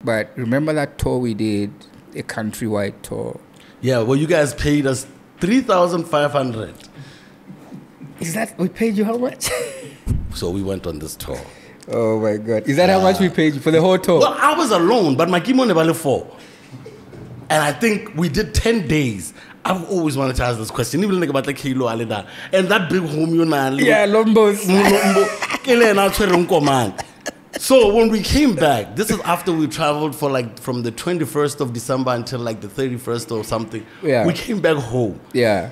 But remember that tour we did, a countrywide tour? Yeah, well, you guys paid us 3,500. Is that, we paid you how much? So we went on this tour. Oh my God. Is that how much we paid you for the whole tour? Well, I was alone, but my kimo never 4. And I think we did 10 days. I've always wanted to ask this question. Even think about the kilo alida. And that big home you know. Yeah, Lombos. So when we came back, this is after we traveled for like from the 21st of December until like the 31st or something. Yeah. We came back home. Yeah.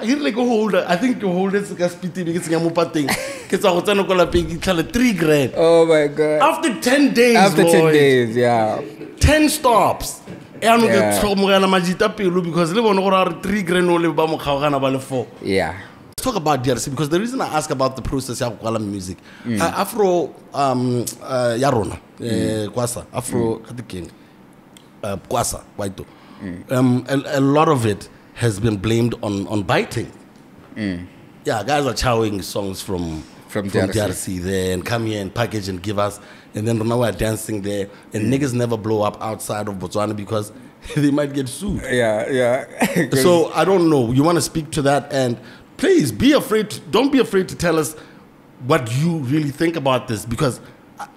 He's like a holder. I think the holder is a spiti because I'm thing. Because I was going to pay $3,000. Oh my God. After 10 days. After 10 Lloyd, days, yeah. 10 stops. Yeah. Because Yeah. Let's talk about DRC because the reason I ask about the process of Kwala music, Afro Yarona, Kwasa, Afro King, Kwasa, Waito. A lot of it has been blamed on biting. Yeah, guys are chowing songs from DRC there and come here and package and give us, and then now we're dancing there, and niggas never blow up outside of Botswana because they might get sued. Yeah. So I don't know. You want to speak to that? And please don't be afraid to tell us what you really think about this, because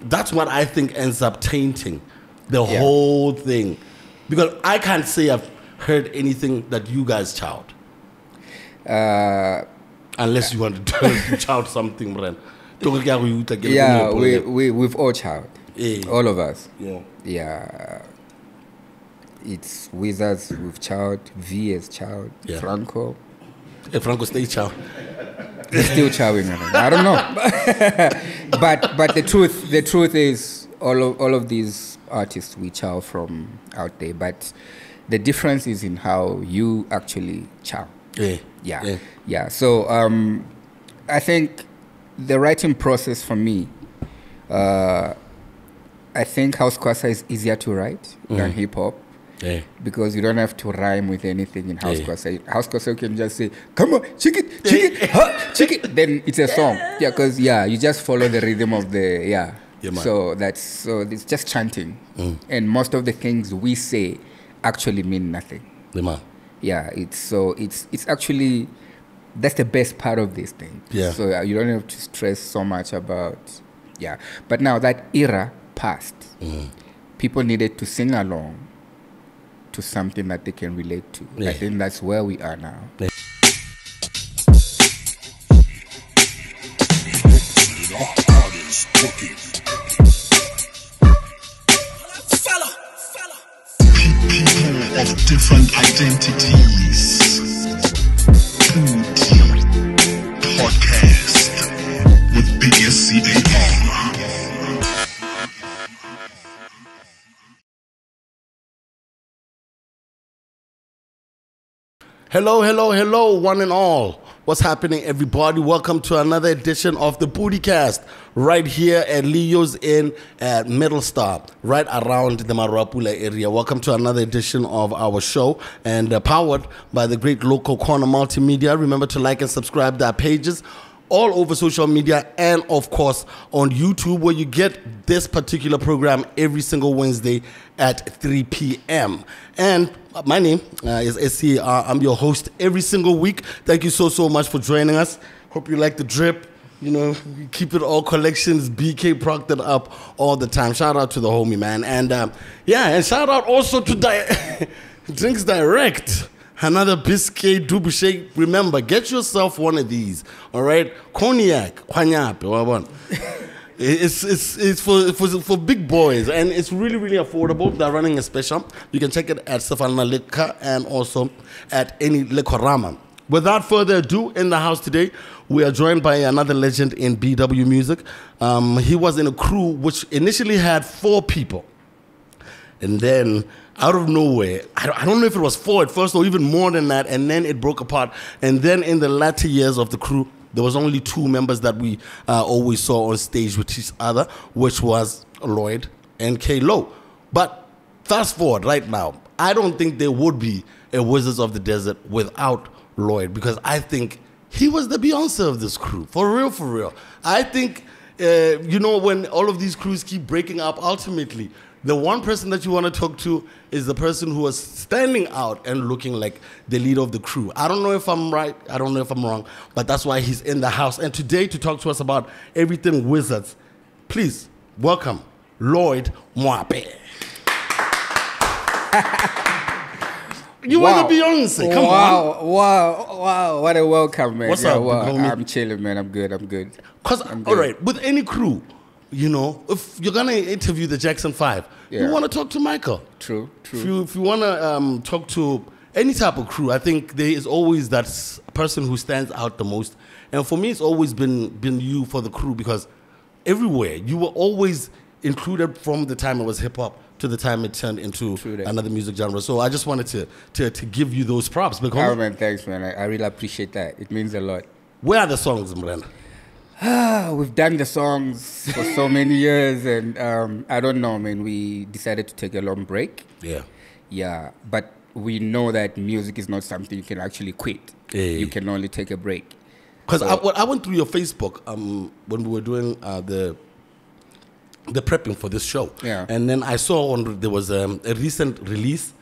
that's what I think ends up tainting the whole thing. Because I can't say I've heard anything that you guys chowed. Unless you want to chow something, Bren. Yeah, we've all chowed. All of us. Yeah. It's Wizards, we've chowed. V has chowed. Yeah. Franco. Franco stay chow. He's still chowing. I don't know. but the truth is all of these artists we chow from out there. But the difference is in how you actually chow. Yeah. So I think the writing process for me, I think House Kwasa is easier to write than hip hop. Yeah. Because you don't have to rhyme with anything in House Kwasa. House Kwasa you can just say, come on, chicken, then it's a song. Yeah, because you just follow the rhythm of the so it's just chanting. And most of the things we say actually mean nothing. Yeah, it's actually, that's the best part of this thing. Yeah. So you don't have to stress so much about But now that era passed. People needed to sing along to something that they can relate to. I think that's where we are now. People of different identities. Podcast with PODI-CAST. Hello, one and all. What's happening, everybody? Welcome to another edition of the Podicast, right here at Leo's Inn at Middle Star, right around the Marapula area. Welcome to another edition of our show, and powered by the great Local Corner Multimedia. Remember to like and subscribe to our pages all over social media, and of course on YouTube, where you get this particular program every single Wednesday at 3 p.m. And my name is SCAR. I'm your host every single week. Thank you so much for joining us. Hope you like the drip. You know, we keep it all collections, BK proctored up all the time. Shout out to the homie, man. And and shout out also to Drinks Direct. Another biscuit, dubuche. Remember, get yourself one of these. All right, cognac, kwanyap. It's for big boys, and it's really affordable. They're running a special. You can check it at Safana Liquor and also at any Liquorama. Without further ado, in the house today, we are joined by another legend in BW music. He was in a crew which initially had 4 people, and then out of nowhere, I don't know if it was 4 at first or even more than that, and then it broke apart. And then in the latter years of the crew, there was only 2 members that we always saw on stage with each other, which was Lloyd and K-Lo. But fast forward right now, I don't think there would be a Wizards of the Desert without Lloyd, because I think he was the Beyonce of this crew. For real. I think, when all of these crews keep breaking up, ultimately, The one person that you want to talk to is the person who was standing out and looking like the leader of the crew. I don't know if I'm right. I don't know if I'm wrong. But that's why he's in the house. And today to talk to us about everything wizards, please welcome Lloyd Mwape. You want to Beyonce? Come on. Wow. What a welcome, man. What's yeah, up, wow. homie? I'm chilling, man. I'm good. Because, all right, with any crew, you know, if you're going to interview the Jackson 5, you want to talk to Michael. True. If you want to talk to any type of crew, I think there is always that person who stands out the most. And for me, it's always been you for the crew, because everywhere, you were always included from the time it was hip-hop to the time it turned into another music genre. So I just wanted to give you those props. Oh, man, thanks, man. I really appreciate that. It means a lot. Where are the songs, Muzenda? We've done the songs for so many years, and I don't know, man. We decided to take a long break. Yeah, but we know that music is not something you can actually quit. You can only take a break. Because I went through your Facebook when we were doing the prepping for this show, and then I saw there was a recent release.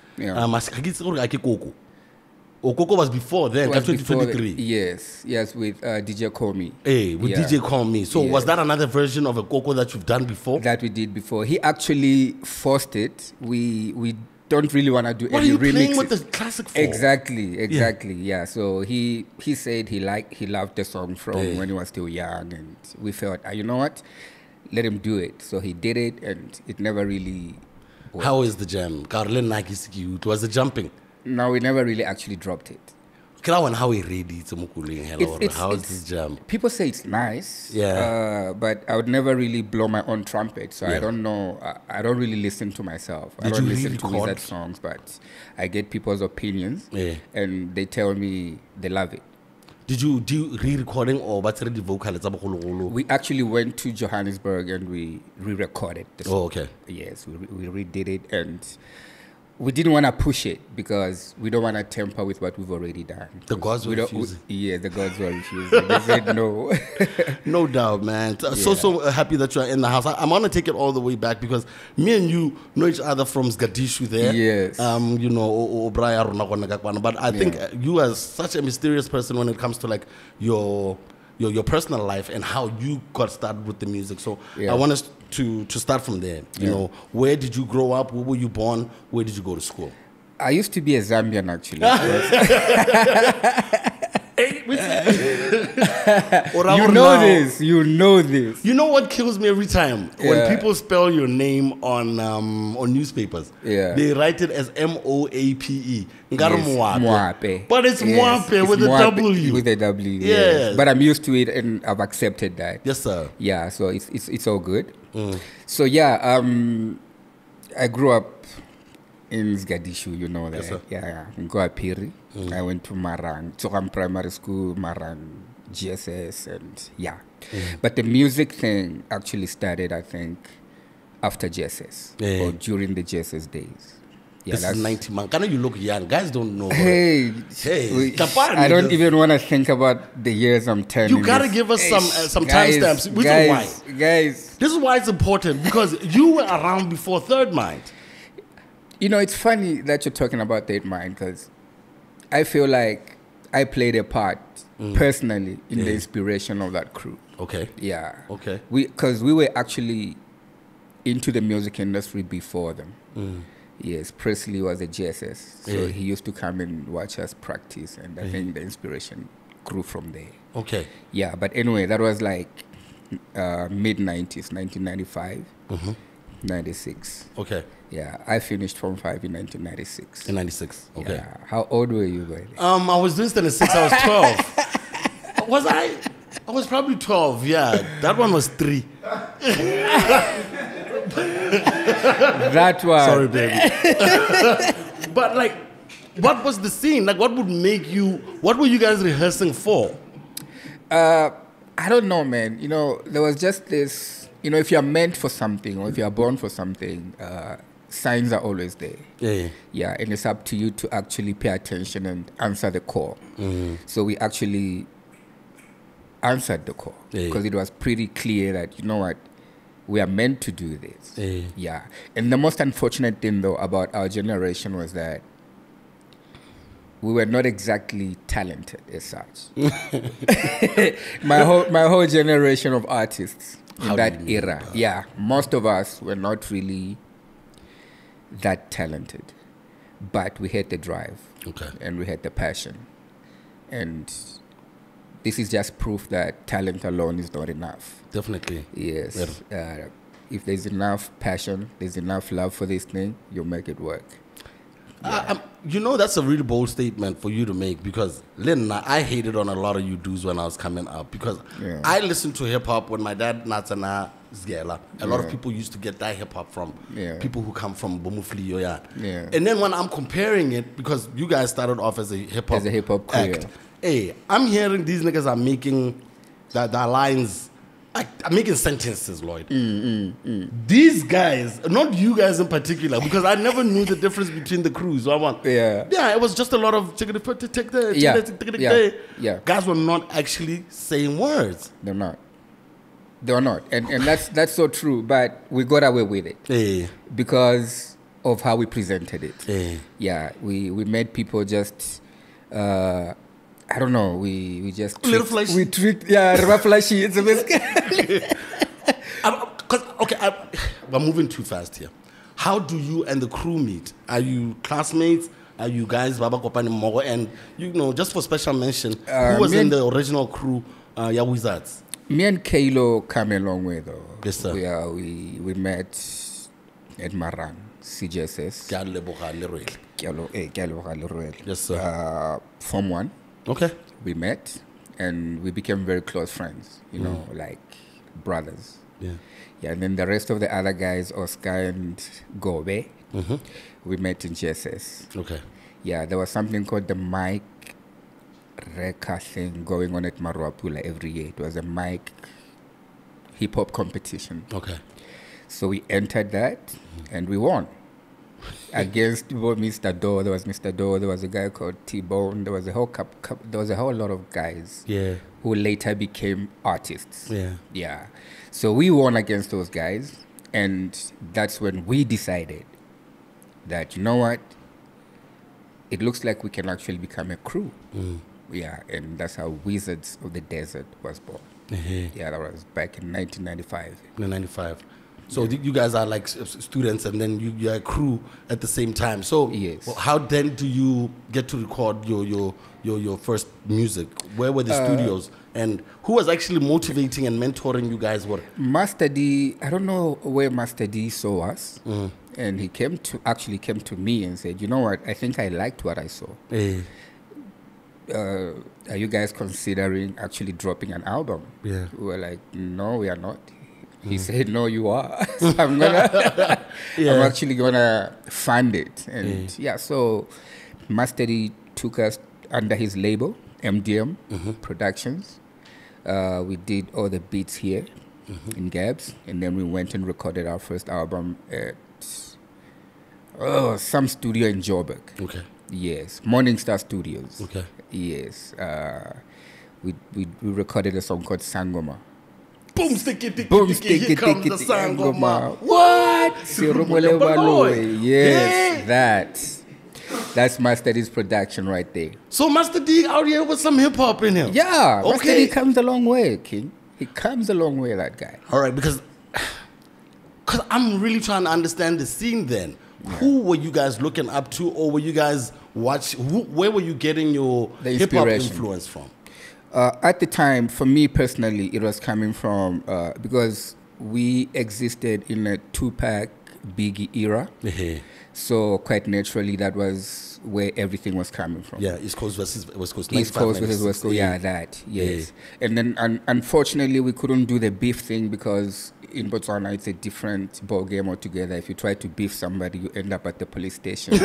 Okoko was before then, 2023. Yes, with DJ Call Me. With DJ Call Me. So was that another version of Okoko that you've done before? That we did before. He actually forced it. We don't really want to do what any remixes. What are you playing with the classic for? Exactly. Yeah. So he said he loved the song from when he was still young, and we felt, you know what, let him do it. So he did it, and it never really worked. How is the jam? Was it jumping? No, we never really actually dropped it. How we ready to how is this jam? People say it's nice, but I would never really blow my own trumpet, so I don't know. I don't really listen to myself. I don't listen to wizard songs, but I get people's opinions, and they tell me they love it. Did you do re-recording or what's the vocals? We actually went to Johannesburg and we re-recorded the song. Oh, okay. Yes, we redid it, and we didn't want to push it because we don't want to tamper with what we've already done. The gods were refusing. The gods were refusing. They said no. No doubt, man. So happy that you're in the house. I'm going to take it all the way back because me and you know each other from Zgadishu there. Yes. You know, but I think you are such a mysterious person when it comes to like your personal life and how you got started with the music. So I want us to start from there. You know, where did you grow up? Where were you born? Where did you go to school? I used to be a Zambian, actually. You know this. You know what kills me every time? When people spell your name on newspapers. They write it as Moape. Mwape. But it's Mwape with a W. With a W. Yes. But I'm used to it and I've accepted that. Yes, sir. Yeah, so it's all good. So I grew up in Zgadishu, you know that. Yes, sir. In Goapiri. I went to Marang, Tsokam Primary School, Marang, GSS, and But the music thing actually started, I think, after GSS or during the GSS days. This is 90 months. Kind of you look young. Guys don't know. Hey, I don't even want to think about the years I'm turning. You gotta give us some timestamps. Guys, this is why it's important because you were around before Third Mind. You know, it's funny that you're talking about Third Mind because I feel like I played a part personally in the inspiration of that crew. Okay. Yeah. Okay. Because we were actually into the music industry before them. Yes, Presley was a GSS, so he used to come and watch us practice, and I think the inspiration grew from there. Okay. Yeah, but anyway, that was like mid-90s, 1995, 96. Okay. Yeah, I finished Form 5 in 1996. In 96, okay. Yeah. How old were you, buddy? I was doing statistics, I was 12. Was I? I was probably 12, yeah. That one was 3. That one. Sorry, baby. But like, what was the scene? Like, what would make you, what were you guys rehearsing for? I don't know, man. You know, there was just this, you know, if you're meant for something or if you're born for something, signs are always there. Yeah, and it's up to you to actually pay attention and answer the call. So we actually answered the call because it was pretty clear that, you know what, we are meant to do this. Eh. Yeah. And the most unfortunate thing, though, about our generation was that we were not exactly talented as such. my whole generation of artists in that era, yeah, most of us were not really that talented, but we had the drive, and we had the passion, and this is just proof that talent alone is not enough. Definitely. Yes. If there's enough passion, there's enough love for this thing, you'll make it work. Yeah. You know, that's a really bold statement for you to make, because Lynn, I hated on a lot of you dudes when I was coming up, because I listened to hip hop when my dad Natsana Zgela. A lot of people used to get that hip hop from people who come from Bomufli. And then when I'm comparing it, because you guys started off as a hip hop act, hey, I'm hearing these niggas are making that lines. I'm making sentences, Lloyd. These guys, not you guys in particular, because I never knew the difference between the crews. It was just a lot of guys were not actually saying words. They're not. And that's so true, but we got away with it because of how we presented it. We made people just I don't know. We just we treat flashy. It's a bit. We're moving too fast here. How do you and the crew meet? Are you classmates? Are you guys Baba Kopani Mogo? And just for special mention, who was in the original crew? Wizards. Me and Kalo come a long way though. Yes, sir. We met at Marang, CJSS. Yes, sir. Form 1. Okay. We met and we became very close friends, like brothers. Yeah, and then the rest of the other guys, Oscar and Gobe, we met in GSS. Okay. Yeah, there was something called the mic Reka thing going on at Maruapula every year. It was a mic hip-hop competition. Okay. So we entered that and we won. Against Mr. Do, there was Mr. Do, there was a guy called T-Bone, there was a whole lot of guys who later became artists. Yeah. So we won against those guys, and that's when we decided that, you know what, it looks like we can actually become a crew. Yeah, and that's how Wizards of the Desert was born. Yeah, that was back in 1995. So you guys are like students, and then you're a crew at the same time. So how then do you get to record your first music? Where were the studios? And who was actually motivating and mentoring you guys? Master D, I don't know where Master D saw us. And he came to me and said, you know what, I think I liked what I saw. Are you guys considering actually dropping an album? We were like, no, we are not. He said, no, you are. So I'm actually gonna fund it. And so Master D took us under his label, MDM Productions. We did all the beats here in Gabs, and then we went and recorded our first album at some studio in Joburg. Okay. Yes, Morningstar Studios. Okay. Yes. We recorded a song called Sangoma. Boom, sticky, here comes the Sangoma. What? Yes, that's Master D's production right there. So Master D out here with some hip hop in him. Yeah, okay. Master D comes a long way, King. He comes a long way, that guy. All right, because I'm really trying to understand the scene then. Who were you guys looking up to, or were you guys where were you getting your hip hop influence from? At the time, for me personally, it was coming from because we existed in a Tupac Biggie era. So quite naturally, that was where everything was coming from. Yeah, East Coast versus West Coast. East Coast versus West Coast. Yeah, that. Yes. And then unfortunately, we couldn't do the beef thing because in Botswana, it's a different ball game altogether. If you try to beef somebody, you end up at the police station. So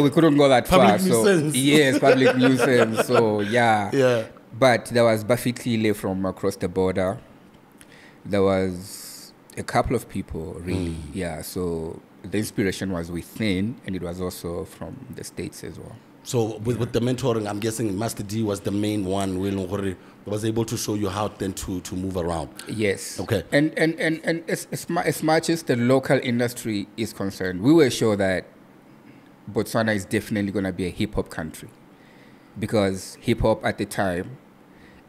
we couldn't go that public far. Nuisance. So yes, public nuisance. So yeah. But there was Bafitlile from across the border. There was a couple of people really. Yeah. So the inspiration was within, and it was also from the States as well. So with the mentoring, I'm guessing Master D was the main one who was able to show you how then to move around. Yes. Okay. And as much as the local industry is concerned, we were sure that Botswana is definitely going to be a hip-hop country, because hip-hop at the time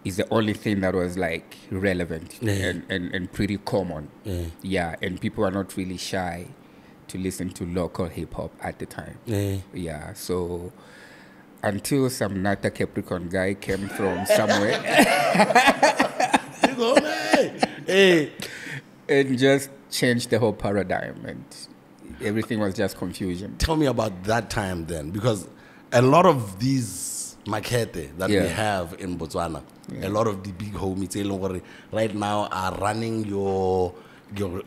is the only thing that was like relevant and pretty common. Yeah, and people are not really shy to listen to local hip-hop at the time. Yeah, so until some Nata Capricorn guy came from somewhere and just changed the whole paradigm, and everything was just confusion. Tell me about that time then, because a lot of these makete that we have in Botswana, a lot of the big homies right now are running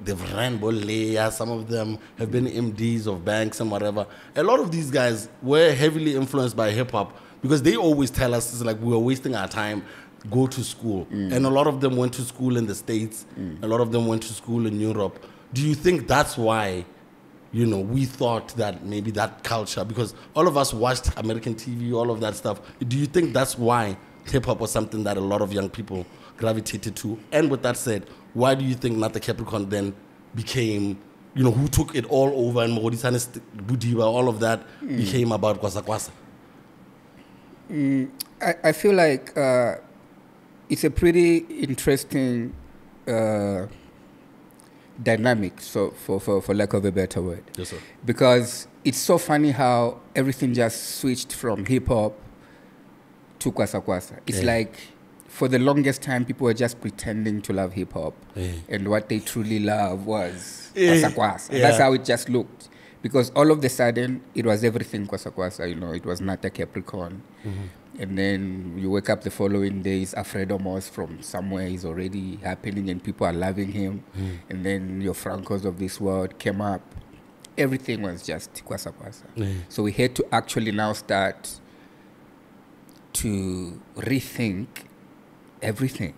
they've ran Boleya, some of them have been MDs of banks and whatever. A lot of these guys were heavily influenced by hip-hop, because they always tell us it's like we were wasting our time, go to school. And a lot of them went to school in the States, a lot of them went to school in Europe. Do you think that's why, we thought that maybe that culture, because all of us watched American TV, all of that stuff, do you think that's why hip-hop was something that a lot of young people gravitated to? And with that said, why do you think Nata Capricorn then became, who took it all over, and Mogodisane Budiwa, all of that became about Kwasa? I feel like it's a pretty interesting dynamic, so for lack of a better word. Yes, sir. Because it's so funny how everything just switched from hip-hop to Kwasa. It's like, for the longest time, people were just pretending to love hip-hop. And what they truly love was Kwasa. That's how it just looked. Because all of a sudden, it was everything Kwasa. It was Nata Capricorn. And then you wake up the following days, Alfredo Moss from somewhere is already happening and people are loving him. And then your Francos of this world came up. Everything was just Kwasa. So we had to actually now start to rethink everything.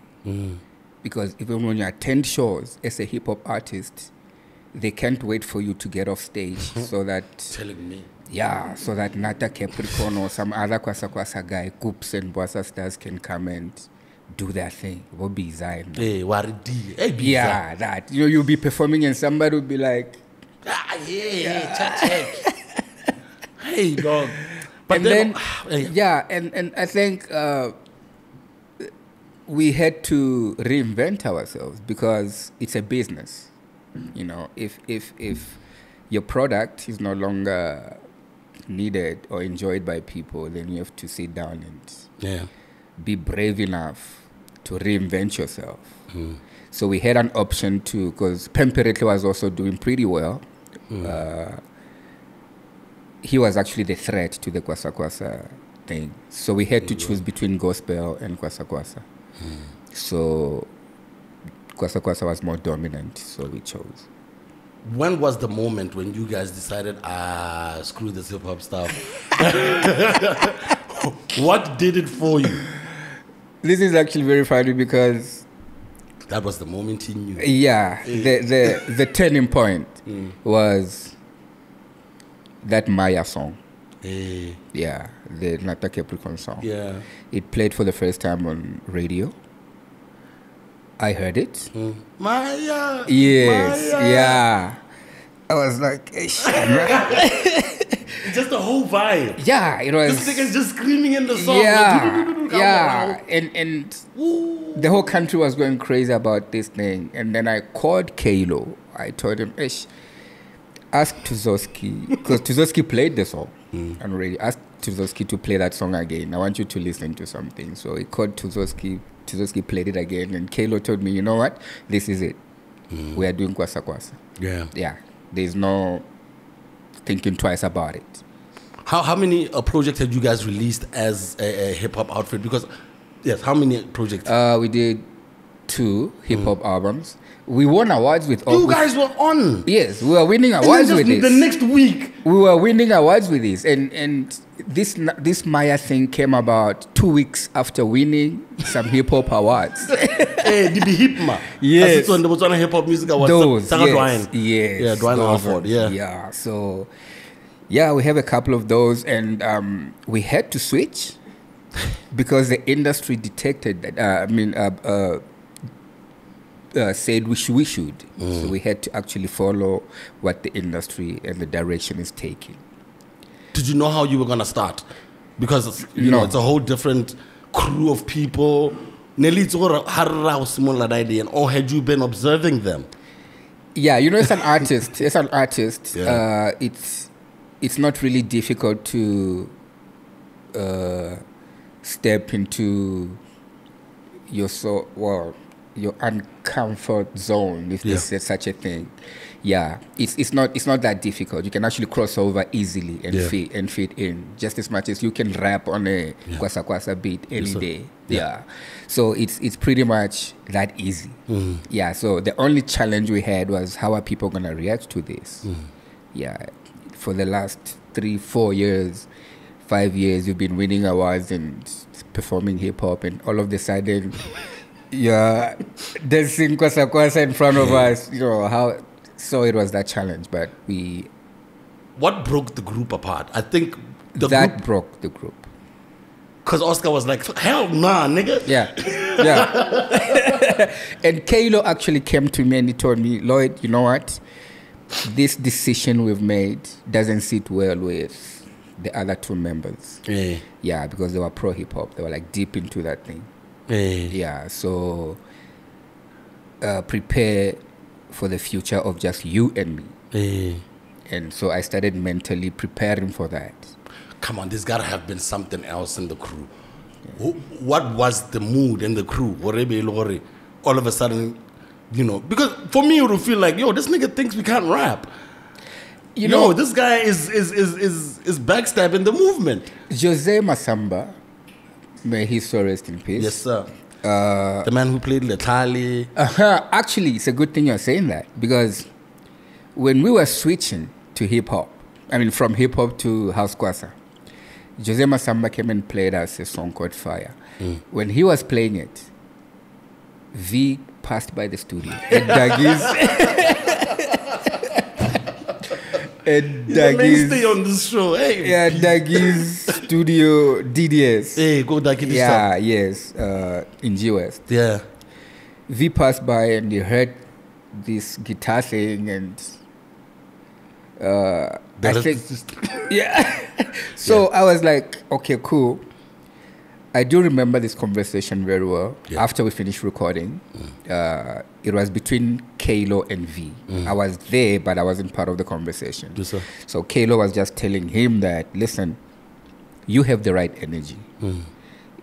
Because even when you attend shows as a hip-hop artist, they can't wait for you to get off stage so that... Telling me. Yeah, so that Nata Capricorn or some other Kwasa guy, Coops and Bossa stars can come and do their thing. What be Zion? Yeah, that. You'll be performing and somebody will be like... check. Hey, dog. But and then and I think we had to reinvent ourselves, because it's a business. If your product is no longer needed or enjoyed by people, then you have to sit down and be brave enough to reinvent yourself. So we had an option to, because Pemperetle was also doing pretty well. He was actually the threat to the Kwasa thing. So we had to choose between gospel and Kwasa. So Kwasa was more dominant, so we chose. When was the moment when you guys decided, screw this hip-hop stuff? What did it for you? This is actually very funny, because... That was the moment you knew. Yeah, the turning point was that Maya song. Yeah, the Nata Capricorn song. Yeah. It played for the first time on radio. I heard it. Maya. Yes. Maya. Yeah. I was like, it's just the whole vibe. Yeah, it was. This nigga's just screaming in the song. Yeah. And the whole country was going crazy about this thing. And then I called Kalo. I told him, ask Tuzoski, because Tuzoski played the song on radio. Ask Tuzoski to play that song again. I want you to listen to something. So he called Tuzoski. Tuzoski played it again, and Kalo told me, you know what? This is it. We are doing Kwasa. Yeah. There's no thinking twice about it. How many projects have you guys released as a hip-hop outfit? Because, yes, how many projects? We did 2 hip-hop albums. We won awards with all. You guys were on. Yes, we were winning awards with this. The next week, we were winning awards with this, and this Maya thing came about 2 weeks after winning some hip hop awards. DB Hipma. Yes. That's on the Botswana Hip Hop Music Awards. Those. Yes. Yes. Yeah, Dwayne Alford. Yeah. Yeah. So Yeah, we have a couple of those, and we had to switch because the industry detected that. Said we should. So we had to actually follow what the industry and the direction is taking. Did you know how you were gonna start? Because you know it's a whole different crew of people. Or had you been observing them? Yeah, you know, as an artist, Yeah. It's not really difficult to step into your your uncomfort zone, if there's such a thing. Yeah, it's not that difficult. You can actually cross over easily and fit in just as much as you can rap on a Kwasa beat any day. Yeah. So it's pretty much that easy. Yeah, so the only challenge we had was how are people gonna react to this? Yeah. For the last 3-4 years, 5 years, you've been winning awards and performing hip hop, and all of a sudden dancing Kwasa in front of us, you know, how. So it was that challenge, but What broke the group apart? I think that broke the group. Because Oscar was like, hell nah, nigga. Yeah. And Kalo actually came to me and he told me, Lloyd, you know what? This decision we've made doesn't sit well with the other two members. Yeah, because they were pro hip hop. They were like deep into that thing. Yeah, so prepare for the future of just you and me. And so I started mentally preparing for that. Come on, there's got to have been something else in the crew. What was the mood in the crew? All of a sudden, you know, because for me it would feel like, yo, this nigga thinks we can't rap. You know, this guy is backstabbing the movement. Jose Masamba, may his soul rest in peace. Yes, sir. The man who played Letali. Actually, it's a good thing you're saying that, because when we were switching to hip hop, I mean from hip hop to House Kwasa, Jose Masamba came and played us a song called Fire. When he was playing it, V passed by the studio. And Stay on this show. Hey. Yeah, Dagi's studio DDS. Hey, go Dagi this Yeah, time. yes, in G West. Yeah. V passed by and he heard this guitar thing, and I think, So I was like, okay, cool. I do remember this conversation very well. After we finished recording, it was between Kalo and V. I was there, but I wasn't part of the conversation. Yes, sir. So Kalo was just telling him that, listen, you have the right energy,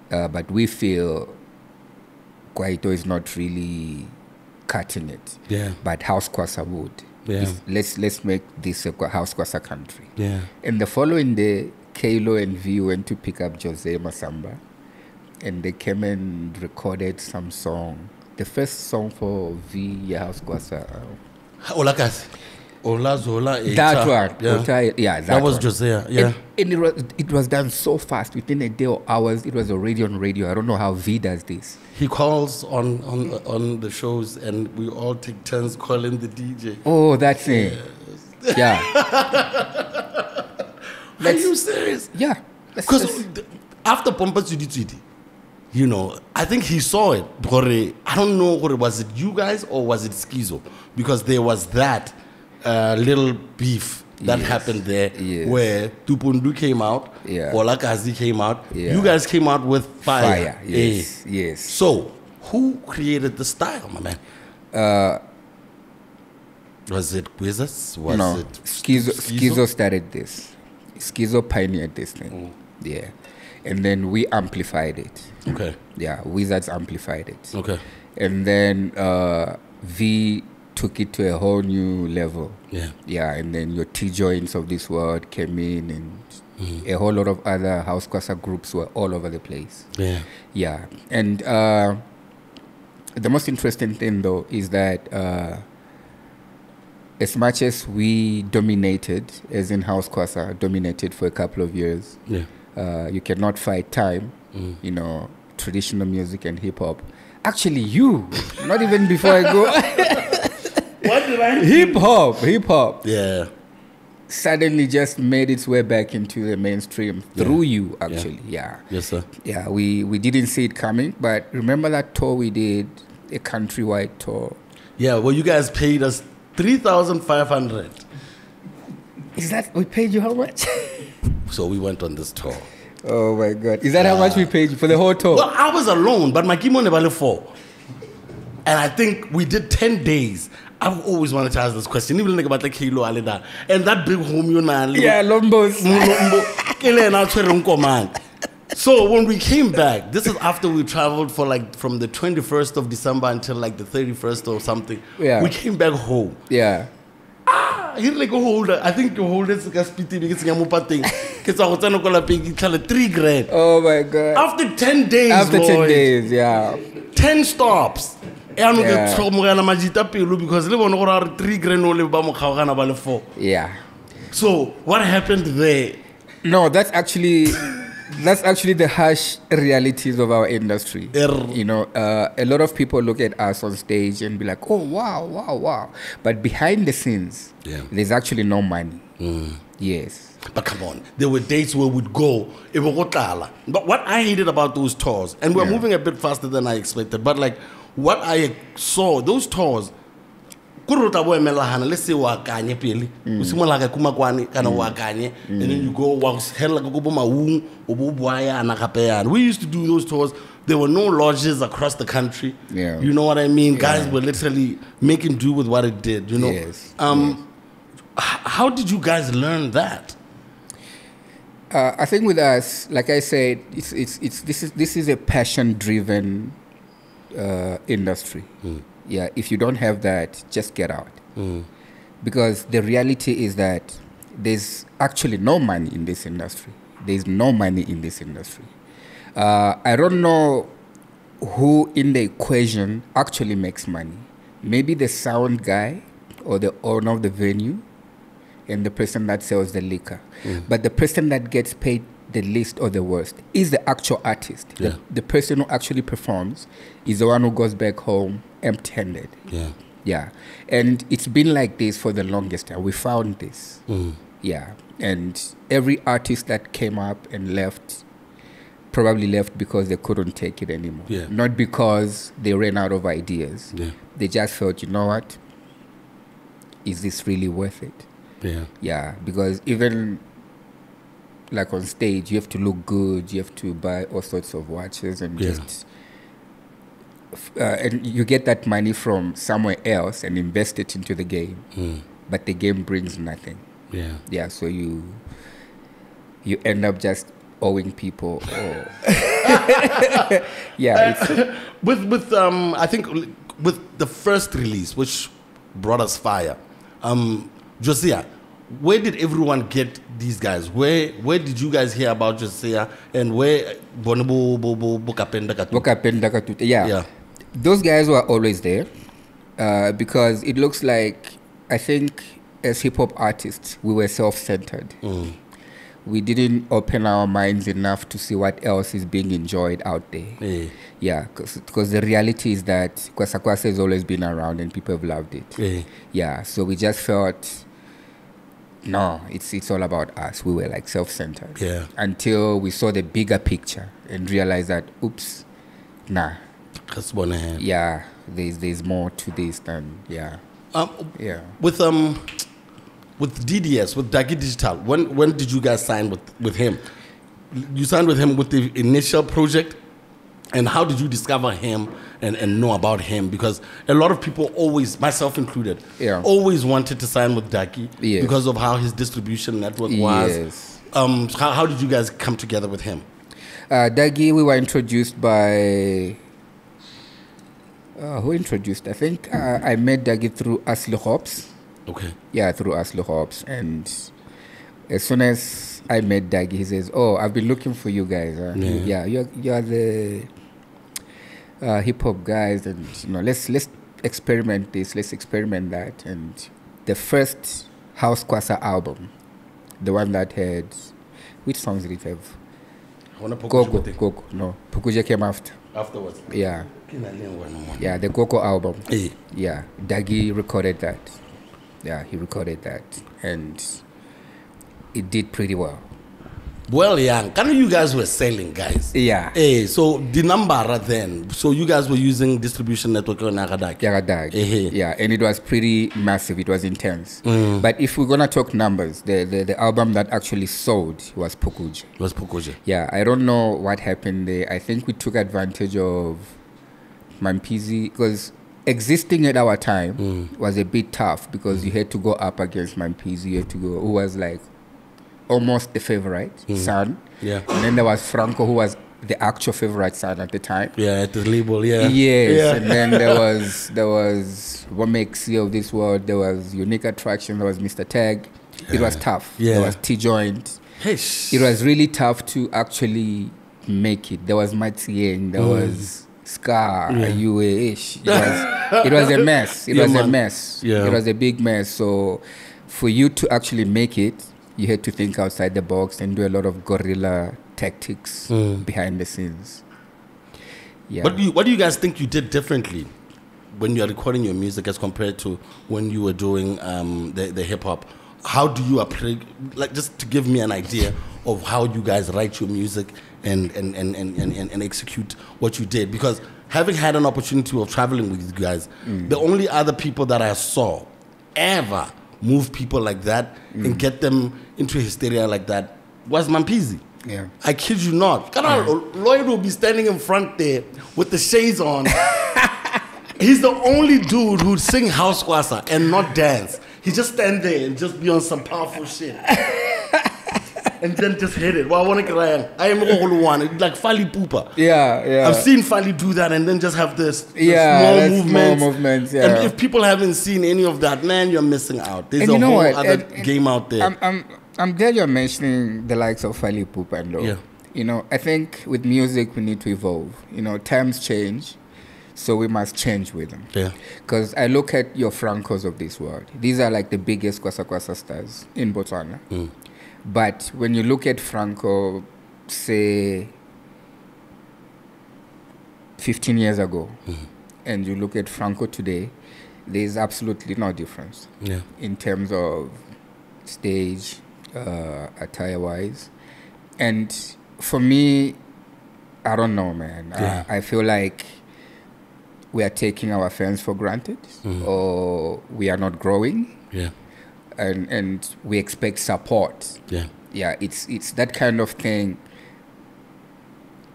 but we feel Kwaito is not really cutting it. Yeah. But House Kwasa would. Yeah. Let's make this a House Kwasa country. Yeah. And the following day, Kalo and V went to pick up Jose Masamba, and they came and recorded some song. The first song for V, House Kwasa. Olakas. Ola Zola. That one. Yeah. That was one. Jose. Yeah. And it was done so fast, within a day or hours. It was already on radio. I don't know how V does this. He calls on the shows, and we all take turns calling the DJ. Oh, that's it. Yeah. Are you serious? Yeah. Because after Pompas Uditidi, you know, I think he saw it. I don't know, was it you guys or was it Schizo? Because there was that little beef that happened there where Tupundu came out, Olakazi came out. You guys came out with Fire. Yes. So, who created the style, my man? Was it Wizards? No, Schizo started this. Schizo pioneered this thing. Yeah. And then we amplified it. Okay. Yeah, Wizards amplified it. Okay. And then V took it to a whole new level. Yeah. Yeah, and then your T-Joints of this world came in, and a whole lot of other House Kwasa groups were all over the place. Yeah. Yeah. And the most interesting thing, though, is that as much as we dominated, as in House Kwasa, dominated for a couple of years, you cannot fight time, you know, traditional music and hip-hop. Actually, not even before I go. What did I Hip-hop. Yeah. suddenly just made its way back into the mainstream through you, actually. Yeah. Yes, sir. Yeah, we didn't see it coming, but remember that tour we did, a countrywide tour? Yeah, well, you guys paid us 3,500. Is that, we paid you how much? So we went on this tour. Oh my God. Is that how much we paid you for the whole tour? Well, I was alone, but my kimo never 4. And I think we did 10 days. I've always wanted to ask this question. Even about the kilo alida. And that big home you know. Yeah, Lombos. So when we came back, this is after we traveled for like from the 21st of December until like the 31st or something. Yeah. We came back home. Yeah. Here like a holder. I think your holder is a spiti because I'm thing. Because I was going to pay $3,000. Oh my God. After 10 days. After 10 Lloyd, days, yeah. 10 stops. And Yeah. because they want to $3,000 4. Yeah. So what happened there? No, that's actually the harsh realities of our industry. You know, a lot of people look at us on stage and be like, "Oh, wow!" But behind the scenes, there's actually no money. Yes. But come on, there were dates where we'd go. But what I hated about those tours, and we're moving a bit faster than I expected. But like what I saw, those tours. Let's say wakanye pele usimala ka kumakwani kana wakanye and then you go hella go maung obubuaya na kapeana. We used to do those tours. There were no lodges across the country. Yeah. You know what I mean? Guys were literally making do with what it did, you know. Yes. How did you guys learn that? I think with us, like I said, this is a passion driven industry. Yeah, if you don't have that, just get out. Because the reality is that there's actually no money in this industry. There's no money in this industry. I don't know who in the equation actually makes money. Maybe the sound guy or the owner of the venue and the person that sells the liquor. But the person that gets paid the least or the worst is the actual artist. The person who actually performs is the one who goes back home empty-handed. Yeah. And it's been like this for the longest time. We found this. Yeah. And every artist that came up and left probably left because they couldn't take it anymore. Not because they ran out of ideas. They just felt, you know what? Is this really worth it? Yeah. Because even like on stage, you have to look good. You have to buy all sorts of watches and just... and you get that money from somewhere else and invest it into the game. But the game brings nothing. Yeah, so you end up just owing people. With I think with the first release, which brought us fire, Josiah, where did everyone get these guys? Where did you guys hear about Josiah and where Yeah. Those guys were always there because it looks like, I think as hip-hop artists, we were self-centered. We didn't open our minds enough to see what else is being enjoyed out there. Yeah, because the reality is that Kwasa has always been around and people have loved it. Yeah, so we just felt, no, it's all about us. We were like self-centered. Until we saw the bigger picture and realized that, oops, nah. Yeah, there's more to this than With DDS, with Dagi Digital, when did you guys sign with him? You signed with him with the initial project, and how did you discover him and know about him? Because a lot of people always, myself included, always wanted to sign with Dagi because of how his distribution network was. How did you guys come together with him? Dagi, we were introduced by... who introduced? I think I met Dagi through Asli Hops. Yeah, through Asli Hops. And as soon as I met Dagi, he says, "Oh, I've been looking for you guys. You're the hip-hop guys. And, you know, let's experiment this. Let's experiment that." And the first House Kwasa album, the one that had... Which songs did it have? Coco. No, Pukuja came afterwards. Yeah, the Coco album. Yeah, Dagi recorded that. Yeah, he recorded that. And it did pretty well. Well, yeah, kind of you guys were selling, guys. Yeah. So the number then, so you guys were using distribution network on Nagadag. Yeah, and it was pretty massive. It was intense. But if we're gonna talk numbers, the album that actually sold was Pukuje. Yeah, I don't know what happened there. I think we took advantage of Mampizi because existing at our time was a bit tough because you had to go up against Mampizi. You had to go, who was like almost the favorite son. Yeah. And then there was Franco, who was the actual favorite son at the time. Yeah, at the label, yeah. Yes, Yeah. and then there was what makes you of this world. There was Unique Attraction. There was Mr. Tag. It was tough. Yeah. There was T-Joint. It was really tough to actually make it. There was Matieng. There was Scar. UA-ish. It was a mess. It was a mess. Yeah. It was a big mess. So for you to actually make it, you had to think outside the box and do a lot of guerrilla tactics behind the scenes. Yeah. What do you guys think you did differently when you are recording your music as compared to when you were doing the hip hop? How do you apply, like, just to give me an idea of how you guys write your music and execute what you did? Because having had an opportunity of traveling with you guys, the only other people that I saw ever move people like that and get them into hysteria like that was Mampizi. Yeah. I kid you not. Lloyd will be standing in front there with the shades on. He's the only dude who'd sing House Kwasa and not dance. He just stand there and just be on some powerful shit. And then just hit it. Well, I want to cry. I am all one. It's like Fali Poopa. Yeah. I've seen Fali do that and then just have this small small movements. Yeah. And if people haven't seen any of that, man, you're missing out. There's And a you know whole what? other game out there. I'm glad you're mentioning the likes of Fali Ipupa and Lo. Yeah. You know, I think with music we need to evolve. You know, times change, so we must change with them. Yeah. Because I look at your Francos of this world. These are like the biggest Kwasa stars in Botswana. But when you look at Franco, say, 15 years ago, and you look at Franco today, there's absolutely no difference in terms of stage, attire-wise. And for me, I don't know, man. I feel like we are taking our fans for granted, or we are not growing. Yeah. And we expect support. Yeah, it's that kind of thing.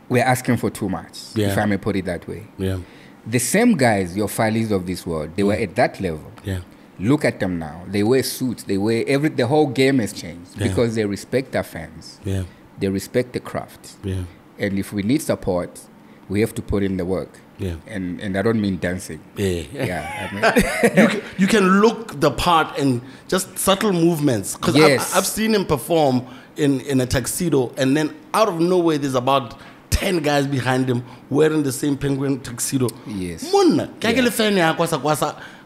We're asking for too much, if I may put it that way. Yeah. The same guys, your Fileys of this world, they were at that level. Yeah. Look at them now. They wear suits. They wear the whole game has changed because they respect their fans. Yeah. They respect the craft. Yeah. And if we need support, we have to put in the work. Yeah. And I don't mean dancing. Yeah. I mean, you can look the part and just subtle movements. Because I've seen him perform in a tuxedo, and then out of nowhere there's about 10 guys behind him wearing the same penguin tuxedo. Yes.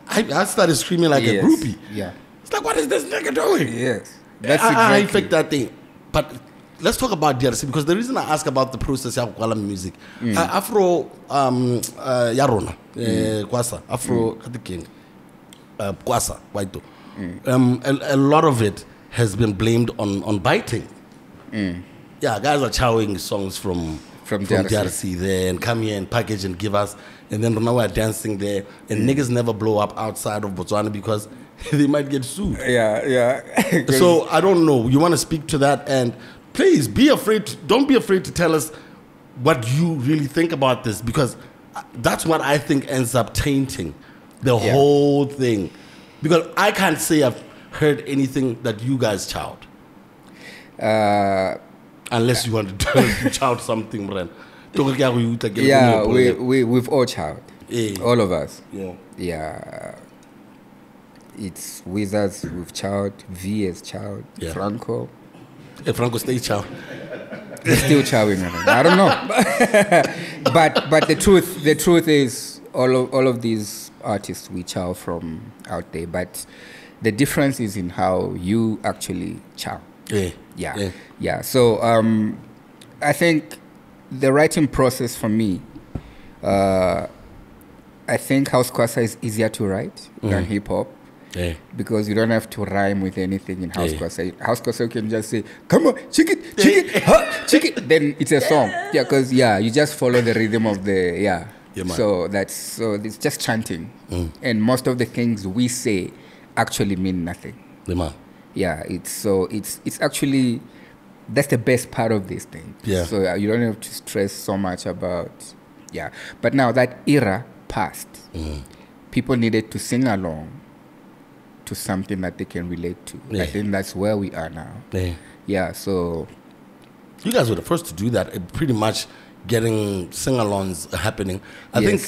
I started screaming like a groupie. Yeah. It's like, what is this nigga doing? Yes. That's I exactly. affect that thing. But let's talk about DRC, because the reason I ask about the process of Kwala music, Afro Yarona, Kwasa, Afro King, Kwasa, Waito. A lot of it has been blamed on biting. Yeah, guys are chowing songs from DRC there and come here and package and give us, and then now we're dancing there, and niggas never blow up outside of Botswana because they might get sued. Yeah. So I don't know. You want to speak to that, and please don't be afraid to tell us what you really think about this, because that's what I think ends up tainting the whole thing. Because I can't say I've heard anything that you guys chowed. Unless you want to chow something, Bren. Yeah, we've all chowed. All of us. Yeah. It's Wizards, we've chowed, V has chowed, Franco. Franco stay chow. He's still chowing. I don't know. but the truth is all of these artists we chow from out there, but the difference is in how you actually chow. Yeah. So I think the writing process for me, I think House Kwasa is easier to write than hip hop. Yeah. Because you don't have to rhyme with anything in House Kwasa. House Kwasa you can just say, come on, chick it, huh, chick it. Then it's a song. Yeah, because you just follow the rhythm of the, Yeah, man. so it's just chanting. And most of the things we say actually mean nothing. Yeah, man. Yeah, it's actually, that's the best part of this thing. Yeah. So you don't have to stress so much about, But now that era passed. People needed to sing along to something that they can relate to. Yeah. I think that's where we are now. Yeah, so... You guys were the first to do that, pretty much getting sing-alongs happening. I think,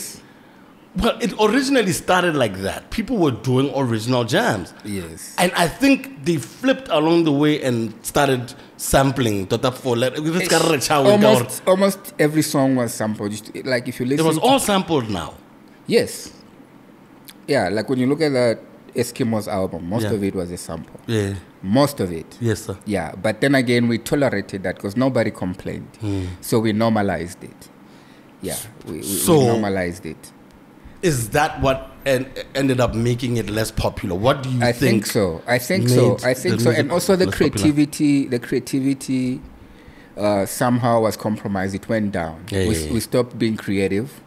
well, it originally started like that. People were doing original jams. Yes. And I think they flipped along the way and started sampling. Almost every song was sampled. Like if you listen, it was all sampled now. Yes. Yeah, like when you look at that Eskimos album, most of it was a sample. Yeah. Most of it. Yes, sir. Yeah, but then again, we tolerated that because nobody complained. So we normalized it. Yeah, we normalized it. Is that what ended up making it less popular? What do you think? I think so. I think so. And also the creativity somehow was compromised. It went down. We stopped being creative.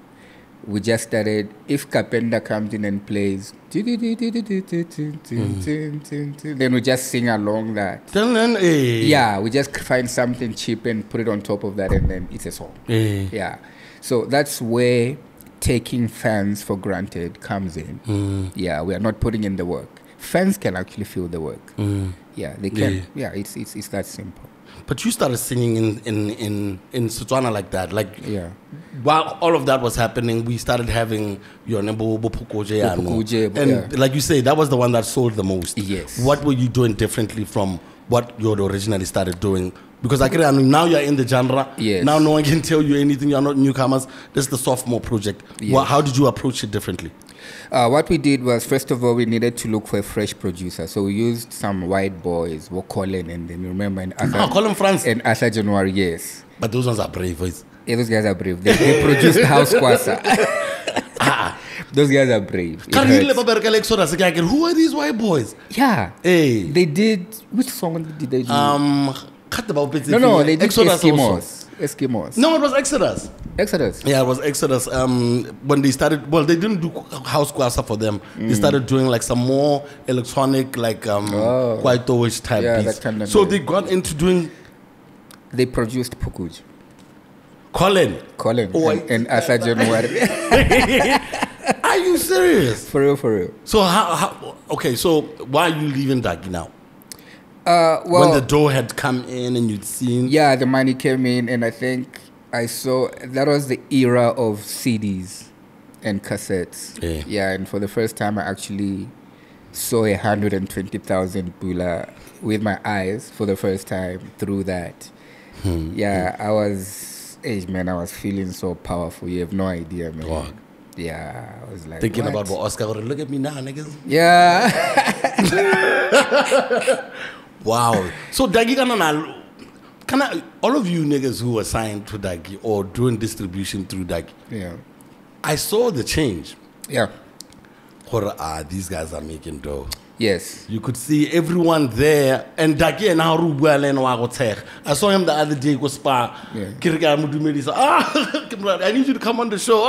We just started, if Kapenda comes in and plays, then we just sing along that. Yeah, we just find something cheap and put it on top of that, and then it's a song. Yeah. So that's where taking fans for granted comes in. Yeah, we are not putting in the work. Fans can actually feel the work. Yeah, they can. Yeah, it's that simple. But you started singing in Botswana like that. While all of that was happening, we started having your and like you say, that was the one that sold the most. Yes. What were you doing differently from what you had originally started doing? Because now you're in the genre. Yes. Now no one can tell you anything. You're not newcomers. This is the sophomore project. Yes. How did you approach it differently? What we did was, first of all, we needed to look for a fresh producer. So we used some white boys, Colin, and then you remember, and Colin France. And Arthur January, yes. But those ones are brave boys. Yeah, those guys are brave. They produced House Kwasa. Those guys are brave. Who are these white boys? Yeah. Hey. They did, which song did they do? No, they did Eskimos. No, it was Exodus. Exodus. Yeah, it was Exodus. When they started, well, they didn't do House Kwasa for them. They started doing like some more electronic, like Kwaito-ish type beats. That kind of so they got into doing. They produced Pukuj. Colin. And Arthur January. Are you serious? For real. So how okay, so why are you leaving Dagi now? Well, when the dough had come in and you'd seen... Yeah, the money came in, and I think I saw... That was the era of CDs and cassettes. Yeah, and for the first time, I actually saw 120,000 bula with my eyes for the first time through that. Yeah, I was feeling so powerful. You have no idea, man. Wow. Yeah, I was like... Thinking about what Oscar would look at me now, niggas. Yeah. Wow. So Dagi all of you niggas who were signed to Dagi or doing distribution through Dagi, I saw the change. Yeah. These guys are making dough. Yes. You could see everyone there, and Dagi and I saw him the other day go spa. I need you to come on the show.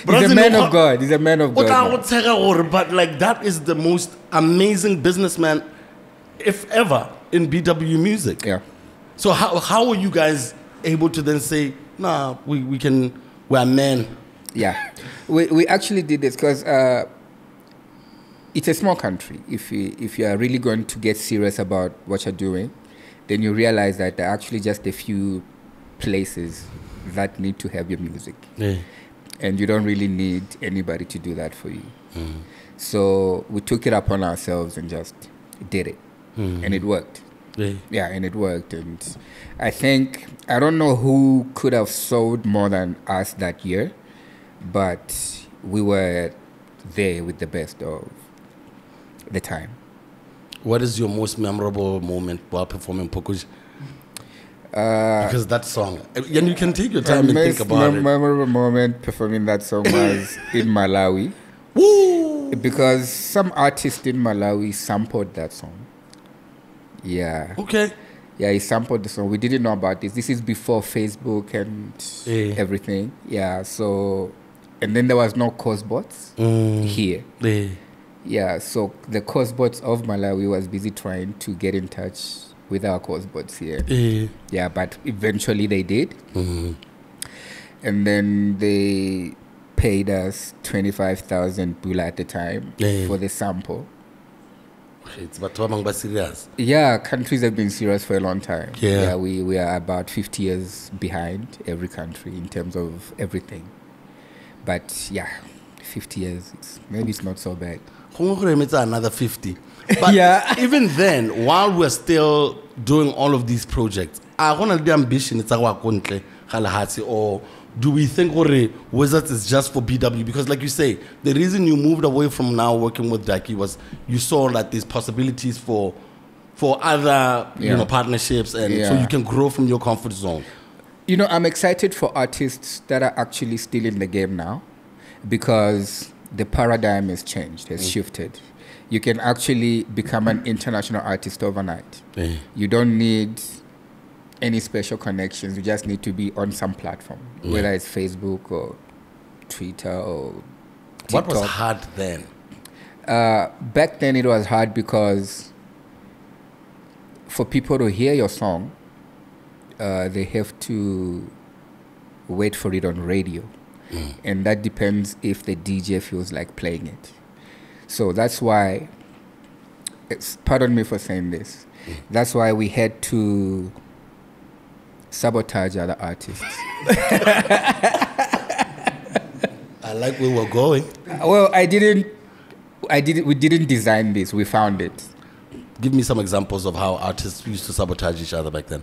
He's a man of God. He's a man of God. But like, that is the most amazing businessman, if ever, in BW music. Yeah. So how are you guys able to then say, nah, we're men? Yeah. We actually did this because it's a small country. If you are really going to get serious about what you're doing, then you realize that there are actually just a few places that need to have your music. Yeah. And you don't really need anybody to do that for you. So we took it upon ourselves and just did it. And it worked. Yeah, and it worked. And I think, I don't know who could have sold more than us that year, but we were there with the best of the time. What is your most memorable moment while performing Pukuj? Because that song, and you can take your time and think about it. My memorable moment performing that song was in Malawi. Woo! Because some artist in Malawi sampled that song. Yeah. Okay. Yeah, he sampled the song. We didn't know about this. This is before Facebook and everything. Yeah, so... And then there was no Cosbots here. Yeah, so the Cosbots of Malawi was busy trying to get in touch with our Cosbots here. Yeah, but eventually they did. And then they paid us 25,000 Bula at the time for the sample. It's but serious. Yeah, countries have been serious for a long time. Yeah. We are about 50 years behind every country in terms of everything. But yeah, 50 years, maybe it's not so bad. It's another 50. But Yeah. even then, while we're still doing all of these projects, I want the ambition it's or do we think Wizards is just for BW? Because like you say, the reason you moved away from now working with Jackie was you saw that there's possibilities for other partnerships, and so you can grow from your comfort zone. You know, I'm excited for artists that are actually still in the game now, because the paradigm has changed, has shifted. You can actually become an international artist overnight. You don't need any special connections. You just need to be on some platform, whether it's Facebook or Twitter or TikTok. What was hard then? Back then it was hard because for people to hear your song, they have to wait for it on radio. And that depends if the DJ feels like playing it. So that's why, pardon me for saying this, that's why we had to sabotage other artists. I like where we're going. Well, we didn't design this, we found it. Give me some examples of how artists used to sabotage each other back then.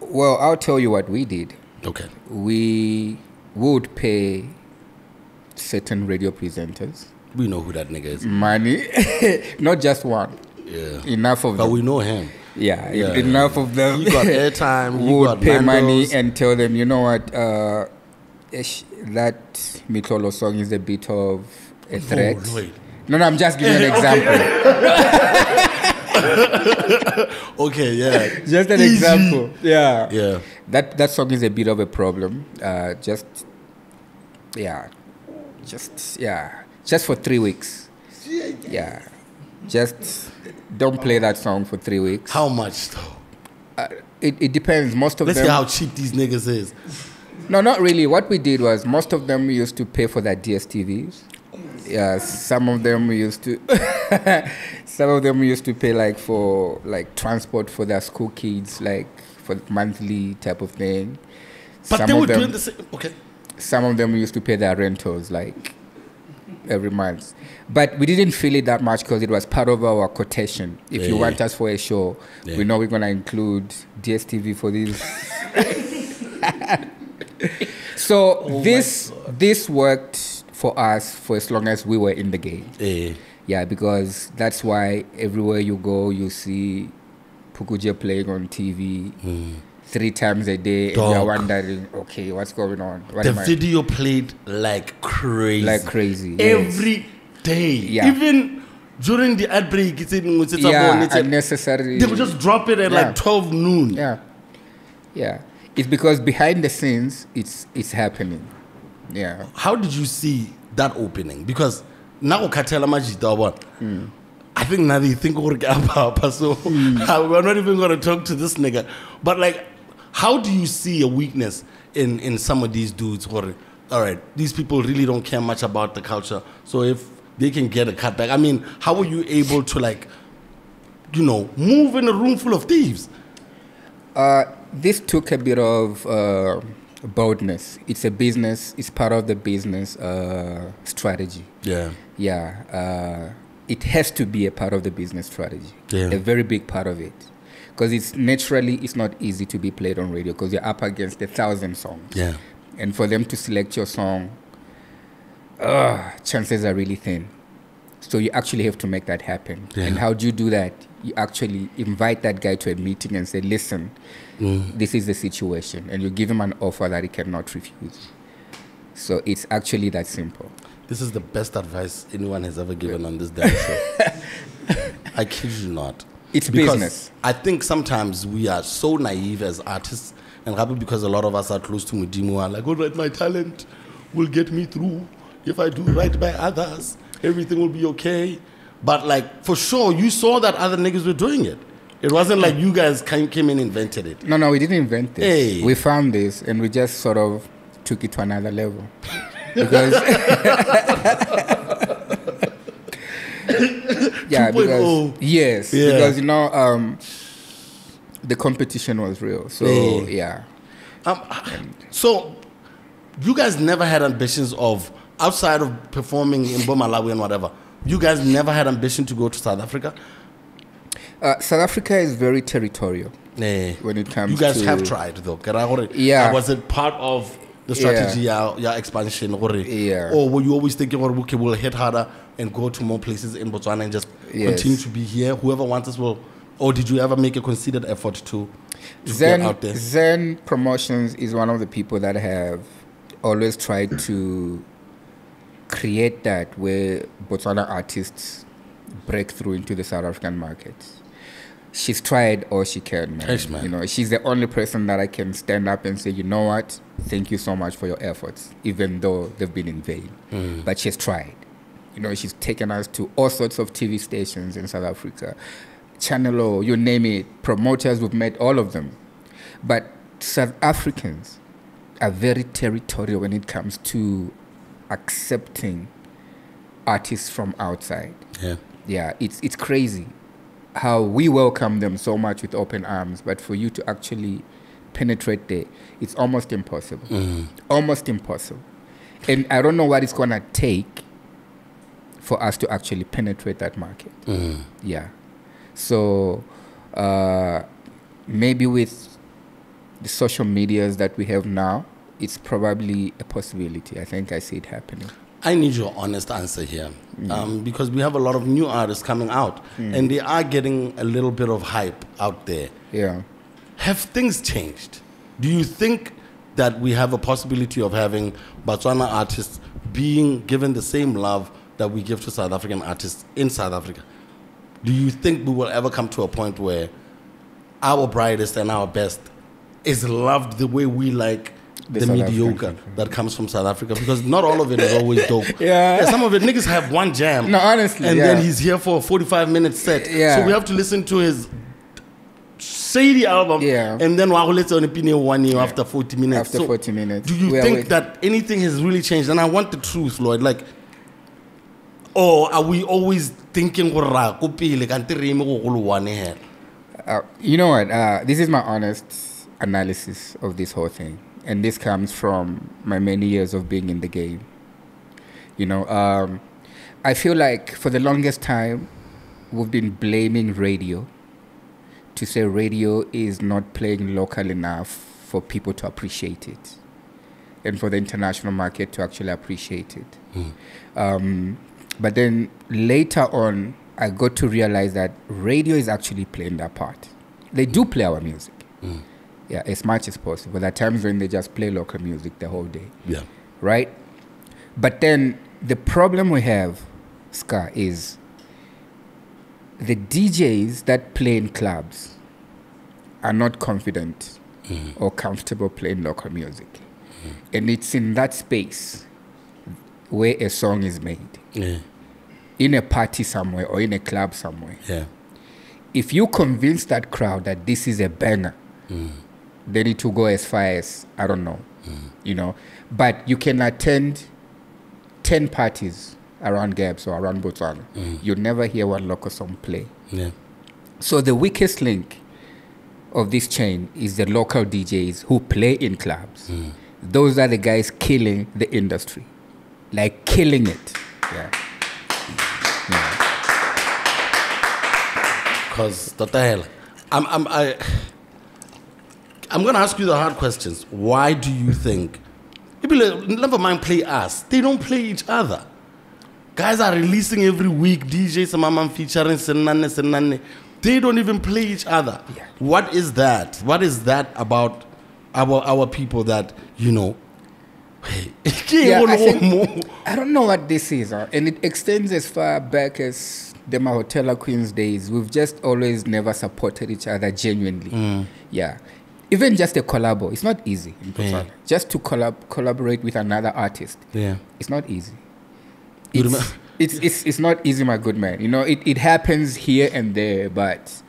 Well, I'll tell you what we did. Okay. We would pay certain radio presenters We know who that nigga is. money, not just one, Yeah. enough of But them. we know him. Yeah, enough of them. You got airtime. You would got pay money Nando's. and tell them, you know what, that Mitolo song is a bit of a threat. Lloyd. No, I'm just giving an example. Okay, yeah. Just an Easy. example. Yeah. Yeah. That song is a bit of a problem. Just for 3 weeks. Yeah. Just don't play that song for 3 weeks. How much though? It depends. Most of Let's them. see how cheap these niggas is. No, not really. What we did was most of them used to pay for their DSTVs. Yeah, some of them used to pay for transport for their school kids, like for monthly type of thing. But they were doing the same. Okay. Some of them used to pay their rentals like every month. But we didn't feel it that much because it was part of our quotation. If you want us for a show, we know we're going to include DSTV for this. So this worked for us for as long as we were in the game. Yeah, because that's why everywhere you go, you see Pukuje playing on TV 3 times a day, and you're wondering, okay, what's going on? The video played like crazy. Like crazy. Every day. Yeah. Even during the ad break, unnecessary. they would just drop it at like 12 noon. Yeah. Yeah. It's because behind the scenes, it's happening. Yeah. How did you see that opening? Because now Katela Majita, I think now they think we're so we're not even going to talk to this nigga. But like, how do you see a weakness in some of these dudes? All right, these people really don't care much about the culture. So if they can get a cutback, I mean, how were you able to move in a room full of thieves? This took a bit of boldness. It's a business. It's part of the business strategy. Yeah. Yeah. It has to be a part of the business strategy. Yeah. A very big part of it. Because it's not easy to be played on radio because you're up against 1,000 songs. Yeah. And for them to select your song, chances are really thin. So you actually have to make that happen. Yeah. And how do you do that? You actually invite that guy to a meeting and say, listen, this is the situation. And you give him an offer that he cannot refuse. So it's actually that simple. This is the best advice anyone has ever given on this damn show. I kid you not. It's Because business. I think sometimes we are so naive as artists, and probably because a lot of us are close to Mudimu, are like, all right, my talent will get me through. If I do right by others, everything will be okay. But like, for sure, you saw that other niggas were doing it. It wasn't like you guys came and invented it. No, we didn't invent this. Hey. We found this and we just sort of took it to another level. Because yeah, 2.0. because yes, Yeah. because you know the competition was real. So Hey. yeah. So you guys never had ambitions of, outside of performing in Malawi and whatever, you guys never had ambition to go to South Africa? South Africa is very territorial Nah. when it comes You guys to have tried though. Yeah. Was it part of the strategy, your expansion? Yeah. Or were you always thinking, okay, we'll hit harder and go to more places in Botswana and just continue to be here? Whoever wants us will. Or did you ever make a considered effort to get out there? Zen Promotions is one of the people that have always tried to create that where Botswana artists break through into the South African market. She's tried all she can, man. Thanks, man. You know, she's the only person that I can stand up and say, you know what, thank you so much for your efforts, even though they've been in vain. But she's tried. You know, she's taken us to all sorts of TV stations in South Africa. Channel O, you name it, promoters, we've met all of them. But South Africans are very territorial when it comes to accepting artists from outside. Yeah. Yeah, it's crazy how we welcome them so much with open arms, but for you to actually penetrate there, it's almost impossible. Almost impossible. And I don't know what it's going to take for us to actually penetrate that market. Yeah. So maybe with the social medias that we have now, it's probably a possibility. I think I see it happening. I need your honest answer here, because we have a lot of new artists coming out, and they are getting a little bit of hype out there. Yeah. Have things changed? Do you think that we have a possibility of having Botswana artists being given the same love that we give to South African artists in South Africa? Do you think we will ever come to a point where our brightest and our best is loved the way we like the South mediocre African that comes from South Africa? Because not all of it is always dope. Yeah. Some of it, niggas have one jam. No, honestly, And yeah. then he's here for a 45-minute set. Yeah. So we have to listen to his shady album. Yeah. And then let's on opinion 1 year after 40 minutes. After So 40 minutes. do you We are think wait- that anything has really changed? And I want the truth, Lloyd. Like, or are we always thinking, You know what? This is my honest analysis of this whole thing. And this comes from my many years of being in the game. You know, I feel like for the longest time, we've been blaming radio to say radio is not playing local enough for people to appreciate it and for the international market to actually appreciate it. But then later on, I got to realize that radio is actually playing that part. They do play our music. Yeah, as much as possible. There are times when they just play local music the whole day. Yeah. Right? But then the problem we have, Scar, is the DJs that play in clubs are not confident or comfortable playing local music. And it's in that space where a song is made. Yeah. In a party somewhere or in a club somewhere. Yeah. If you convince that crowd that this is a banger, they need to go as far as, I don't know, you know. But you can attend 10 parties around Gabs or around Botswana. You'll never hear one local song play. Yeah. So the weakest link of this chain is the local DJs who play in clubs. Those are the guys killing the industry. Like killing it. Yeah. Because what the hell? I'm going to ask you the hard questions. Why do you think, never mind play us, they don't play each other? Guys are releasing every week, DJ Samaman featuring Senane. They don't even play each other. Yeah. What is that? What is that about our people that, you know, Yeah, I don't know what this is, and it extends as far back as the Mahotela Queens days. We've just always never supported each other genuinely. Yeah, even just a collabo, it's not easy in Botswana. Just to collaborate with another artist, it's not easy. It's not easy, my good man. You know, it happens here and there, but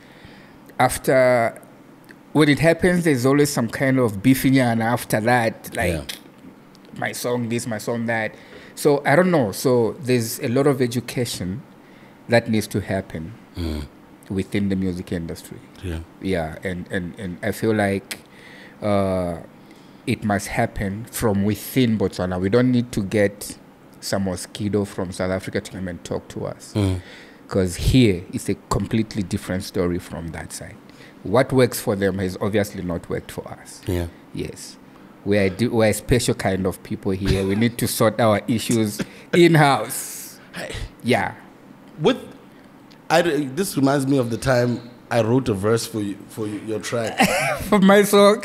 when it happens, there's always some kind of beefing, and after that, like my song this, my song that. So I don't know. So there's a lot of education that needs to happen within the music industry. Yeah, and I feel like it must happen from within Botswana. We don't need to get some mosquito from South Africa to come and talk to us, because here it's a completely different story from that side. What works for them has obviously not worked for us. Yes. We're a special kind of people here. We need to sort our issues in-house. Yeah. This reminds me of the time I wrote a verse for your track. For my song?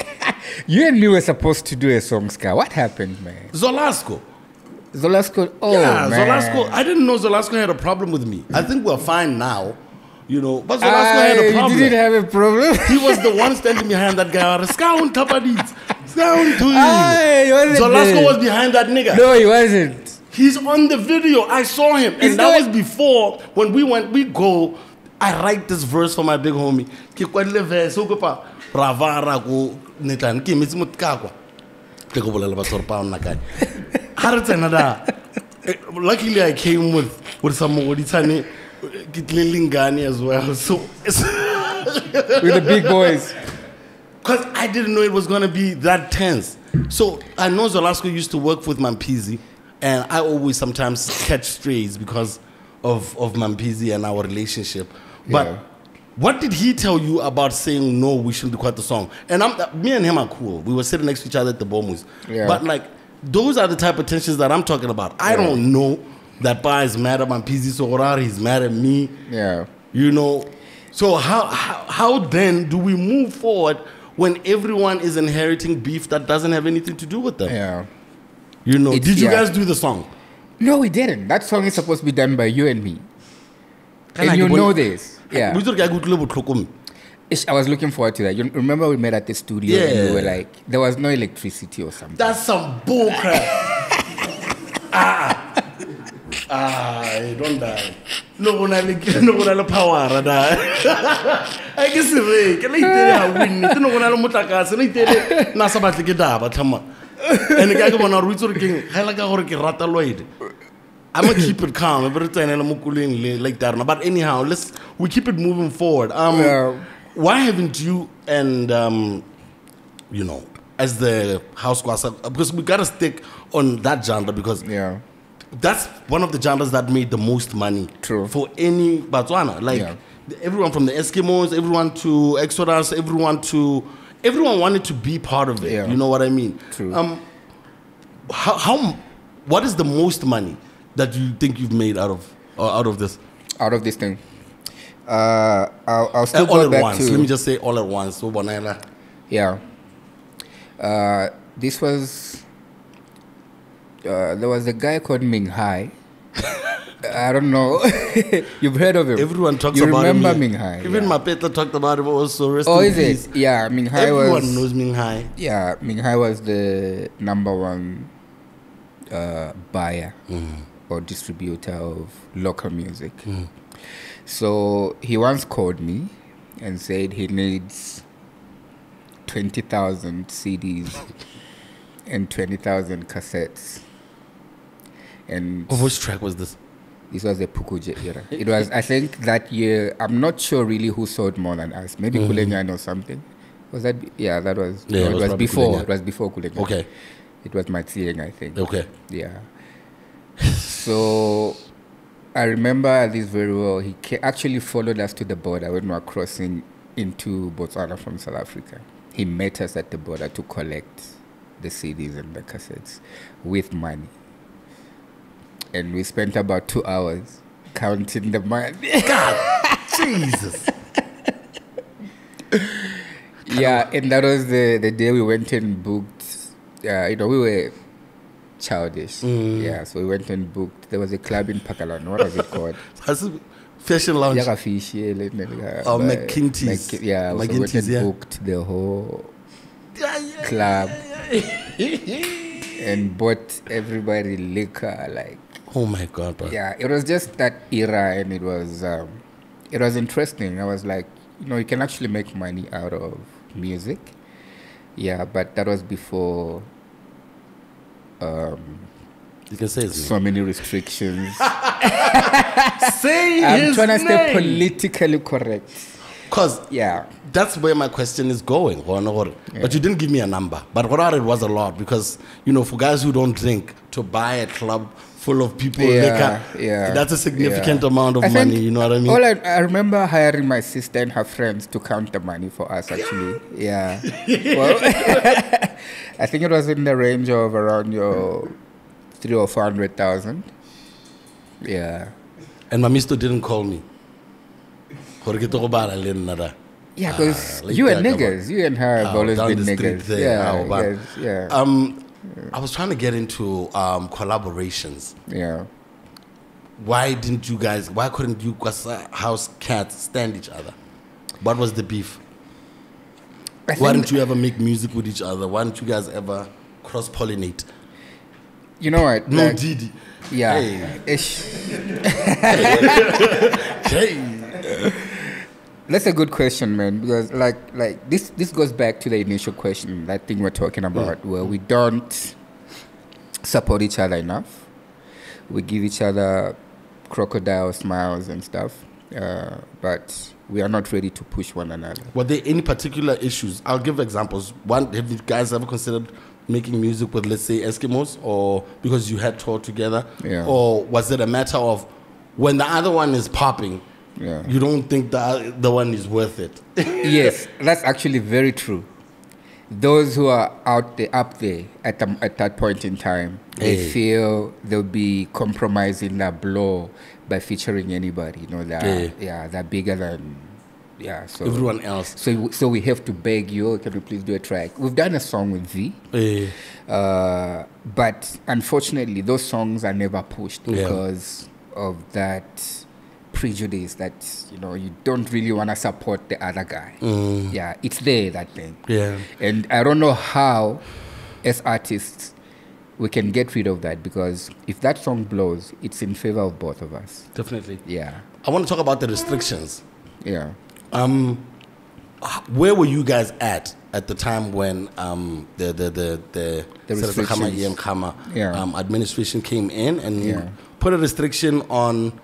You and me were supposed to do a song, Scar. What happened, man? Zolasco, man. Zolasco. I didn't know Zolasco had a problem with me. I think we're fine now. You know, but Zolasco had a problem. You didn't have a problem? He was the one standing behind that guy. Zolasco was behind that nigga. No, he wasn't. He's on the video. I saw him. And that was before, when we go, I write this verse for my big homie. Luckily, I came with some Moditani as well. So with the big boys. Because I didn't know it was going to be that tense. So I know Zolasco used to work with Mampizi, and I always sometimes catch strays because of Mampizi and our relationship. But what did he tell you about saying, no, we shouldn't record the song? And me and him are cool. We were sitting next to each other at the Bomus. But like, those are the type of tensions that I'm talking about. I don't know that Ba is mad at Mampizi Sorari, he's mad at me. You know. So how then do we move forward when everyone is inheriting beef that doesn't have anything to do with them? You know, did you guys do the song? No, we didn't. That song is supposed to be done by you and me. And you know this. I was looking forward to that. You remember we met at the studio and we were like, there was no electricity or something. That's some bull crap. Don't die. No one has power. I guess it's and the guy go on a reason king. I like a rata Lloyd. I'm gonna keep it calm. Every time I'm like that. But anyhow, we keep it moving forward. Why haven't you and you know, as the house Kwasa, because we gotta stick on that genre because that's one of the genres that made the most money for any Batswana. Like everyone from the Eskimos, everyone to Exodus, everyone wanted to be part of it. You know what I mean? What is the most money that you think you've made out of this? Out of this thing. I'll still all go at back once. to... Let me just say all at once. So this was... there was a guy called Ming Hai. I don't know. You've heard of him. Everyone talks you about him. You remember Ming Hai? Even my Peter talked about him also. Rest oh, in is peace. It? Yeah, Ming Hai Everyone knows Ming Hai. Yeah, Ming Hai was the #1 buyer or distributor of local music. So he once called me and said he needs 20,000 CDs and 20,000 cassettes. And which track was this? This was the Pukuje era. It was, I think, that year. I'm not sure really who sold more than us. Maybe Kulenyan or something. Was that? Yeah, that was. Yeah, no, it was before. Kulenyan. It was before Kulenyan. Okay. It was Matsieng, I think. Okay. Yeah. So I remember this very well. He actually followed us to the border when we were crossing into Botswana from South Africa. He met us at the border to collect the CDs and the cassettes with money. And we spent about 2 hours counting the money. God, Jesus. Yeah, and that was the day we went and booked. We were childish. Yeah, so we went and booked. There was a club in Pakalon. What was it called? Fashion lounge. Oh, McKinty's. Yeah, so we went and booked the whole club and bought everybody liquor. Like, oh my God, bro. Yeah, it was just that era, and it was interesting. I was like, you can actually make money out of music. Yeah, but that was before you can say so many restrictions. Say I'm trying to stay politically correct. Because yeah, that's where my question is going. But you didn't give me a number. But what it was a lot because, for guys who don't drink, to buy a club full of people, liquor, that's a significant amount of money, you know what I mean? I remember hiring my sister and her friends to count the money for us, actually. Yeah. Well, I think it was in the range of around your 300,000 or 400,000. Yeah. And my mister didn't call me. Yeah, because you and niggas, you and her have always been niggas. I was trying to get into collaborations. Yeah. Why couldn't you Kwasa house cats stand each other? What was the beef? Why didn't you ever make music with each other? Why didn't you guys ever cross-pollinate? You know what? No, like, Didi. Yeah. Hey. That's a good question, man, because like this goes back to the initial question, that thing we're talking about, where we don't support each other enough. We give each other crocodile smiles and stuff, but we are not ready to push one another. Were there any particular issues? I'll give examples. One, have you guys ever considered making music with, let's say, Eskimos, or because you had toured together? Yeah. Or was it a matter of when the other one is popping, you don't think the one is worth it? Yes, that's actually very true. Those who are up there at that point in time, they feel they'll be compromising their blow by featuring anybody. They're bigger than so everyone else. So we have to beg you, can you please do a track? We've done a song with V, but unfortunately those songs are never pushed because of that prejudice that you don't really want to support the other guy. Yeah, it's there, that thing. Yeah. And I don't know how, as artists, we can get rid of that, because if that song blows, it's in favor of both of us. Definitely. Yeah. I want to talk about the restrictions. Yeah. Where were you guys at the time when the administration came in and put a restriction on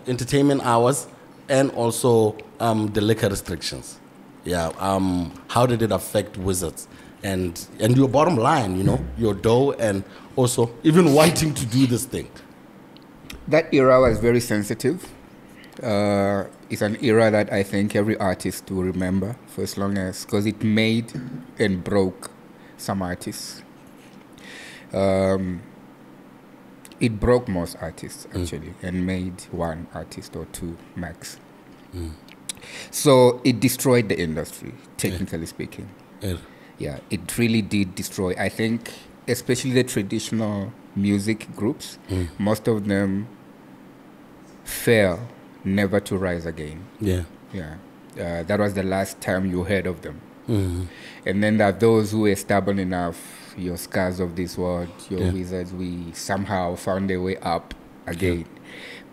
entertainment hours and also the liquor restrictions? How did it affect Wizards and your bottom line, your dough, and also even wanting to do this thing? That era was very sensitive. It's an era that I think every artist will remember for as long as, because it made and broke some artists. It broke most artists, actually, and made one artist or two max. So it destroyed the industry, technically speaking. Yeah, it really did destroy. I think, especially the traditional music groups, most of them fell never to rise again. That was the last time you heard of them. And then there are those who were stubborn enough, your Scars of this world, your Wizards, we somehow found their way up again.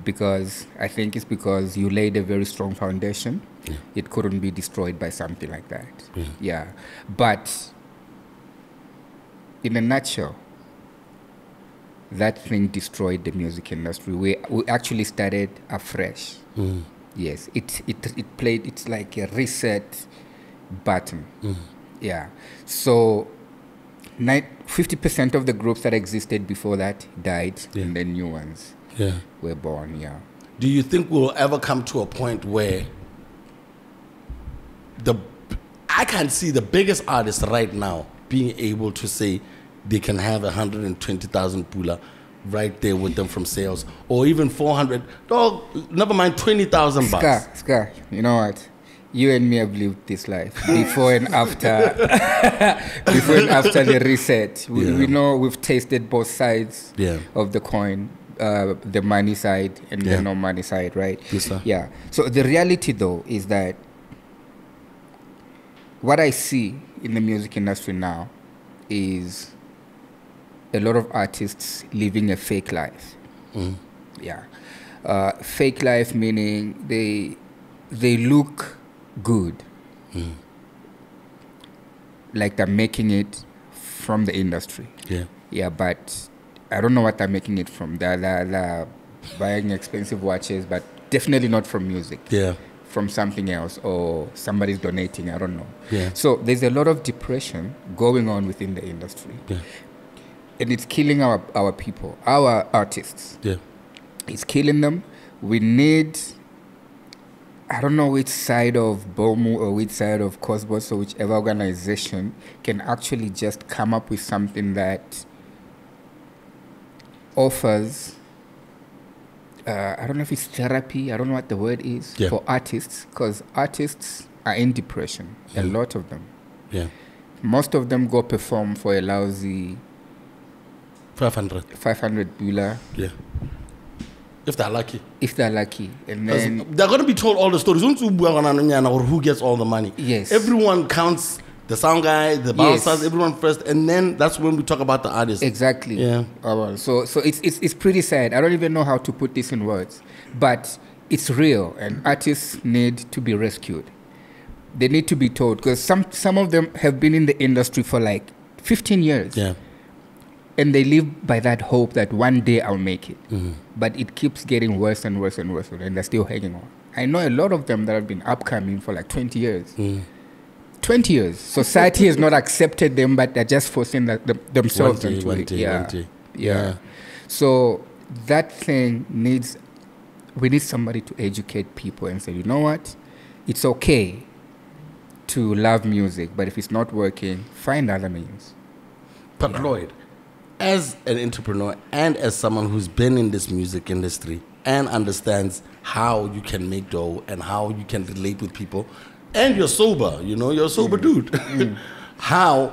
Because I think it's because you laid a very strong foundation. It couldn't be destroyed by something like that. But in a nutshell, that thing destroyed the music industry. We actually started afresh. Yes, it played. It's like a reset button. So 50% of the groups that existed before that died, and then new ones were born. Do you think we'll ever come to a point where I can see the biggest artists right now being able to say they can have 120,000 pula right there with them from sales, or even 400, never mind 20,000 bucks? Scar, you know what? you and me have lived this life before and after. Before and after the reset, we know we've tasted both sides of the coin, the money side and the no money side, right? Yes, sir. Yeah. So the reality, though, is that what I see in the music industry now is a lot of artists living a fake life. Yeah. Fake life meaning they look good, like they're making it from the industry. Yeah, but I don't know what they're making it from. They're buying expensive watches, but definitely not from music. From something else, or somebody's donating, I don't know. So there's a lot of depression going on within the industry. And it's killing our people, our artists. It's killing them. We need, I don't know which side of BOMU or which side of Cosmos or whichever organization can actually just come up with something that offers, I don't know if it's therapy, I don't know what the word is, for artists, because artists are in depression, a lot of them. Most of them go perform for a lousy 500 bula. If they're lucky. And then they're going to be told all the stories. Or who gets all the money. Everyone counts the sound guy, the bouncers, everyone first, and then that's when we talk about the artist. Exactly. So it's pretty sad. I don't even know how to put this in words, but it's real, and artists need to be rescued. They need to be told, because some of them have been in the industry for like 15 years. And they live by that hope that one day I'll make it. But it keeps getting worse and worse and worse, and they're still hanging on. I know a lot of them that have been upcoming for like 20 years. 20 years. Society has not accepted them, but they're just forcing themselves into it. So that thing we need somebody to educate people and say, you know what? It's okay to love music, but if it's not working, find other means. But Lloyd, as an entrepreneur and as someone who's been in this music industry and understands how you can make dough and how you can relate with people, and you're sober, you're a sober dude. How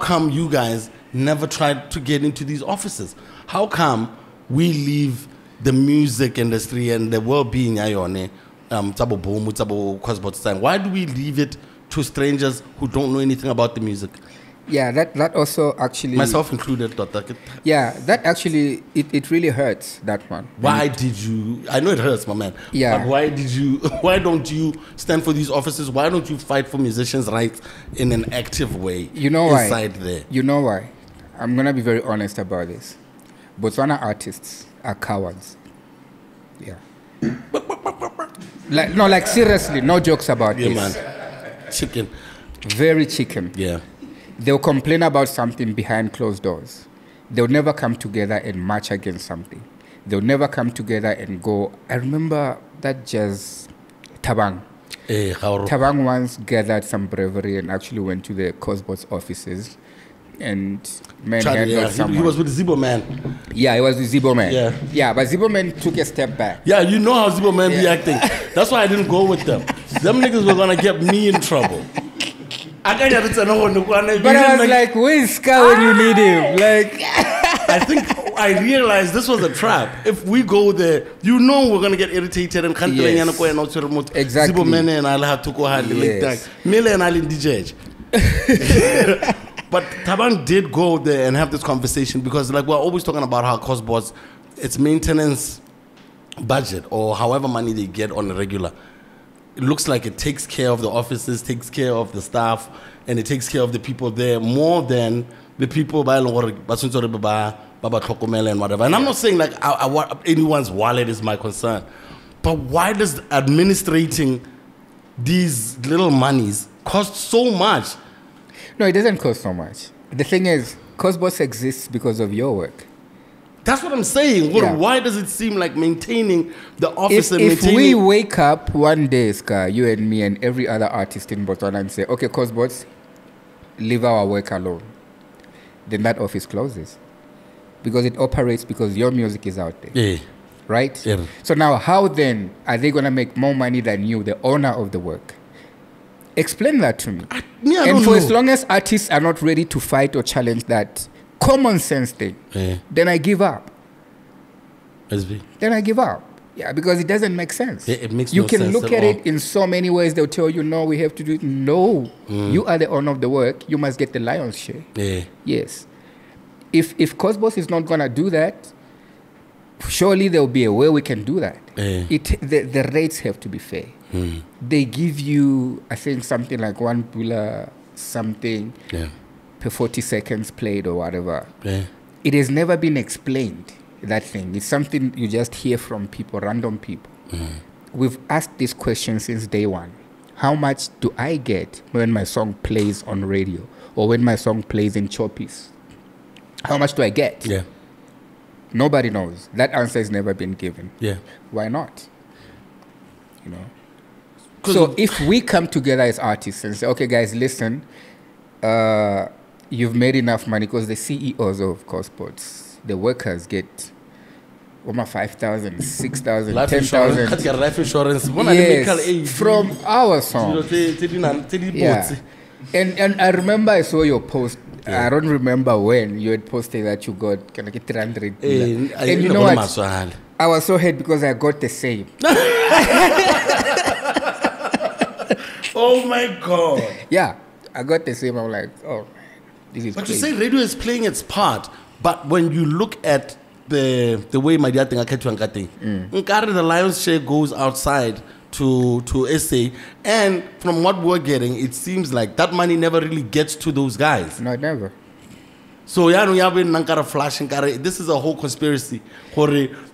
come you guys never tried to get into these offices? How come we leave the music industry and the well-being why do we leave it to strangers who don't know anything about the music? Yeah, that also actually... Myself included. Yeah, that actually, it really hurts, that one. Why did you... I know it hurts, my man. Yeah. But why don't you stand for these offices? Why don't you fight for musicians' rights in an active way? You know why? Inside there. You know why? I'm going to be very honest about this. Botswana artists are cowards. Yeah. Like seriously, no jokes about this. Man. Chicken. Very chicken. Yeah. They'll complain about something behind closed doors. They'll never come together and march against something. They'll never come together and go. I remember that jazz Tabang. Tabang once gathered some bravery and actually went to the Cosbot's offices and he was with Zibo Man. Yeah, he was with Zibo Man. Yeah, but Zibo Man took a step back. Yeah, you know how Zibo Man be acting. That's why I didn't go with them. Them niggas were gonna get me in trouble. But I was like, where's Scar when you need him? Like, I think I realized this was a trap. If we go there, we're going to get irritated and can't exactly. But Taban did go there and have this conversation because like we're always talking about how Cosbos, its maintenance budget or however money they get on a regular, it looks like it takes care of the offices, takes care of the staff, and it takes care of the people there more than the people by and whatever. And I'm not saying like anyone's wallet is my concern, but why does administrating these little monies cost so much? No, it doesn't cost so much. The thing is, Cosbos exists because of your work. That's what I'm saying. Why does it seem like maintaining the office and maintaining... If we wake up one day, Scar, you and me and every other artist in Botswana and say, okay, Cosbots, leave our work alone, then that office closes. Because it operates because your music is out there. Yeah. right? Yeah. So now, how then are they going to make more money than you, the owner of the work? Explain that to me. I And don't for know. as long as artists are not ready to fight or challenge that common sense thing, then I give up. SB. Then I give up. Yeah, because it doesn't make sense. Yeah, it makes you no can sense look at at all. it in so many ways. They'll tell you, no, we have to do it. No, you are the owner of the work. You must get the lion's share. Yeah. Yes. If Cosmos is not going to do that, surely there will be a way we can do that. Yeah. The rates have to be fair. They give you, I think, something like $1 something per 40 seconds played or whatever. Yeah. It has never been explained, that thing. It's something you just hear from people, random people. We've asked this question since day one. How much do I get when my song plays on radio or when my song plays in Choppies? How much do I get? Yeah. Nobody knows. That answer has never been given. Yeah. Why not? You know. So if we come together as artists and say, okay, guys, listen, you've made enough money, because the CEOs of Cosports, the workers get 5,000, 6,000, Life 10,000. insurance. Life insurance. Medical aid. Yes, from our song. Yeah. And I remember I saw your post. I don't remember when you had posted that you got 300. And you know what? I was so happy because I got the same. Oh my God. Yeah, I got the same. I'm like, oh, this is But crazy. you say radio is playing its part, but when you look at the way my dad think the lion's share goes outside to SA, and from what we're getting, it seems like that money never really gets to those guys. No, never. So this is a whole conspiracy.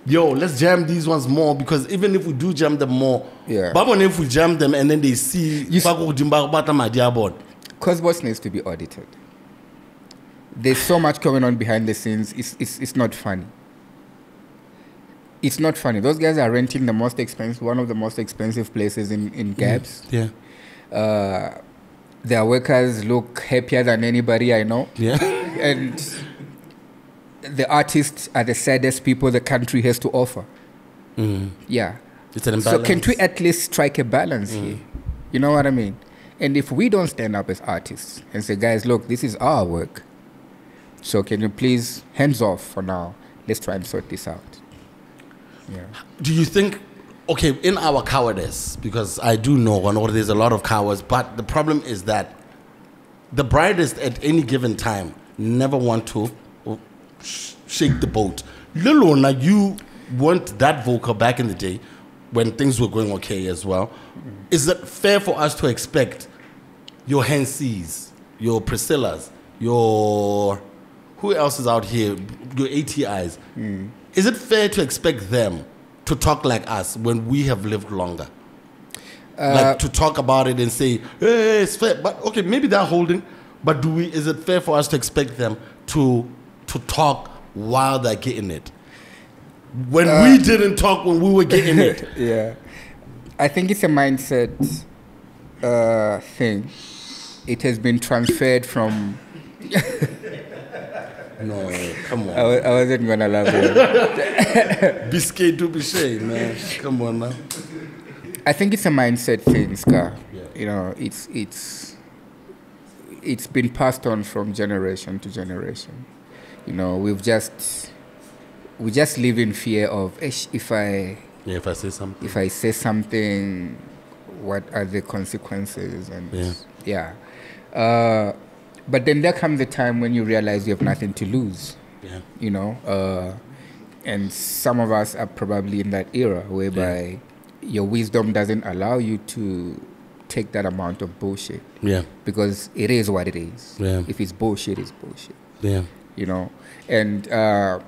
Yo, let's jam these ones more, because even if we do jam them more, but if we jam them and then they see Cosmos needs to be audited. There's so much going on behind the scenes. It's not funny. It's not funny. Those guys are renting the most expensive, one of the most expensive places in Gabs. Yeah. Their workers look happier than anybody I know. Yeah. And the artists are the saddest people the country has to offer. Yeah. It's an imbalance. So can't we at least strike a balance here? You know what I mean? And if we don't stand up as artists and say, guys, look, this is our work. So can you please, hands off for now. Let's try and sort this out. Yeah. Do you think, okay, in our cowardice, because I do know there's a lot of cowards, but the problem is that the brightest at any given time never want to shake the boat. Lilona, you weren't that vocal back in the day when things were going okay as well. Is it fair for us to expect your Henseys, your Priscillas, your... who else is out here? Your ATIs. Is it fair to expect them to talk like us when we have lived longer? Like to talk about it and say, hey, it's fair. But okay, maybe they're holding, but is it fair for us to expect them to talk while they're getting it? When we didn't talk when we were getting it. Yeah. I think it's a mindset thing. It has been transferred from... No, come on. I wasn't going to laugh at Biscuit to be shame, man. Come on now. I think it's a mindset thing, Scar. Yeah. You know, it's been passed on from generation to generation. You know, we just live in fear of if I say something, what are the consequences? And but then there comes a time when you realize you have nothing to lose. Yeah. You know, and some of us are probably in that era whereby your wisdom doesn't allow you to take that amount of bullshit. Yeah. Because it is what it is. Yeah. If it's bullshit, it's bullshit. Yeah. You know, and I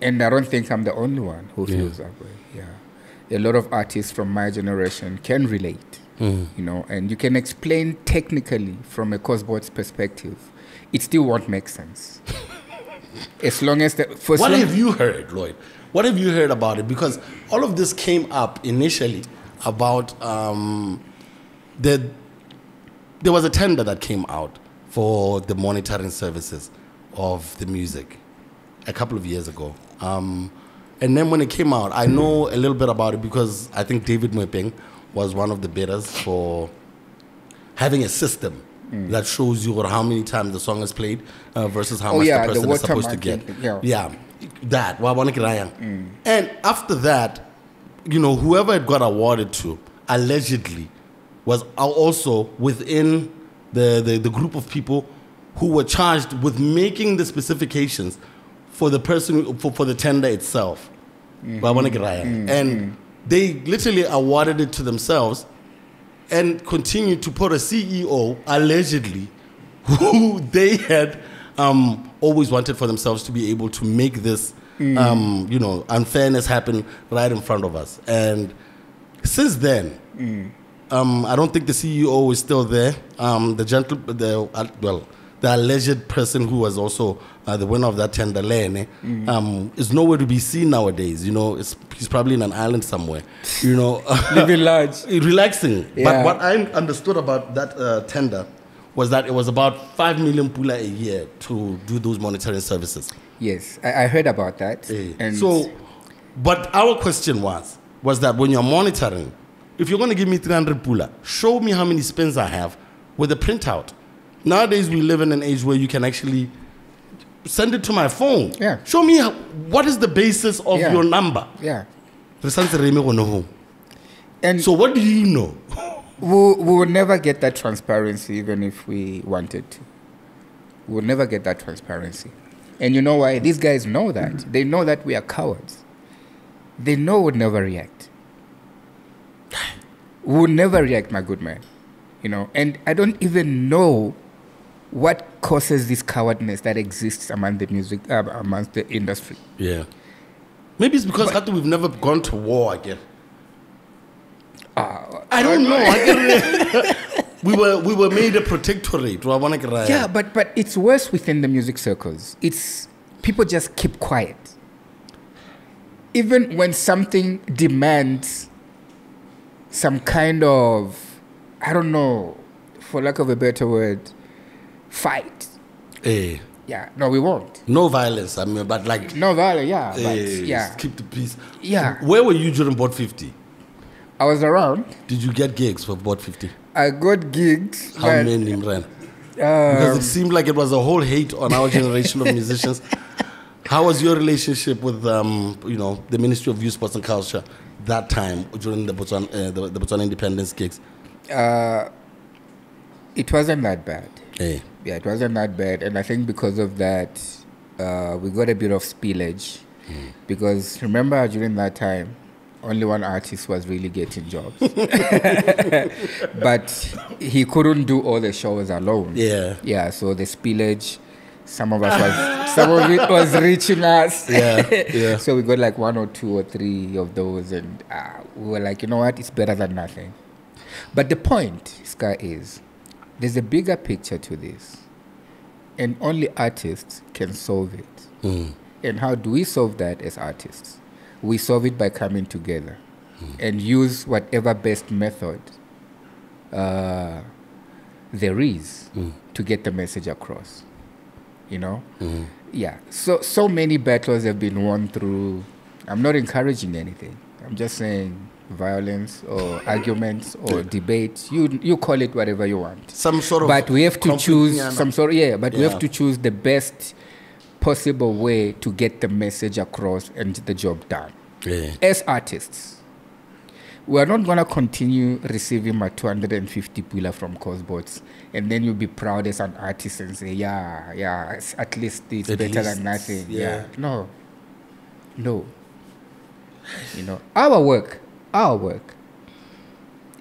don't think I'm the only one who feels that way. Yeah. A lot of artists from my generation can relate. You know, and you can explain technically from a Cosbot's perspective, it still won't make sense. As long as what have you heard, Lloyd? What have you heard about it? Because all of this came up initially about there was a tender that came out for the monitoring services of the music a couple of years ago. And then when it came out, I know a little bit about it because I think David Mwape was one of the bidders for having a system that shows you how many times the song is played versus how much the person is supposed to get. Yeah, that. And after that, you know, whoever it got awarded to allegedly was also within the group of people who were charged with making the specifications for the person for the tender itself. And they literally awarded it to themselves and continued to put a CEO allegedly who they had always wanted for themselves to be able to make this you know, unfairness happen right in front of us. And since then, I don't think the CEO is still there. The alleged person who was also the winner of that tender, Lene, is nowhere to be seen nowadays. You know, he's probably in an island somewhere. You know, living large, relaxing. Yeah. But what I understood about that tender was that it was about 5 million pula a year to do those monitoring services. Yes, I heard about that. And so, but our question was that when you're monitoring, if you're going to give me 300 pula, show me how many spins I have with a printout. Nowadays, we live in an age where you can actually send it to my phone. Yeah. Show me what is the basis of your number. Yeah. And so what do you know? We will never get that transparency even if we wanted to. We will never get that transparency. And you know why? These guys know that. They know that we are cowards. They know we'll never react. We will never react, my good man. You know, and I don't even know what causes this cowardness that exists among the music, amongst the industry. Yeah. Maybe it's because we've never gone to war again. I don't know. We were made a protectorate. Yeah, but it's worse within the music circles. It's people just keep quiet. Even when something demands some kind of, I don't know, for lack of a better word, fight. Yeah, no, we won't. No violence. I mean, but like no violence. Yeah, but yeah. Keep the peace. Yeah. Where were you during Bot 50? I was around. Did you get gigs for Bot 50? I got gigs. How many, Imran? Because it seemed like it was a whole hate on our generation of musicians. How was your relationship with, you know, the Ministry of Youth, Sports and Culture that time during the Botswana independence gigs? It wasn't that bad. Hey. Yeah, it wasn't that bad. And I think because of that, we got a bit of spillage. Because remember, during that time, only one artist was really getting jobs. But he couldn't do all the shows alone. Yeah. Yeah, so the spillage, some of it was reaching us. Yeah. So we got like 1 or 2 or 3 of those, and we were like, you know what, it's better than nothing. But the point, Sky, is there's a bigger picture to this, and only artists can solve it. And how do we solve that as artists? We solve it by coming together and use whatever best method there is to get the message across. You know? Yeah. So many battles have been won through, I'm not encouraging anything. I'm just saying violence or arguments or debates. You call it whatever you want. Some sort of But we have to choose we have to choose the best possible way to get the message across and the job done. As artists, we are not going to continue receiving my 250 pula from Cosbots and then you'll be proud as an artist and say, yeah, at least it's better than nothing. Yeah. No. You know, our work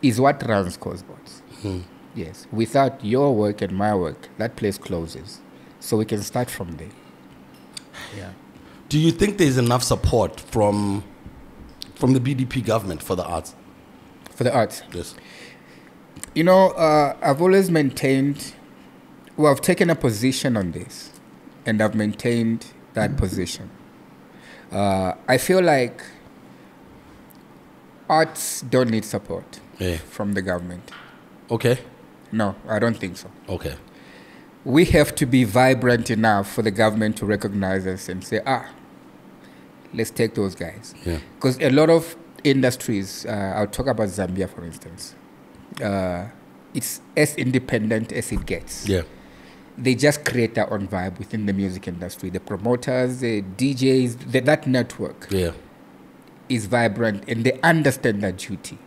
is what runs Cosbots. Yes. Without your work and my work, that place closes. So we can start from there. Yeah. Do you think there's enough support from the BDP government for the arts? For the arts? Yes. You know, I've always maintained, I've taken a position on this, and I've maintained that position. I feel like arts don't need support from the government. Okay. No, I don't think so. Okay. We have to be vibrant enough for the government to recognize us and say, let's take those guys. Yeah. Because a lot of industries, I'll talk about Zambia, for instance. It's as independent as it gets. Yeah. They just create their own vibe within the music industry. The promoters, the DJs, that network is vibrant, and they understand that duty.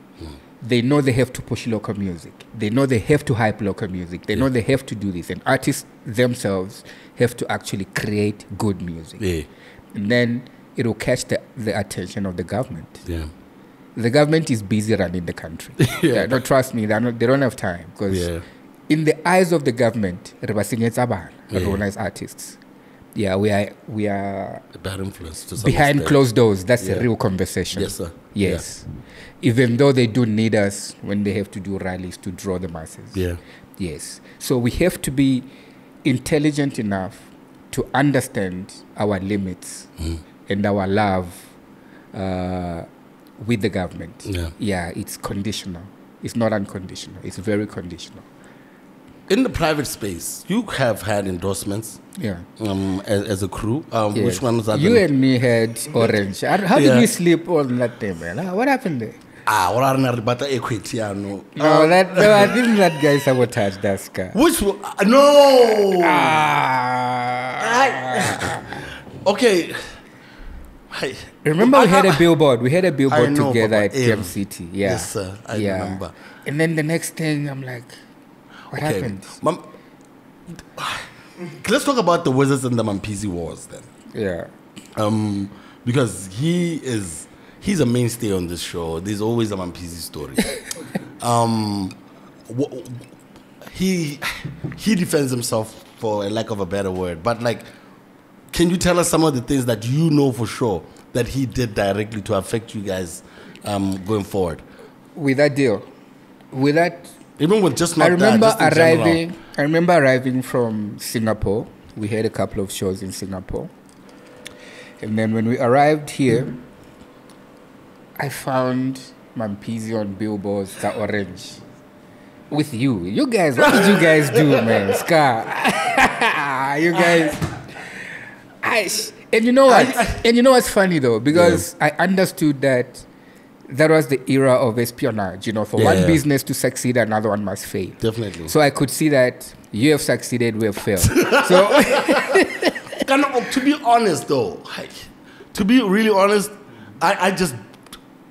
They know they have to push local music. They know they have to hype local music. They know they have to do this. And artists themselves have to actually create good music. Yeah. And then it will catch the attention of the government. Yeah. The government is busy running the country. No, trust me, they don't have time. Because in the eyes of the government, as artists, we are a bad influence to some behind extent. closed doors. That's a real conversation. Yes, sir. Yes. Even though they do need us when they have to do rallies to draw the masses. Yeah. Yes. So we have to be intelligent enough to understand our limits and our love with the government. Yeah, it's conditional. It's not unconditional. It's very conditional. In the private space, you have had endorsements. Yeah. As a crew. Yes. Which ones are you and me had Orange. How did we sleep on that day, man? What happened there? What are the equity? No, I think that guy sabotaged us. Which one? No. Okay. Remember we had a billboard. We had a billboard together at KMCT. Yeah. Yes, sir. I remember. And then the next thing, I'm like, what happened? Let's talk about the Wizards and the Mampizi Wars then. Yeah. Because he's a mainstay on this show. There's always a Mampizi story. He defends himself, for a lack of a better word. But like, can you tell us some of the things that you know for sure that he did directly to affect you guys going forward? With that deal, with that. Even with just not I remember that, just in general. I remember arriving from Singapore. We had a couple of shows in Singapore. And then when we arrived here, I found Mampizi on billboards, the Orange. With you. You guys, what did you guys do, man? Scar. You guys. And you know what? And you know what's funny though? Because I understood that was the era of espionage. You know, for one business to succeed, another one must fail. Definitely. So I could see that you have succeeded, we have failed. So, to be honest, though, to be really honest, I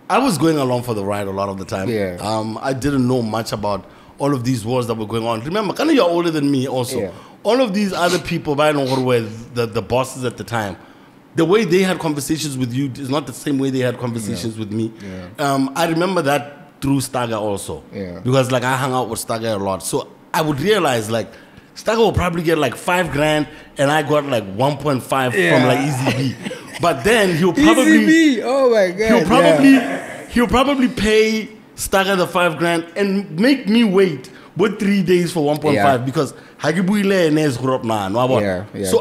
was going along for the ride a lot of the time. Yeah. I didn't know much about all of these wars that were going on. Remember, kind of you're older than me also. Yeah. All of these other people, I know were the bosses at the time. The way they had conversations with you is not the same way they had conversations with me. Yeah. I remember that through Staga also. Yeah. Because like I hung out with Staga a lot. So I would realize like Staga will probably get like $5,000 and I got like 1.5 from like Easy B. But then he'll probably Easy B. Oh my God. He'll probably pay Staga the $5,000 and make me wait 3 days for 1.5 because so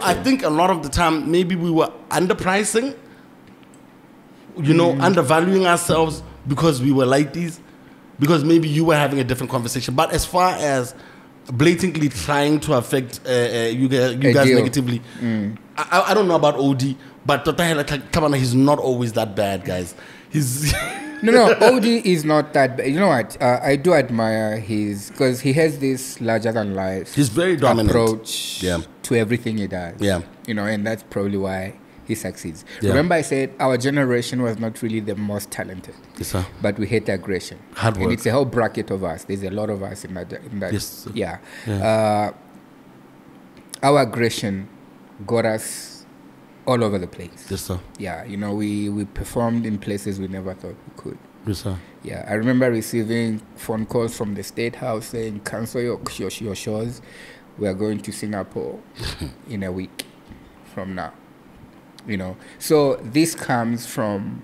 I think a lot of the time maybe we were underpricing, undervaluing ourselves because we were like these, because maybe you were having a different conversation. But as far as blatantly trying to affect you guys negatively, I don't know about OD, but he's not always that bad, guys. He's No, OD is not that bad. You know what? I do admire because he has this larger than life. He's very dominant approach to everything he does. Yeah. And that's probably why he succeeds. Yeah. Remember I said our generation was not really the most talented. Yes, sir. But we hate aggression. Hard work. And it's a whole bracket of us. There's a lot of us in that. Yes, sir. Yeah. Our aggression got us all over the place. Yes, sir. Yeah, we performed in places we never thought we could. Yes, sir. Yeah, I remember receiving phone calls from the State House saying, cancel your shows. We are going to Singapore in a week from now. So this comes from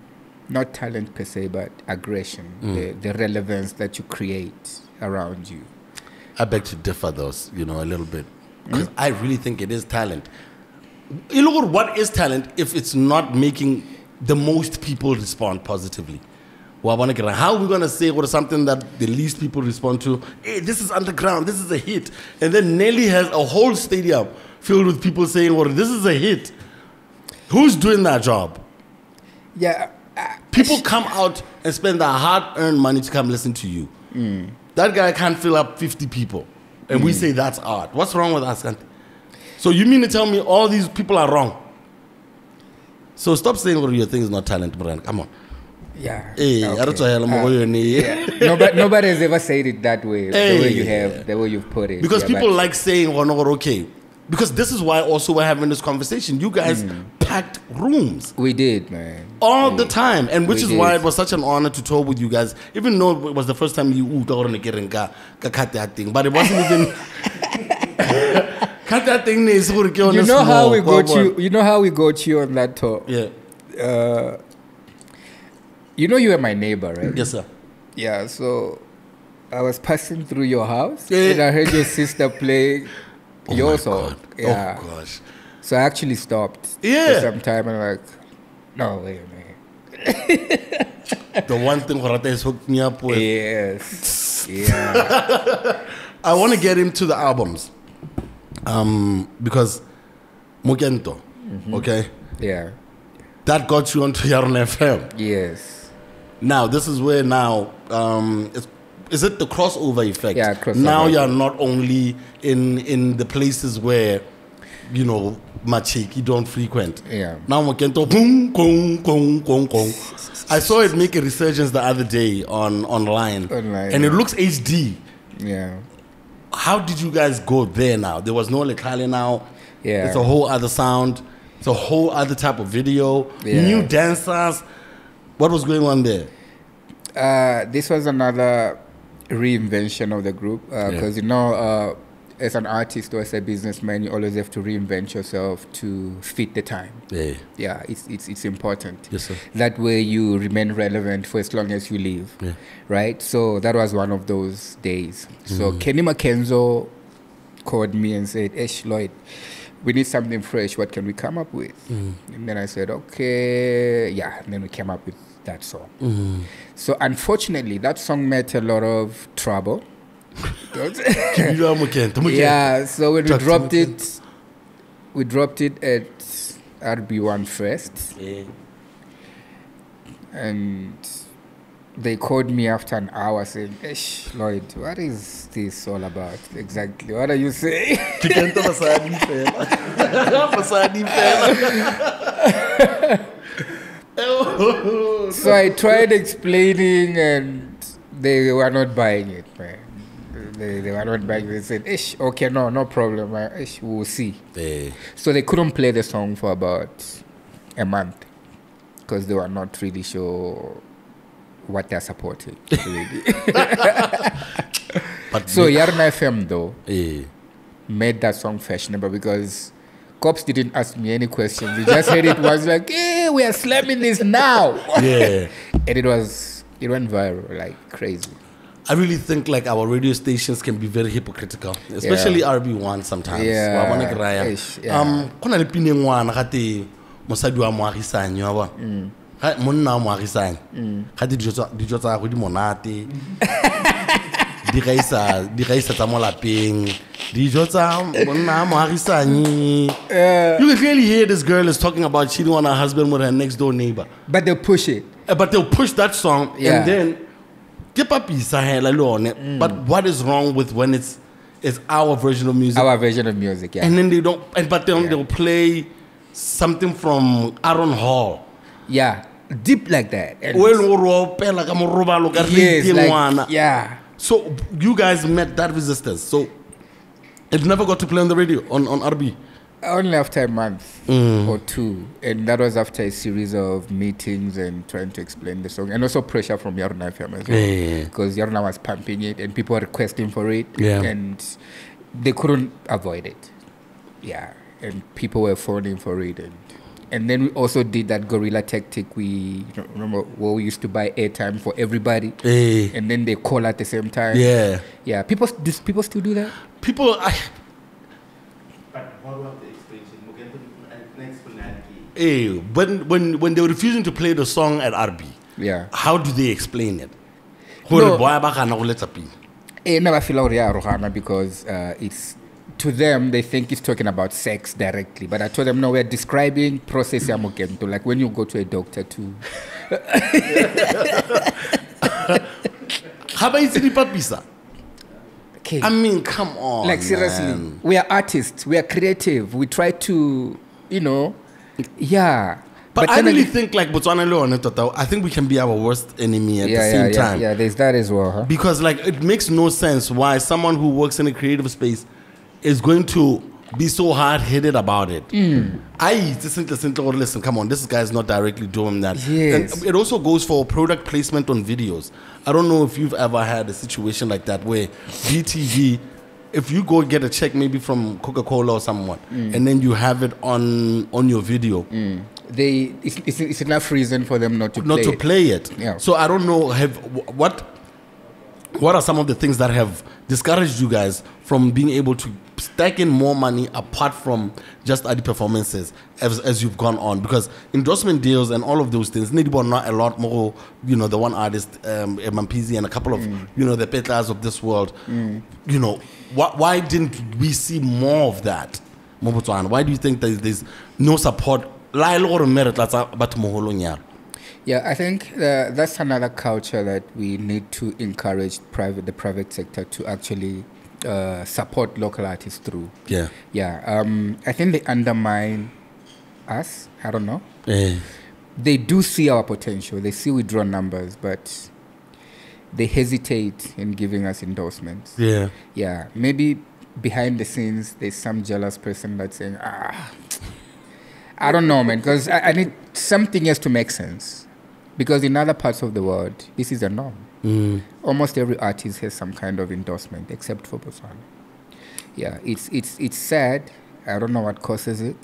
not talent per se, but aggression, the relevance that you create around you. I beg to differ those, a little bit. Because I really think it is talent. You look at what is talent if it's not making the most people respond positively. How are we going to say what is something that the least people respond to? Hey, this is underground, this is a hit. And then Nelly has a whole stadium filled with people saying, well, this is a hit. Who's doing that job? Yeah. People come out and spend their hard-earned money to come listen to you. That guy can't fill up 50 people. And we say that's art. What's wrong with us? So you mean to tell me all these people are wrong? So stop saying what your thing is not talent, Brian. Come on. Yeah. Hey, nobody has ever said it that way. The way you have, the way you've put it. Because people like saying, "Oh no, okay." Because this is why also we're having this conversation. You guys packed rooms. We did, man. All the time. And which is why it was such an honor to talk with you guys. Even though it was the first time you but it wasn't even You know how we got you. You know how we got you on that tour. Yeah. You know you were my neighbor, right? Yes, sir. Yeah. So I was passing through your house and I heard your sister play your song. Yeah. Oh gosh. So I actually stopped. Yeah. For some time and I'm like, no way, man. The one thing Horata has hooked me up with. Yes. Yeah. I want to get into the albums. Because Mugento, okay? Yeah. That got you onto Yaron FM. Yes. Now, this is where is it the crossover effect? Yeah, crossover. Now you're not only in the places where, you know, Machiki don't frequent. Yeah. Now Mugento, boom, gong, gong, gong, gong. I saw it make a resurgence the other day online. And it looks HD. Yeah. How did you guys go there now? There was no Lekale now. Yeah. It's a whole other sound. It's a whole other type of video. Yeah. New dancers. What was going on there? This was another reinvention of the group. Because, you know, as an artist or as a businessman, you always have to reinvent yourself to fit the time. Yeah. Yeah, it's important. Yes, sir. That way you remain relevant for as long as you live. Yeah. Right? So that was one of those days. So Kenny Mackenzo called me and said, Lloyd, we need something fresh. What can we come up with? And then I said, okay. Yeah, and then we came up with that song. So unfortunately, that song met a lot of trouble. Yeah, so when we dropped it at RB1 first. Yeah. And they called me after an hour saying, Lloyd, what is this all about? Exactly. What are you saying? So I tried explaining and they were not buying it, man. They were not buying it. They said, okay, no problem. We'll see. So they couldn't play the song for about a month because they were not really sure what they're supporting. Really. But so Yaron FM though made that song fashionable because cops didn't ask me any questions. They just heard it was like, hey, we are slamming this now. Yeah. And it went viral like crazy. I really think like our radio stations can be very hypocritical, especially RB1 sometimes. Yeah. Kona le pine ngwana gate mosadi wa moagisane wa bona. Ga monna wa moagisane. Ga dijo tsa go di monate. Di gaisa tsa mo lapeng. Dijo tsa monna wa moagisane. You can clearly hear this girl is talking about cheating on her husband with her next door neighbor. But they'll push it. But they'll push that song and then but what is wrong with when it's our version of music? Our version of music, yeah. And then they'll play something from Aaron Hall. Yeah, deep like that. Yeah. So you guys met that resistance. So it never got to play on the radio on RB. Only after a month or two, and that was after a series of meetings and trying to explain the song, and also pressure from Yarona FM as well, because Yarona was pumping it and people were requesting for it, and they couldn't avoid it. Yeah, and people were phoning for it, and then we also did that guerrilla tactic. We remember where we used to buy airtime for everybody, and then they call at the same time. Yeah. People still do that. When they were refusing to play the song at RB, how do they explain it? I never feel like because it's to them, they think it's talking about sex directly. But I told them, no, we're describing process ya mokento, like when you go to a doctor to... How about you papisa? Okay. I mean, come on. Like, seriously, man. we are artists, we are creative, we try to, yeah. But I then really again- think, like, Botswana Lo and Toto, I think we can be our worst enemy at the same time. Yeah, there's that as well, huh? Because, like, it makes no sense why someone who works in a creative space is going to be so hard-headed about it. Listen, come on, this guy is not directly doing that. Yes. And it also goes for product placement on videos. I don't know if you've ever had a situation like that where BTV, if you go get a check maybe from Coca-Cola or someone, and then you have it on your video, it's enough reason for them not to play it. Yeah. So I don't know, what are some of the things that have discouraged you guys from being able to stack in more money apart from just the performances as you've gone on? Because endorsement deals and all of those things need not a lot more, the one artist, Mampizi, and a couple of, the Petlas of this world. Why didn't we see more of that? Why do you think there's no support? Yeah, I think that's another culture that we need to encourage the private sector to actually support local artists through. Yeah. Yeah. I think they undermine us. I don't know. Yeah. They do see our potential. They see we draw numbers, but they hesitate in giving us endorsements. Yeah. Yeah. Maybe behind the scenes, there's some jealous person that's saying, I don't know, man, because I need something else to make sense. Because in other parts of the world, this is a norm. Almost every artist has some kind of endorsement, except for Botswana. Yeah, it's sad. I don't know what causes it,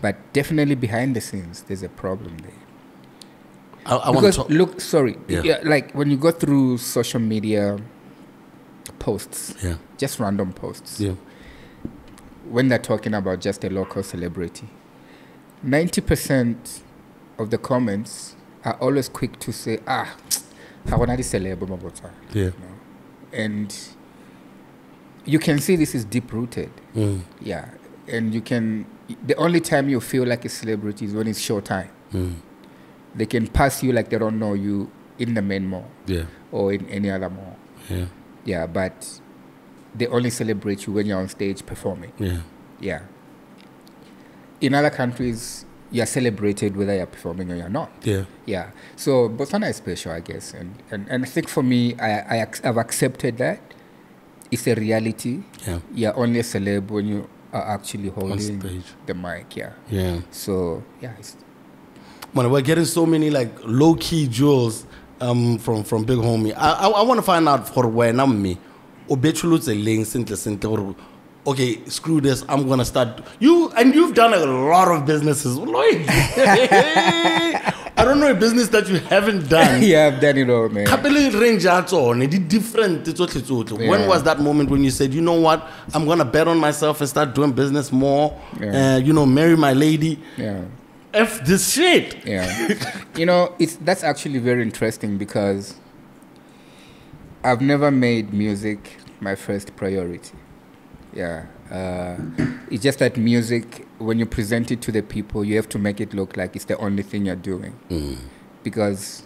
but definitely behind the scenes, there's a problem there. I want to look, sorry, Yeah. like when you go through social media posts, just random posts, when they're talking about just a local celebrity, 90% of the comments are always quick to say, how want to celeb Botswana. Yeah. And you can see this is deep rooted. Yeah. And the only time you feel like a celebrity is when it's show time. They can pass you like they don't know you in the main mall. Yeah. Or in any other mall. Yeah. Yeah, but they only celebrate you when you're on stage performing. Yeah. Yeah. In other countries, you're celebrated whether you're performing or you're not. Yeah. Yeah. So Botswana is special, I guess. And I think for me, I've accepted that. It's a reality. Yeah. You're only a celeb when you are actually holding stage. the mic. Yeah. Yeah. So, yeah. Man, we're getting so many like low-key jewels from Big Homie. I want to find out for where I'm me. Okay, screw this. I'm gonna start. You've done a lot of businesses, Lloyd. I don't know a business that you haven't done. Yeah, I've done it all, man. Different. When was that moment when you said, you know what, I'm gonna bet on myself and start doing business more? Marry my lady. Yeah. F this shit. Yeah. That's actually very interesting because I've never made music my first priority. Yeah. It's just that music, when you present it to the people, you have to make it look like it's the only thing you're doing. Because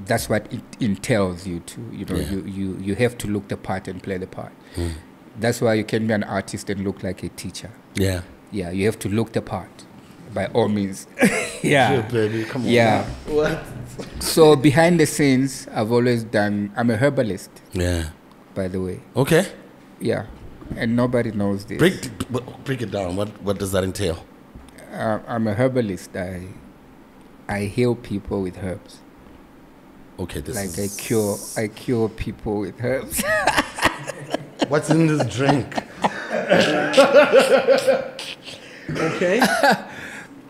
that's what it entails you to. You have to look the part and play the part. That's why you can be an artist and look like a teacher. Yeah. Yeah, you have to look the part. By all means. Yeah. Shit, baby. Come on. Yeah. Now. What? So behind the scenes, I'm a herbalist. Yeah. By the way. Okay. Yeah. And nobody knows this. Break it down. What does that entail? I'm a herbalist. I heal people with herbs. Okay, I cure people with herbs. What's in this drink? Okay.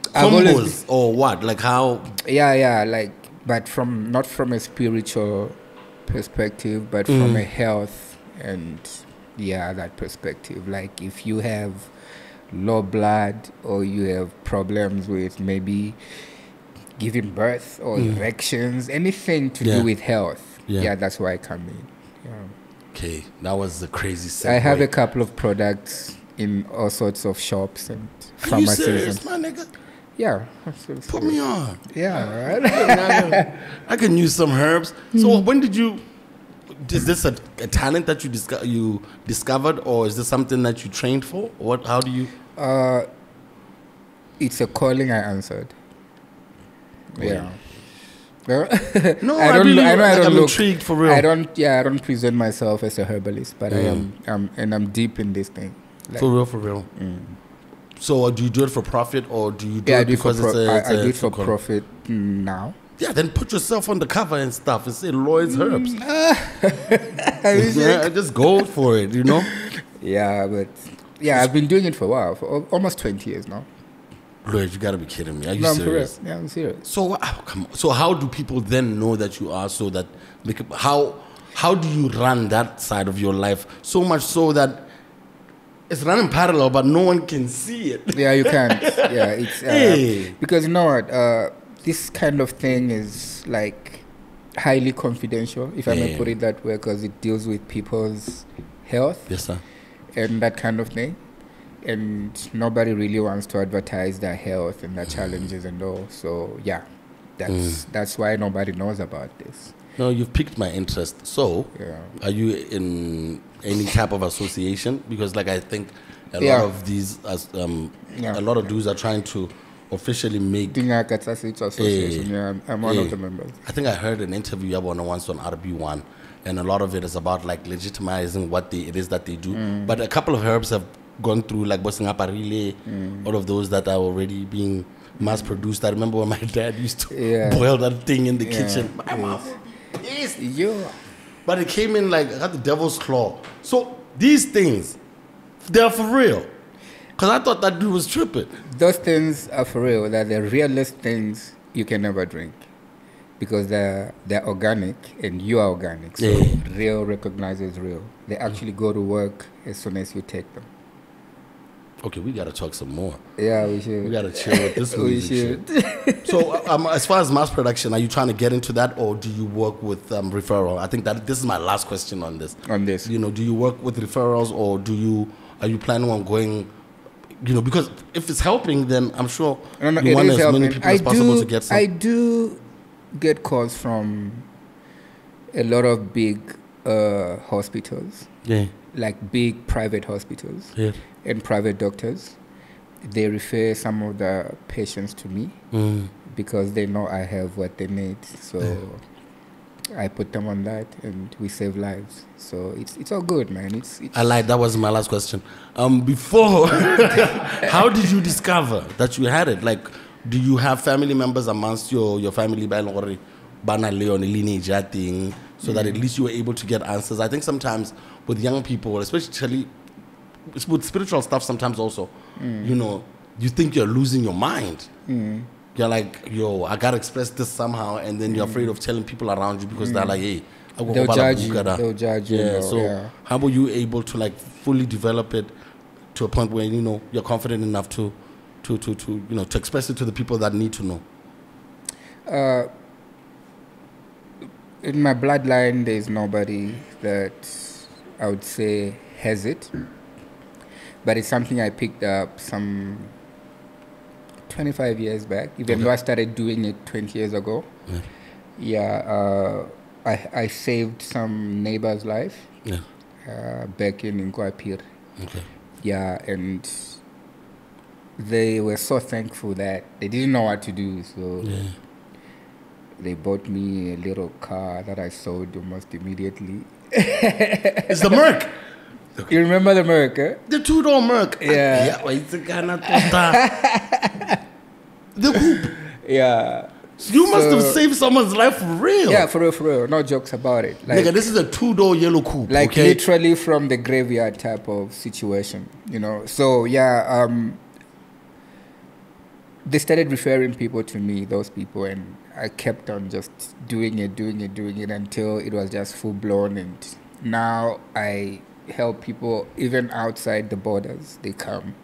Combos or what? Like how? Yeah. But not from a spiritual perspective, but from a health and that perspective. Like if you have low blood or you have problems with maybe giving birth or erections, anything to do with health. Yeah, that's why I come in. Yeah. Okay, that was the crazy segue. I have a couple of products in all sorts of shops and Are you pharmacies. serious, my nigga? Yeah. Put me on. Yeah, right. I can use some herbs. So when did you? Is this a talent that you discovered, or is this something that you trained for? What? How do you? It's a calling I answered. Yeah. No, I don't. really, I know. I like, don't I'm look. intrigued for real. I don't. Yeah, I don't present myself as a herbalist, but I am. And I'm deep in this thing. Like, For real. So do you do it for profit, or do you do yeah, it I do it for because I do it for calling? profit now. Yeah, then put yourself on the cover and stuff and say Lloyd's Herbs. Just go for it, you know? Yeah, but yeah, I've been doing it for a while, for almost 20 years now. Lloyd, you gotta be kidding me. Are you No, I'm serious? serious. Yeah, I'm serious. So, come on. So how do people then know that you are so that, how do you run that side of your life so much so that it's running parallel but no one can see it? Yeah, you can't. Yeah, it's Hey. because you know what? This kind of thing is like highly confidential, if I may put it that way, because it deals with people's health. Yes, sir. And that kind of thing. And nobody really wants to advertise their health and their challenges and all. So yeah, that's why nobody knows about this. No, you've piqued my interest. So, are you in any type of association? Because, like, I think a lot of these, a lot of dudes are trying to officially make. Association. Yeah, I'm one of the members. I think I heard an interview once on RB1, and a lot of it is about like legitimizing what it is that they do. But a couple of herbs have gone through, like Bosingaparile, all of those that are already being mass produced. I remember when my dad used to boil that thing in the kitchen. My mom, but it came in like, I got the devil's claw. So these things, they're for real. Because I thought that dude was tripping. Those things are for real. They're the realest things you can never drink. Because they're organic and you are organic. So real recognizes real. They actually go to work as soon as you take them. Okay, we got to talk some more. Yeah, we should. We got to chill with this We music should. shit. So as far as mass production, are you trying to get into that, or do you work with referral? I think that this is my last question on this. You know, do you work with referrals, or are you planning on going, you know, because if it's helping, then I'm sure you want as many people as possible to get some. I do get calls from a lot of big hospitals. Yeah. Like big private hospitals. Yeah. And private doctors. They refer some of the patients to me because they know I have what they need. So I put them on that and we save lives. So it's all good, man. It's I lied. That was my last question. Before, how did you discover that you had it? Like, do you have family members amongst your family bana leon lineage thing, so that at least you were able to get answers? I think sometimes with young people, especially with spiritual stuff, sometimes also, you know, you think you're losing your mind. You're like, yo, I gotta express this somehow, and then you're afraid of telling people around you because they're like, hey, they'll judge you. They'll judge you. Yeah. So how were you able to like fully develop it to a point where, you know, you're confident enough to you know, to express it to the people that need to know? In my bloodline, there's nobody that I would say has it. But it's something I picked up some 25 years back, even though I started doing it 20 years ago. I saved some neighbor's life back in Kwapir. Yeah, and they were so thankful that they didn't know what to do. So they bought me a little car that I sold almost immediately. It's the Merc. You remember the Merc, eh? The two-door Merc. Yeah. The coupe. Yeah. You must have saved someone's life for real. Yeah, for real. No jokes about it. Like, nigga, this is a two-door yellow coupe. Like literally from the graveyard type of situation, you know. So yeah, they started referring people to me, those people, and I kept on just doing it until it was just full blown. And now I help people even outside the borders. They come,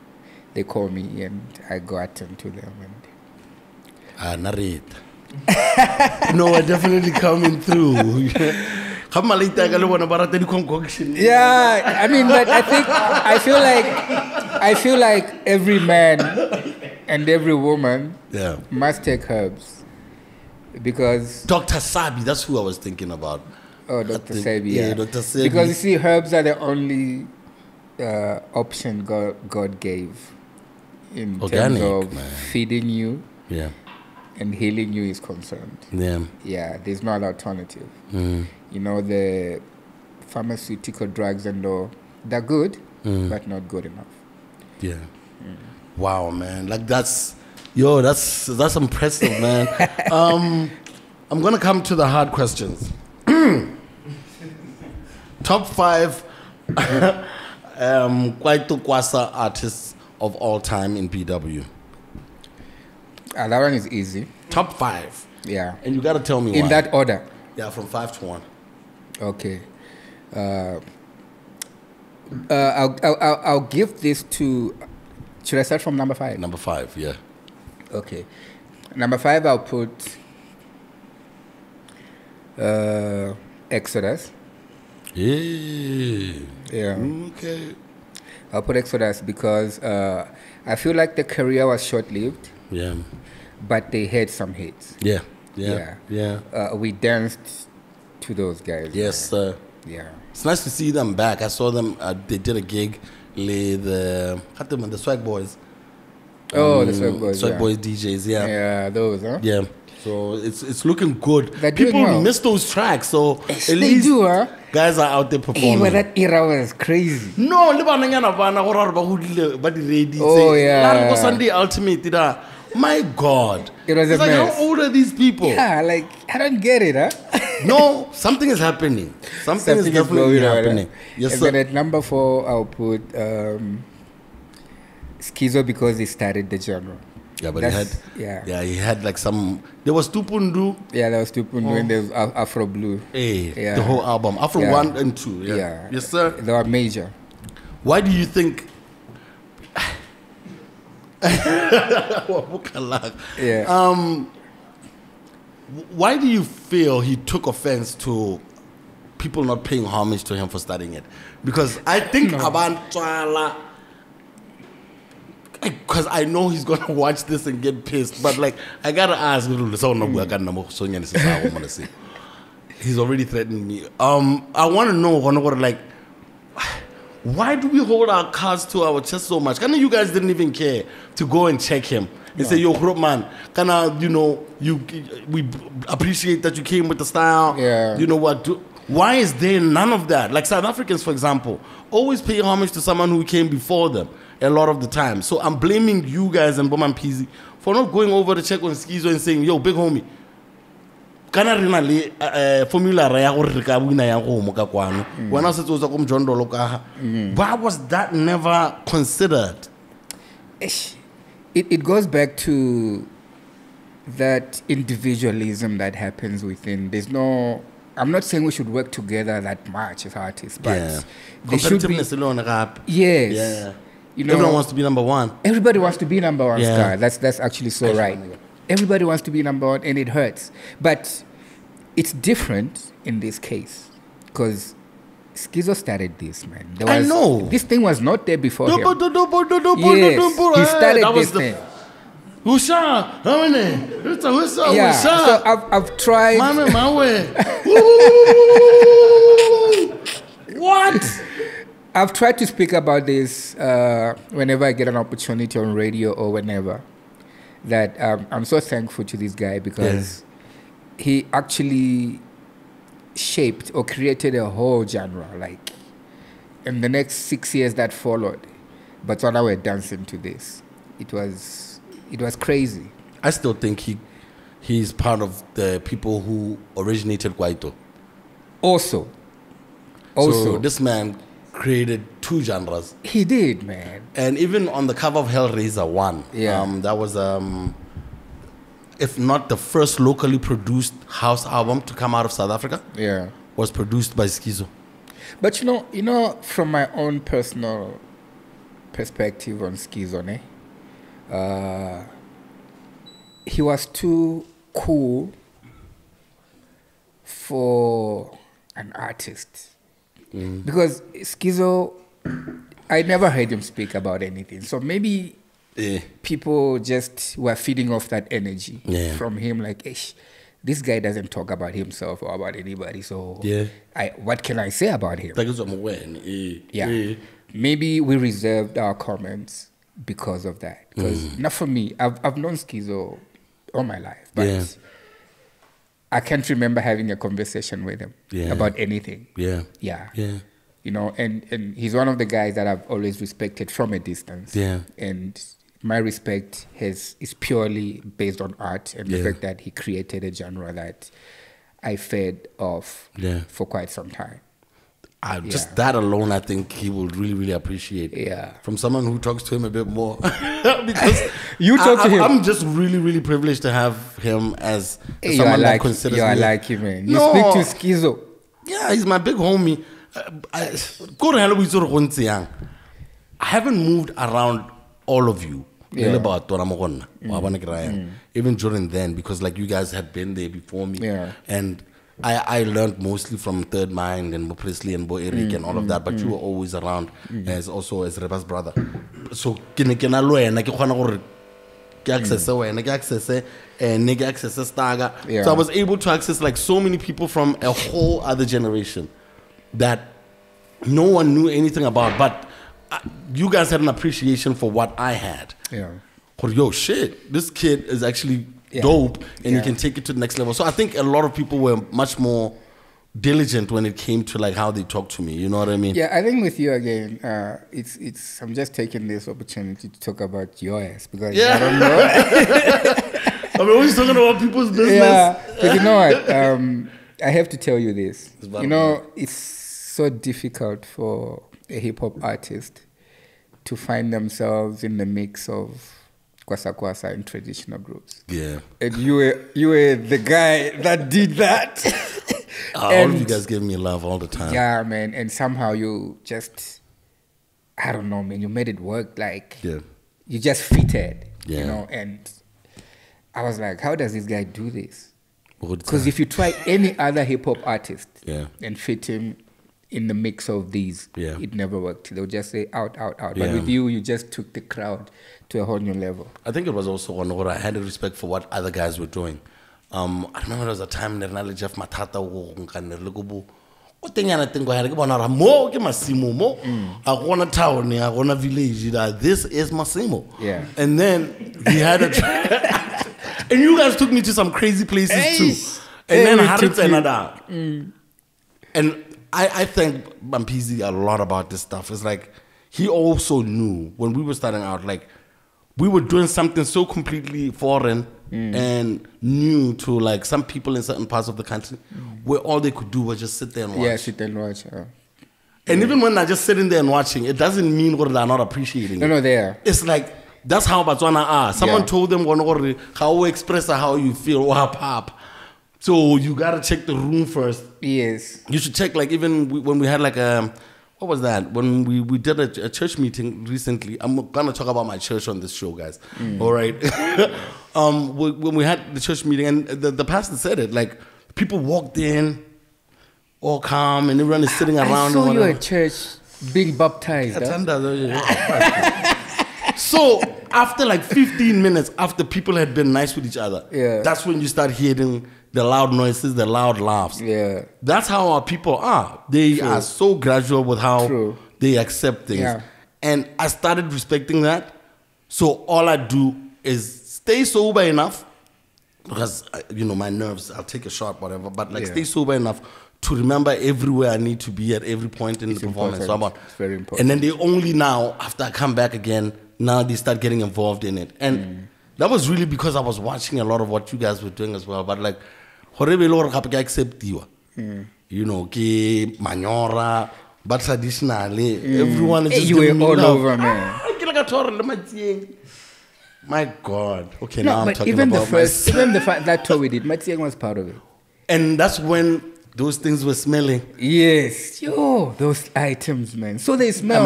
they call me, and I go attend to them. And narrate. No, we're definitely coming through. concoction. Yeah, I mean, but I feel like every man and every woman must take herbs because Dr. Sabi, that's who I was thinking about. Oh, Dr. Sabi, yeah, Dr. Sabi. Because you see, herbs are the only option God gave in Organic, terms of man. feeding you and healing you is concerned. Yeah, there's no other alternative. You know, the pharmaceutical drugs and all, they're good, but not good enough. Yeah. Wow, man. Like that's impressive, man. I'm gonna come to the hard questions. Top 5 Kwaito Kwasa artists of all time in PW. That one is easy. Top 5. Yeah. And you gotta tell me in why. that order. Yeah, from 5 to 1. Okay. I'll give this to. Should I start from number 5? Number 5, yeah. Okay. Number 5, I'll put Exodus. Yeah. Okay. I'll put Exodus because I feel like the career was short-lived. Yeah. But they had some hits. Yeah. We danced to those guys. Yes, sir. Yeah. It's nice to see them back. I saw them. They did a gig with the Swag Boys. The Swag Boys. Swag Boys DJs. Yeah. Yeah, those. Huh? Yeah. So it's looking good. People miss those tracks. So at least guys are out there performing. But that era was crazy. No, yeah. Sunday Ultimate. My God. It was a like, mess. how old are these people? Yeah, like, I don't get it, huh? No, something is happening. Something is definitely happening. Yes, and then at number 4, I'll put Schizo because he started the genre. Yeah, but he had like some. There was Tupundu. Yeah, there was Tupundu and there was Afro Blue. The whole album, Afro 1 and 2. Yeah. Yes, sir. They were major. Why do you think? Why do you feel he took offense to people not paying homage to him for starting it? Because I think Abantwala. Because I know he's gonna watch this and get pissed, but like I gotta ask. He's already threatening me. I want to know like, why do we hold our cards to our chest so much? Kind of you guys didn't even care to go and check him and say, "Yo, group man, kind of we appreciate that you came with the style. Yeah. You know what? Why is there none of that? Like South Africans, for example, always pay homage to someone who came before them a lot of the time. So I'm blaming you guys and Boman Pizzi for not going over to check on Schizo and saying, "Yo, big homie, kana rena le formula ra ya gore re ka wina ya go mo ka kwano wena se tsosa go mjondolo ka why was that never considered?" It goes back to that individualism that happens within. There's no. I'm not saying we should work together that much as artists, but there should be. Yes. Yeah. You know, everyone wants to be number 1. Everybody wants to be number 1, Scar. That's actually so right. Everybody wants to be number 1, and it hurts. But it's different in this case because Schizo started this, man. I know. This thing was not there before him. Yes, he started this thing. Yeah, so I've tried. What? I've tried to speak about this whenever I get an opportunity on radio or whenever. That I'm so thankful to this guy because he actually shaped or created a whole genre. Like in the next 6 years that followed, Batswana were dancing to this. It was crazy. I still think he's part of the people who originated Kwaito. Also, so this man created 2 genres. He did, man. And even on the cover of Hellraiser 1, that was if not the first locally produced house album to come out of South Africa. Yeah, was produced by Schizo. But you know, from my own personal perspective on Schizo, he was too cool for an artist. Because Schizo, I never heard him speak about anything. So maybe people just were feeding off that energy from him, like, Ish, this guy doesn't talk about himself or about anybody. So what can I say about him? Maybe we reserved our comments because of that. Because not for me, I've known Schizo all my life, but I can't remember having a conversation with him about anything. You know, and he's one of the guys that I've always respected from a distance. And my respect is purely based on art and the fact that he created a genre that I fed off for quite some time. Just that alone, I think he will really, really appreciate. From someone who talks to him a bit more, because you talk to him. I'm just really, really privileged to have him as someone that considers me. You are like him, man. You speak to Schizo. Yeah, he's my big homie. I haven't moved around all of you. Even during then, because like you guys had been there before me, and I learned mostly from Third Mind and Mo Presley and Bo Eric and all of that, but you were always around as Reba's brother. So so I was able to access like so many people from a whole other generation that no one knew anything about, but you guys had an appreciation for what I had. Yo, shit, this kid is actually dope, and you can take it to the next level. So I think a lot of people were much more diligent when it came to like how they talk to me. You know what I mean? Yeah, I think with you again, it's. I'm just taking this opportunity to talk about your ass because I don't know. I'm always talking about people's business. Yeah, but you know what? I have to tell you this. You know, it's so difficult for a hip hop artist to find themselves in the mix of Kwasa in traditional groups. And you were the guy that did that. All of you guys give me love all the time. Yeah, man. And somehow you just, I don't know, man, you made it work. Like, you just fitted, you know. And I was like, how does this guy do this? Because if you try any other hip hop artist and fit him in the mix of these, it never worked. They'll just say out. But with you just took the crowd to a whole new level. I think it was also one where I had a respect for what other guys were doing. I remember there was a time that Jeff Matata I want a village. This is Massimo. And then he had a and you guys took me to some crazy places too. And then Harit another. And I thank Bampizi a lot about this stuff. It's like he also knew when we were starting out, like we were doing something so completely foreign and new to like some people in certain parts of the country where all they could do was just sit there and watch. Yeah, sit there and watch. And even when they're just sitting there and watching, it doesn't mean they're not appreciating it. No, they are. It's like, that's how Batswana are. Someone told them how express how you feel, pop. So you gotta check the room first. Yes. You should check, like, even when we had like what was that? When we did a church meeting recently. I'm gonna talk about my church on this show, guys. All right. When we had the church meeting, and the pastor said it, like people walked in, all calm, and everyone is sitting around. I saw you at church being baptized. So after like 15 minutes, after people had been nice with each other, that's when you start hearing the loud noises, the loud laughs. That's how our people are. They are so gradual with how they accept things. And I started respecting that. So all I do is stay sober enough, because, my nerves, I'll take a shot, whatever, but like stay sober enough to remember everywhere I need to be at every point in the performance. So it's very important. And then they only now, after I come back again, now they start getting involved in it. And that was really because I was watching a lot of what you guys were doing as well. But like, accept you. Manyora, but traditionally, everyone is just you were all over, man. My God. Okay, no, now I'm but talking even about even that tour we did, Matieng was part of it. And that's when those things were smelling. Yes. Yo, those items, man. So they smell.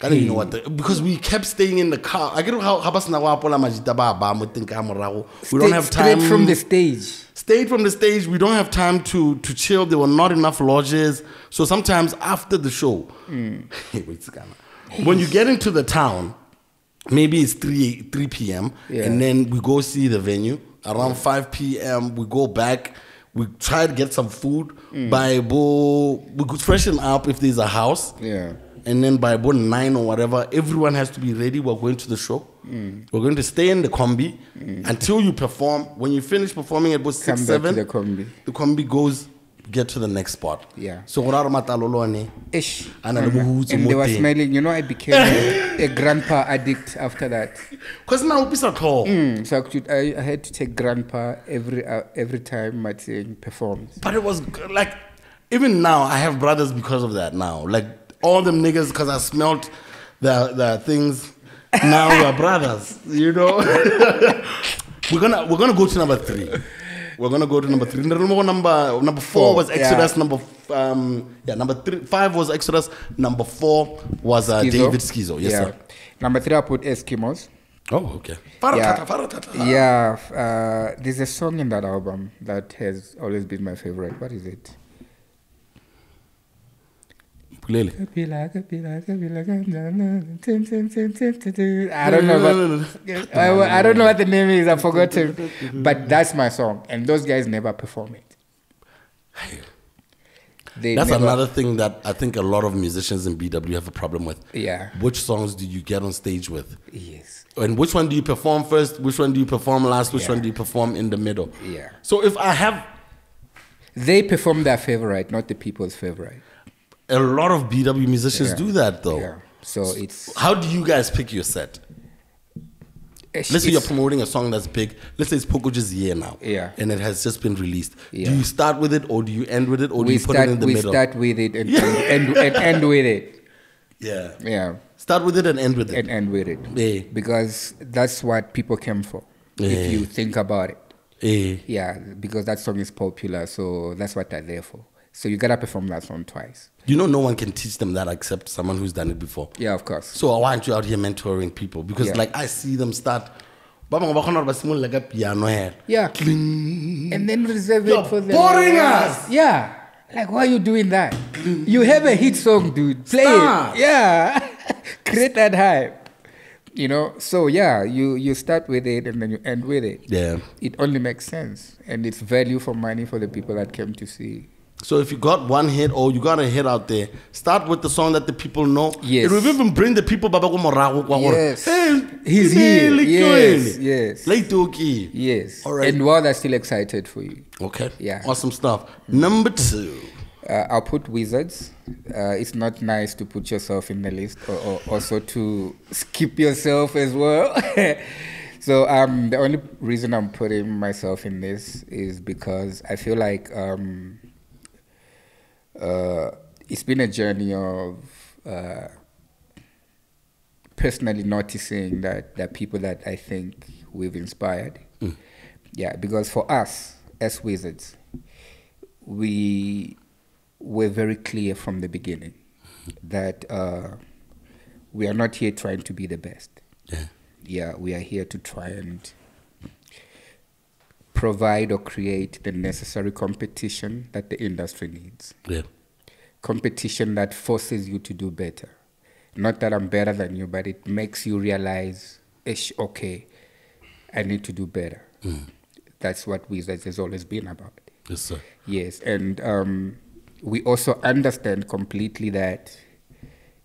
I don't know what because we kept staying in the car. I get how we don't have time Straight from the stage. Stayed from the stage. We don't have time to chill. There were not enough lodges. So sometimes after the show, when you get into the town, maybe it's 3 p.m. And then we go see the venue. Around 5 p.m. we go back. We try to get some food. We could freshen up if there's a house. Yeah. And then by about 9 or whatever, everyone has to be ready. We're going to the show. We're going to stay in the combi until you perform. When you finish performing at about 6, 7, the combi goes, get to the next spot. Yeah. So Ish. And they were smelling. You know, I became a grandpa addict after that. Because now it's at home. So I had to take grandpa every time Martin performs. But it was like, even now, I have brothers because of that now. Like, all them niggas, because I smelled the things. Now we're brothers, you know. we're gonna go to number 3. We're gonna go to number 3. Number 4 was Exodus. Number 5 was Exodus. Number 4 was David Schizo. Yes, sir. Number 3 I put Eskimos. Oh, okay. There's a song in that album that has always been my favorite. What is it? I don't know what the name is. I've forgotten. But that's my song, and those guys never perform it. That's another thing that I think a lot of musicians in BW have a problem with. Yeah. Which songs do you get on stage with? Yes. And which one do you perform first? Which one do you perform last? Which one do you perform in the middle? Yeah. So if I have... They perform their favorite, not the people's favorite. A lot of BW musicians do that, though. Yeah. So it's... How do you guys pick your set? Let's say you're promoting a song that's big. Let's say it's Pokoja's year now. Yeah. And it has just been released. Yeah. Do you start with it or do you end with it or do you put it in the middle? We start with it and end with it. Yeah. Yeah. Start with it and end with it. And end with it. Yeah. Because that's what people came for. If you think about it. Yeah. Because that song is popular. So that's what they're there for. So you got to perform that song twice. You know, no one can teach them that except someone who's done it before. Yeah, of course. So I want you out here mentoring people because, like, I see them start. Yeah. Cling. And then reserve it for them. Boring us. Yeah. Like, why are you doing that? You have a hit song, dude. Play it. Yeah. Create that hype. You know, so yeah, you start with it and then you end with it. Yeah. It only makes sense. And it's value for money for the people that came to see. So if you got one hit or you got a hit out there, start with the song that the people know. Yes. It will even bring the people back. Yes. Hey, he's here. Yes. Yes. Yes. All right. And while they're still excited for you. Okay. Yeah. Awesome stuff. Number 2. I'll put Wizards. It's not nice to put yourself in the list or also to skip yourself as well. So the only reason I'm putting myself in this is because I feel like it's been a journey of personally noticing that there are people that I think we've inspired. Yeah, because for us as Wizards, we were very clear from the beginning that we are not here trying to be the best. Yeah, we are here to try and provide or create the necessary competition that the industry needs. Yeah. Competition that forces you to do better. Not that I'm better than you, but it makes you realize, okay, I need to do better. That's what Wizards has always been about. Yes, sir. Yes, and we also understand completely that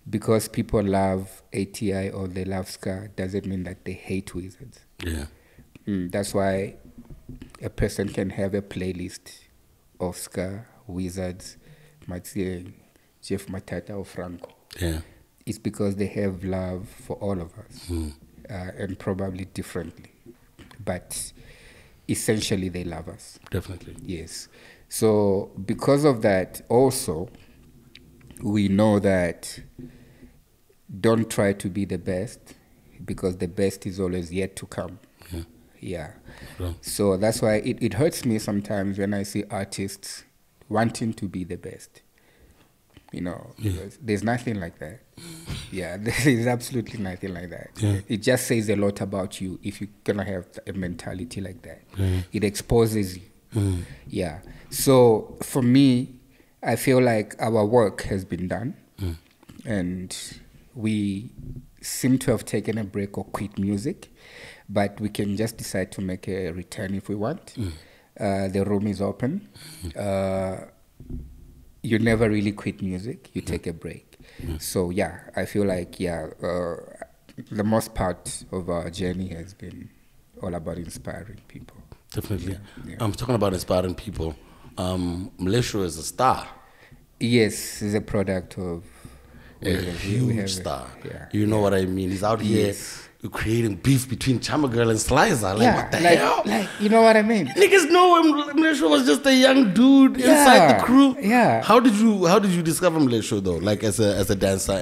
because people love ATI or they love Ska doesn't mean that they hate Wizards. Yeah. That's why a person can have a playlist of Ska, Wizards, Matsieng, Jeff Matata or Franco. Yeah. It's because they have love for all of us, and probably differently. But essentially they love us. Definitely. Yes. So because of that also, we know that don't try to be the best because the best is always yet to come. Yeah. So that's why it hurts me sometimes when I see artists wanting to be the best. you know, because there's nothing like that. Yeah, there's absolutely nothing like that. Yeah. It just says a lot about you if you're gonna have a mentality like that. It exposes you. Yeah. So for me, I feel like our work has been done, and we seem to have taken a break or quit music, but we can just decide to make a return if we want. The room is open. You never really quit music. You take a break. So yeah, I feel like the most part of our journey has been all about inspiring people. Definitely. Yeah. I'm talking about inspiring people. Malaysia is a star. Yes, it's a product of A we huge have star. Yeah, You know what I mean? He's out here creating beef between Chama Girl and Slicer. Like, what the hell? Like, you know what I mean? Niggas know him. Malaysia was just a young dude inside the crew. Yeah. How did you discover Malaysia though? Like as a dancer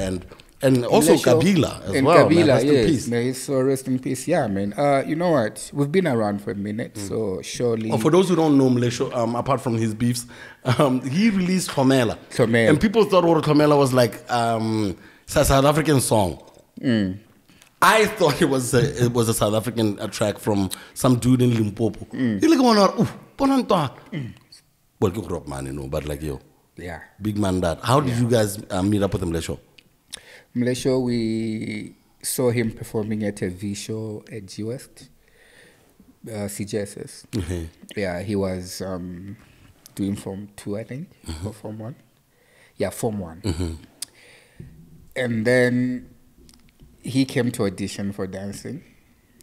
and also Malaysia Kabila as and well. Kabila, Man, rest in yes. peace. May his soul rest in peace. Yeah, man. You know what? We've been around for a minute, so surely. Oh, for those who don't know Malaysia, apart from his beefs, he released Thomela. Thomela. And people thought what Thomela was like a South African song. I thought it was a South African track from some dude in Limpopo. He like one or well, you grew up, man, you know, but like yo, Yeah. big man that. How did you guys meet up with Malaysia? Malaysia, we saw him performing at a V show at G West, CJSS. Yeah, he was doing Form 2, I think, or Form 1. Yeah, Form 1. And then he came to audition for dancing.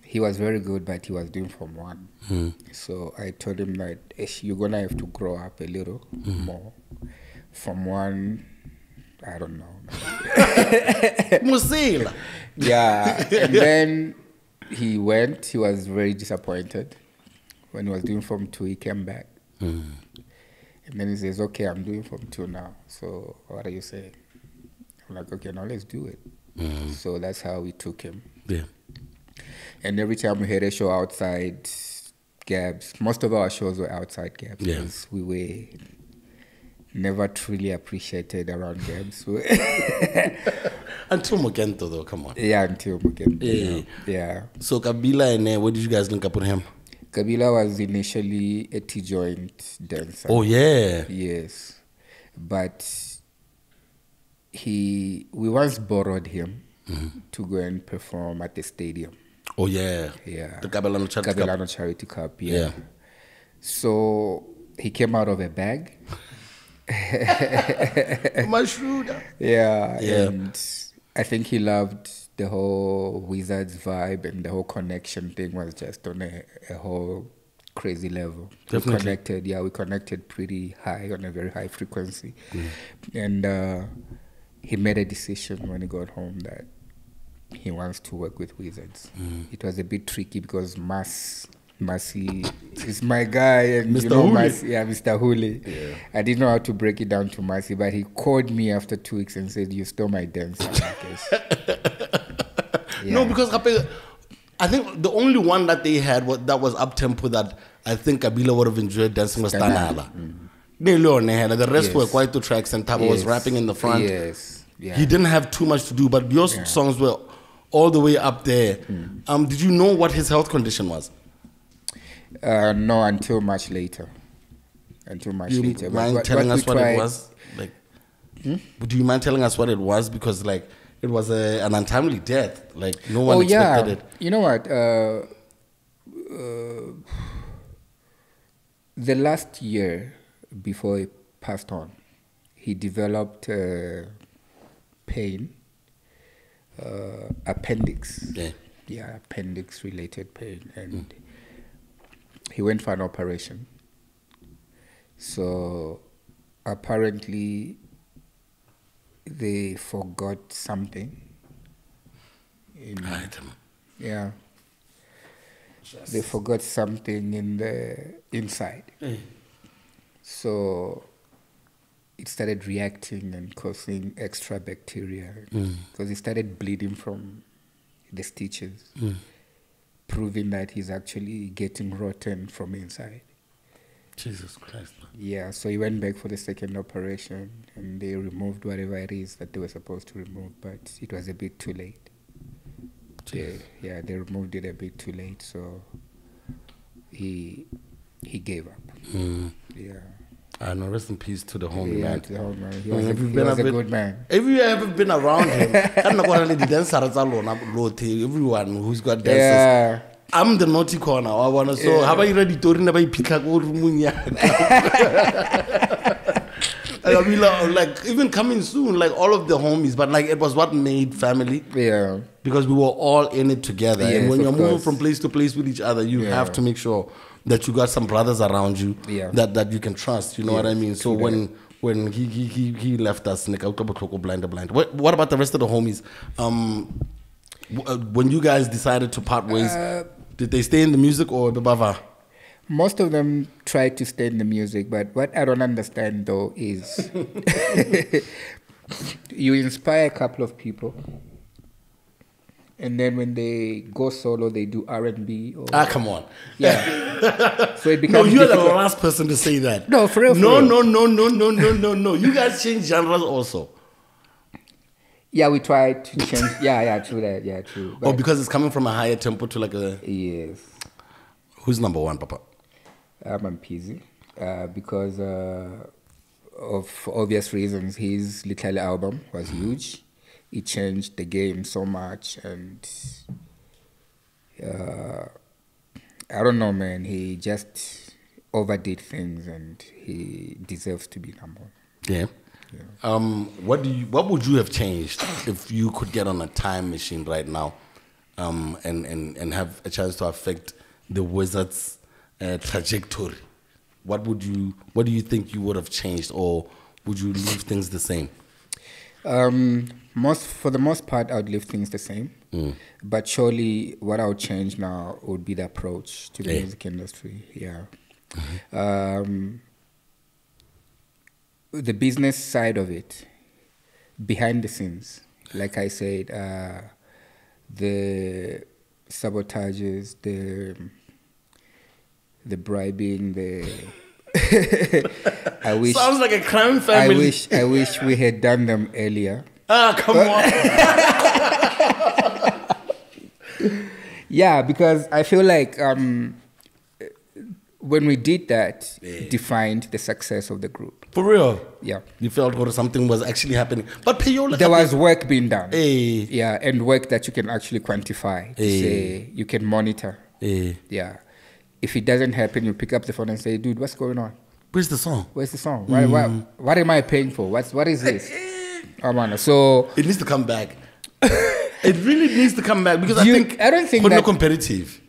He was very good, but he was doing Form 1. So I told him that you're going to have to grow up a little more. Form 1, I don't know. Musila. Yeah, and then he went. He was very disappointed. When he was doing Form 2, he came back. And then he says, okay, I'm doing Form 2 now. So what are you saying? I'm like, okay, now let's do it. So that's how we took him. Yeah. And every time we had a show outside Gabs, most of our shows were outside Gabs because we were never truly appreciated around Gabs. Until Mugento though, come on. Yeah, until Mugento. Yeah. So Kabila and where did you guys link up with him? Kabila was initially a T-joint dancer. Oh yeah. Yes. But we once borrowed him to go and perform at the stadium. Oh yeah. Yeah. The Kabelano Charity Cup. Kabelano Charity Cup, yeah. So he came out of a bag. Mashruda. Yeah. And I think he loved the whole Wizards vibe, and the whole connection thing was just on a whole crazy level. Definitely. We connected pretty high, on a very high frequency. And he made a decision when he got home that he wants to work with Wizards. It was a bit tricky because Mercy is my guy, and Mr. you know, Huli. Mercy, Mr. Huli. Yeah. I didn't know how to break it down to Mercy, but he called me after 2 weeks and said, "You stole my dance." No, because I think the only one that they had that was up tempo that I think Kabila would have enjoyed dancing was Tanala. The rest were quite two tracks, and Tabo was rapping in the front. Yes. Yeah. He didn't have too much to do, but your songs were all the way up there. Did you know what his health condition was? No, until much later. Do you mind telling us what it was? Like, do you mind telling us what it was? Because like it was an untimely death. Like no one expected it. You know what? The last year before he passed on, he developed pain, appendix. Yeah, appendix-related pain, and he went for an operation. So apparently they forgot something. Yeah. They forgot something in the inside. So it started reacting and causing extra bacteria because he started bleeding from the stitches, proving that he's actually getting rotten from inside. Jesus Christ. Yeah, so he went back for the second operation, and they removed whatever it is that they were supposed to remove, but it was a bit too late. They removed it a bit too late, so he gave up. Yeah. I know, rest in peace to the homie, man. To the homie, man. He was a good man. If you ever been around him, everyone who's got dancers. Yeah. I'm the naughty corner. I wanna so how about you ready to read about pick I mean, like even coming soon, like all of the homies, but like it was what made family. Yeah. Because we were all in it together. Yes, and when you're moving course. from place to place with each other, you have to make sure that you got some brothers around you that you can trust. You know what I mean? So when he left us, blind. What about the rest of the homies? When you guys decided to part ways, did they stay in the music or the bava? Most of them tried to stay in the music, but what I don't understand though is you inspire a couple of people, and then when they go solo, they do R&B. Come on. Yeah. So it becomes no, you're difficult. the last person to say that. No, for real. No. You guys change genres also. Yeah, we tried to change. Yeah, true that. Yeah, true. But because it's coming from a higher tempo to like a... Yes. Who's number one, Papa? I'm Peasy. Because of obvious reasons, his Little album was huge. It changed the game so much, and I don't know, man. He just overdid things, and he deserves to be number one. Yeah. What would you have changed if you could get on a time machine right now, and have a chance to affect the Wizards' trajectory? What do you think you would have changed, or would you leave things the same? For the most part, I would leave things the same. But surely, what I would change now would be the approach to the music industry. Yeah. The business side of it, behind the scenes, like I said, the sabotages, the bribing, I wish sounds like a crime family. I wish we had done them earlier. Come on. Yeah, because I feel like when we did that, defined the success of the group. For real? Yeah. You felt something was actually happening. But there was work being done. Hey. Yeah, and work that you can actually quantify. Say, you can monitor. Yeah. If it doesn't happen, you pick up the phone and say, dude, what's going on? Where's the song? Where's the song? What am I paying for? What is this? Oh, man. So it needs to come back. It really needs to come back, because I don't think that competitive.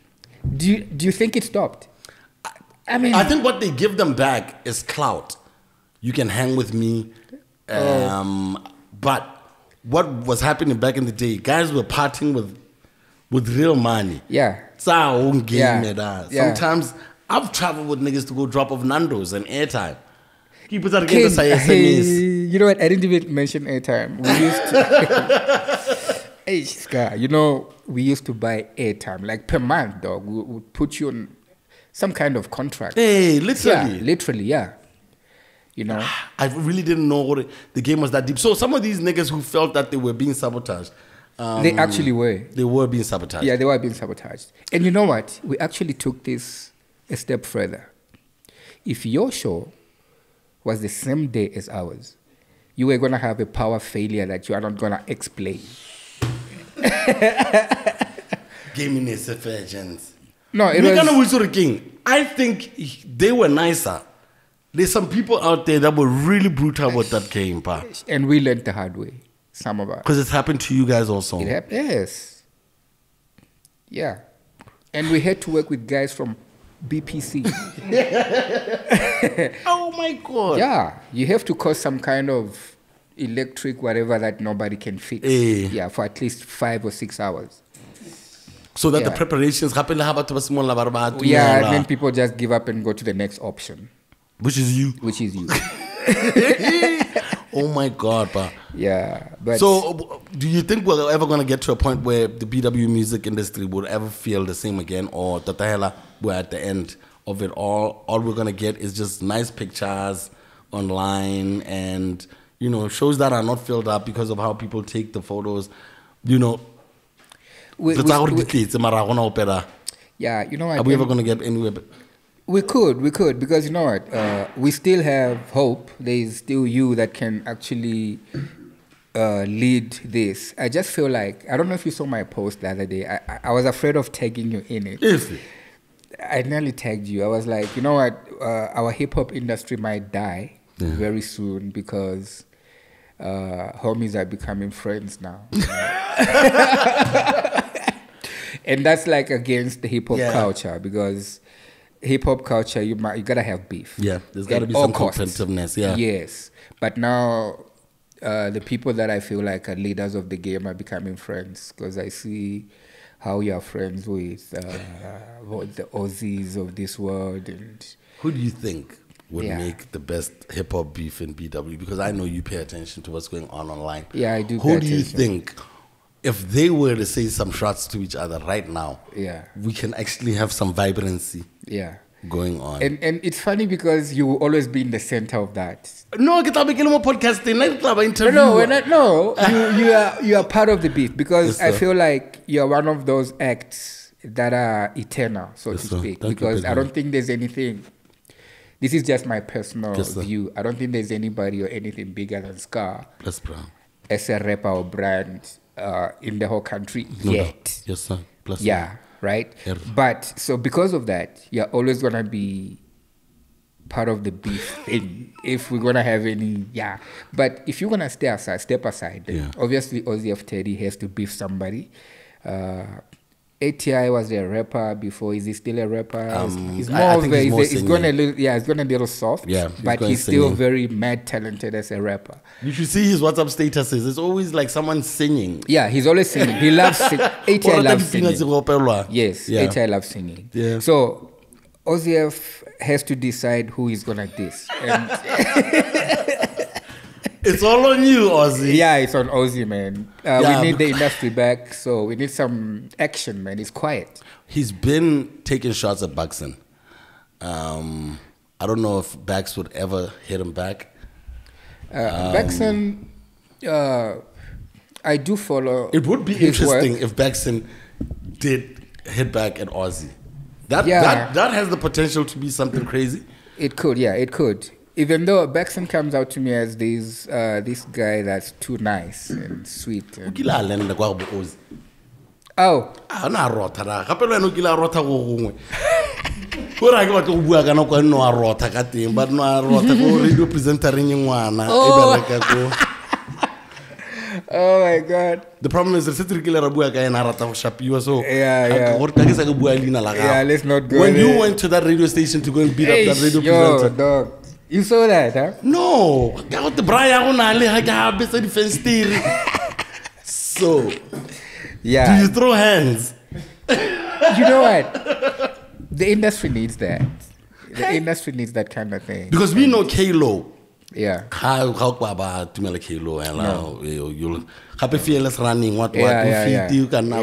Do you think it stopped? I mean, I think what they give them back is clout. You can hang with me. But what was happening back in the day, guys were partying with real money. Yeah. Sometimes I've traveled with niggas to go drop off Nando's and airtime. Keep it against the SMS. You know what? I didn't even mention airtime. We used to... Hey, Scar, we used to buy airtime. Like per month, dog. We would put you on some kind of contract. Hey, literally. Yeah, literally, yeah. I really didn't know the game was that deep. So some of these niggas who felt that they were being sabotaged, they actually were. They were being sabotaged. Yeah, they were being sabotaged. And you know what? We actually took this a step further. If your show was the same day as ours, you were going to have a power failure that you are not going to explain. Give me surgeons. No, it was... I think they were nicer. There's some people out there that were really brutal with that game, pa. And we learned the hard way, some of us. Because it's happened to you guys also. It happened, yes. Yeah. And we had to work with guys from BPC. Oh my God. Yeah. You have to cause some kind of electric whatever that nobody can fix. Yeah, for at least 5 or 6 hours. So that the preparations happen. Yeah, and then people just give up and go to the next option. Which is you. Oh my God, pa. Yeah. But so do you think we're ever going to get to a point where the BW music industry would ever feel the same again, or Tatahela, we're at the end of it all. All we're gonna get is just nice pictures online, and shows that are not filled up because of how people take the photos. Yeah, you know what? Are we ever gonna get anywhere? We could, because you know what? We still have hope. There is still you that can actually lead this. I just feel like, I don't know if you saw my post the other day. I was afraid of tagging you in it. I nearly tagged you. I was like, you know what? Our hip hop industry might die very soon because homies are becoming friends now. And that's like against the hip hop culture, because hip hop culture, you gotta have beef. Yeah, there's gotta be some competitiveness. Yeah. Yes, but now the people that I feel like are leaders of the game are becoming friends, because I see how you are friends with the Aussies of this world. And who do you think would make the best hip hop beef in BW? Because I know you pay attention to what's going on online. Yeah, I do. Who do you think, if they were to say some shots to each other right now, we can actually have some vibrancy going on? And it's funny because you will always be in the center of that. No, podcasting. You are part of the beef, because I feel like you are one of those acts that are eternal, so to speak. Because I don't think there's anything. This is just my personal view. I don't think there's anybody or anything bigger than Scar as a rapper or brand in the whole country yet. Yes, sir. Right? But so because of that, you're always gonna be part of the beef thing. If we're gonna have any, But if you're gonna step aside, then obviously Ozzy F. Teddy has to beef somebody. ATI was a rapper before. Is he still a rapper? He's more of a, he's going a little soft. Yeah, but he's still very mad talented as a rapper. You should see his WhatsApp statuses. It's always like someone singing. Yeah, he's always singing. He loves singing. ATI loves singing. Yes, ATI loves singing. Yeah. So Ozzy F has to decide who he's gonna diss. And it's all on you, Ozzy. Yeah, it's on Ozzy, man. We need the industry back, so we need some action, man. It's quiet. He's been taking shots at Baxon. I don't know if Bax would ever hit him back. Baxon, I do follow. It would be interesting if Baxon did hit back at Ozzy. That has the potential to be something crazy. It could, it could. Even though Baxon comes out to me as this guy that's too nice and sweet. Oh. Oh my God. The problem is let's not go when there. you went to that radio station to go and beat up that radio presenter. Dog. You saw that, huh? No. So, do you throw hands? You know what? The industry needs that. The industry needs that kind of thing. Because we know K-Lo. Yeah. How about K-Lo and you'll happy fearless running what you can now.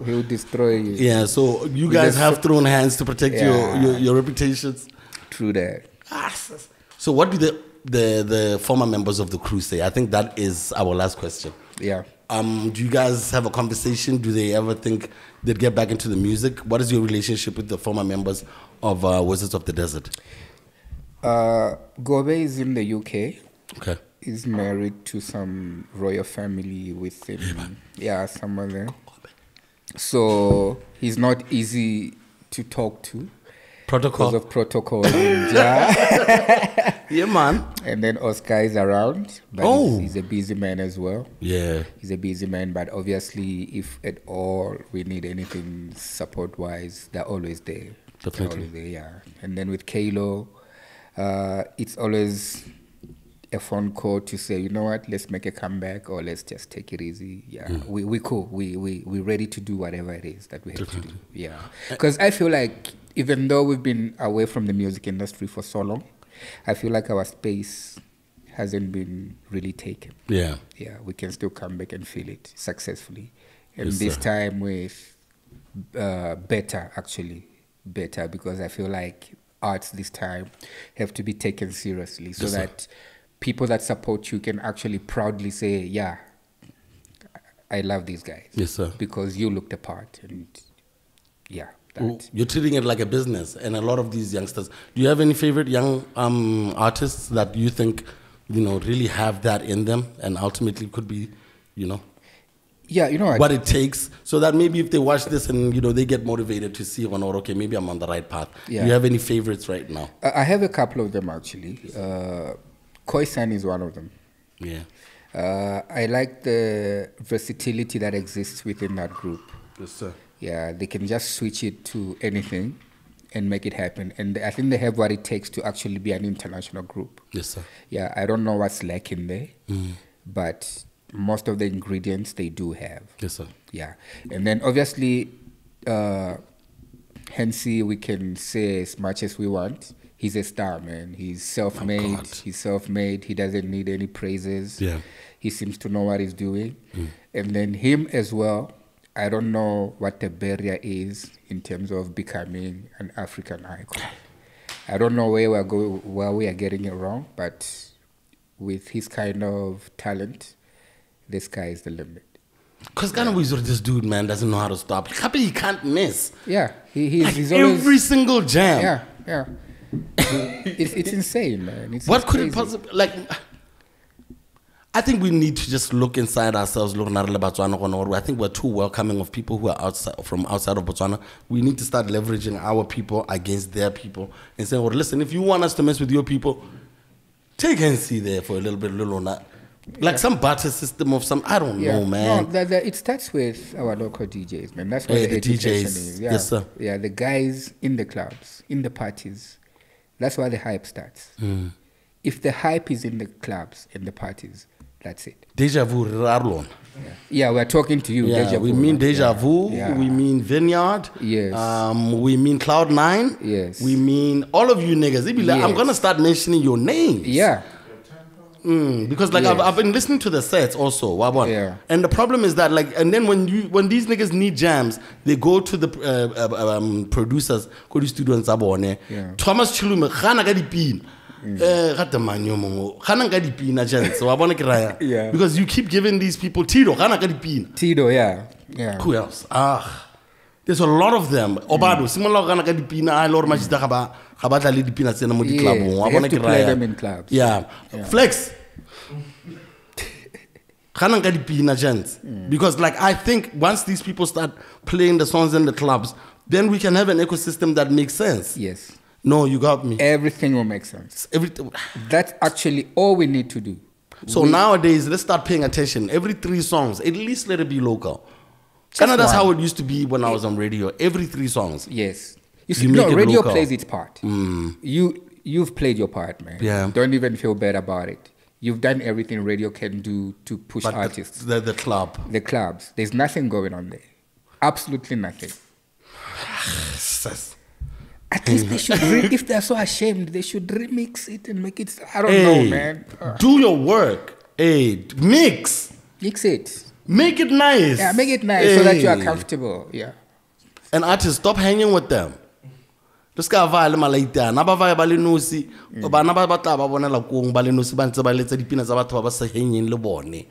He'll destroy you. Yeah, so you guys have thrown hands to protect your reputations. True that. So what do the former members of the crew say? I think that is our last question. Yeah. Do you guys have a conversation? Do they ever think they'd get back into the music? What is your relationship with the former members of Wizards of the Desert? Gobe is in the UK. Okay. He's married to some royal family within, somewhere there. So he's not easy to talk to. Protocol. Because of protocol. Yeah, man. And then Oscar is around, but he's a busy man as well. Yeah. He's a busy man, but obviously, if at all we need anything support-wise, they're always there. Definitely. Always there, yeah. And then with Kalo, it's always a phone call to say, you know what, let's make a comeback or let's just take it easy. Yeah, we cool. We're ready to do whatever it is that we have to do. Yeah. Because I feel like even though we've been away from the music industry for so long, I feel like our space hasn't been really taken. Yeah. Yeah, we can still come back and feel it successfully. And this time with better, actually. better, because I feel like arts this time have to be taken seriously, so that people that support you can actually proudly say, yeah, I love these guys. Yes, sir. Because you looked the part, and yeah. That. You're treating it like a business, and a lot of these youngsters. Do you have any favorite young artists that you think, really have that in them, and ultimately could be, Yeah, what it takes, so that maybe if they watch this and they get motivated to see, okay, maybe I'm on the right path. Yeah. Do you have any favorites right now? I have a couple of them actually. Kwasa is one of them. Yeah. I like the versatility that exists within that group. Yes, sir. Yeah, they can just switch it to anything and make it happen. And I think they have what it takes to actually be an international group. Yes, sir. Yeah, I don't know what's lacking there, but most of the ingredients they do have. Yes, sir. Yeah. And then obviously, Hensi, we can say as much as we want. He's a star, man. He's self-made. He's self-made. He doesn't need any praises. Yeah. He seems to know what he's doing. And then him as well. I don't know what the barrier is in terms of becoming an African icon. I don't know where we are getting it wrong, but with his kind of talent, the sky is the limit. Because Ghana Wizard, this dude, man, doesn't know how to stop. He can't miss. Yeah, he's every always, single jam. Yeah. It's insane, man. What could crazy. it possibly I think we need to just look inside ourselves. I think we're too welcoming of people who are from outside of Botswana. We need to start leveraging our people against their people and saying, well, listen, if you want us to mess with your people, take NC there for a little bit, like some barter system of some, I don't know, man. No, it starts with our local DJs, man. That's where the DJs is. Yeah. Yes, sir. Yeah, the guys in the clubs, in the parties. That's where the hype starts. If the hype is in the clubs and the parties, that's it. Deja vu, Rarlon. Yeah, we're talking to you. Yeah, Deja we vu, mean man. Deja Vu. Yeah. We mean Vineyard. Yes. We mean Cloud9. Yes. We mean all of you niggas. They be like, I'm Yes. gonna start mentioning your names. Yeah. Because Yes. I've been listening to the sets also. Wabon. Yeah. And the problem is that and then when these niggas need jams, they go to the producers, go to students abone. Yeah. Thomas Chilume, khana ka dipina. Yeah. Because you keep giving these people Tito, khana ka dipina. Tito, yeah. Who else? There's a lot of them. Obado, simola khana ka dipina, I lord machita ga ba tla le dipina tsena mo di club. Yes, they have to play them in clubs. Yeah. Flex. Because I think once these people start playing the songs in the clubs, then we can have an ecosystem that makes sense. Yes. No, you got me. Everything will make sense. That's actually all we need to do. So nowadays, let's start paying attention. Every 3 songs, at least let it be local. That's how it used to be when I was on radio. Every 3 songs. Yes. You make it radio local. plays its part. You've played your part, man. Yeah. Don't even feel bad about it. You've done everything radio can do to push But artists. the club. The clubs. There's nothing going on there. Absolutely nothing. At least they should, if they're so ashamed, they should remix it and make it, I don't know, man. Do your work. Mix. Mix it. Make it nice. Yeah, make it nice so that you are comfortable. Yeah. And artists, stop hanging with them. This guy va le malaita na ba va ba le nosi ba na ba batla ba bonela kong ba le nosi ba ntse ba letsa dipina tsa batho ba ba sa hengeng le bone.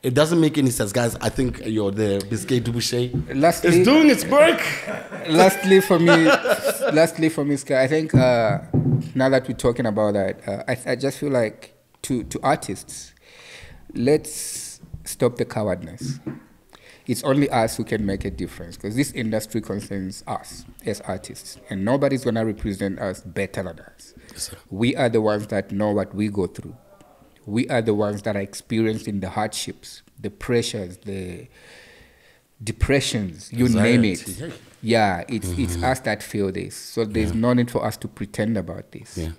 It doesn't make any sense, guys. I think you're the Biscay Dubouche. It's doing its work. Lastly for me, Sky, I think now that we're talking about that, I just feel like to artists, let's stop the cowardness. It's only us who can make a difference, because this industry concerns us as artists, and nobody's going to represent us better than us. Yes, we are the ones that know what we go through. We are the ones that are experiencing the hardships, the pressures, the depressions, you name it. Yeah, it's us that feel this. So there's no need for us to pretend about this. Yeah.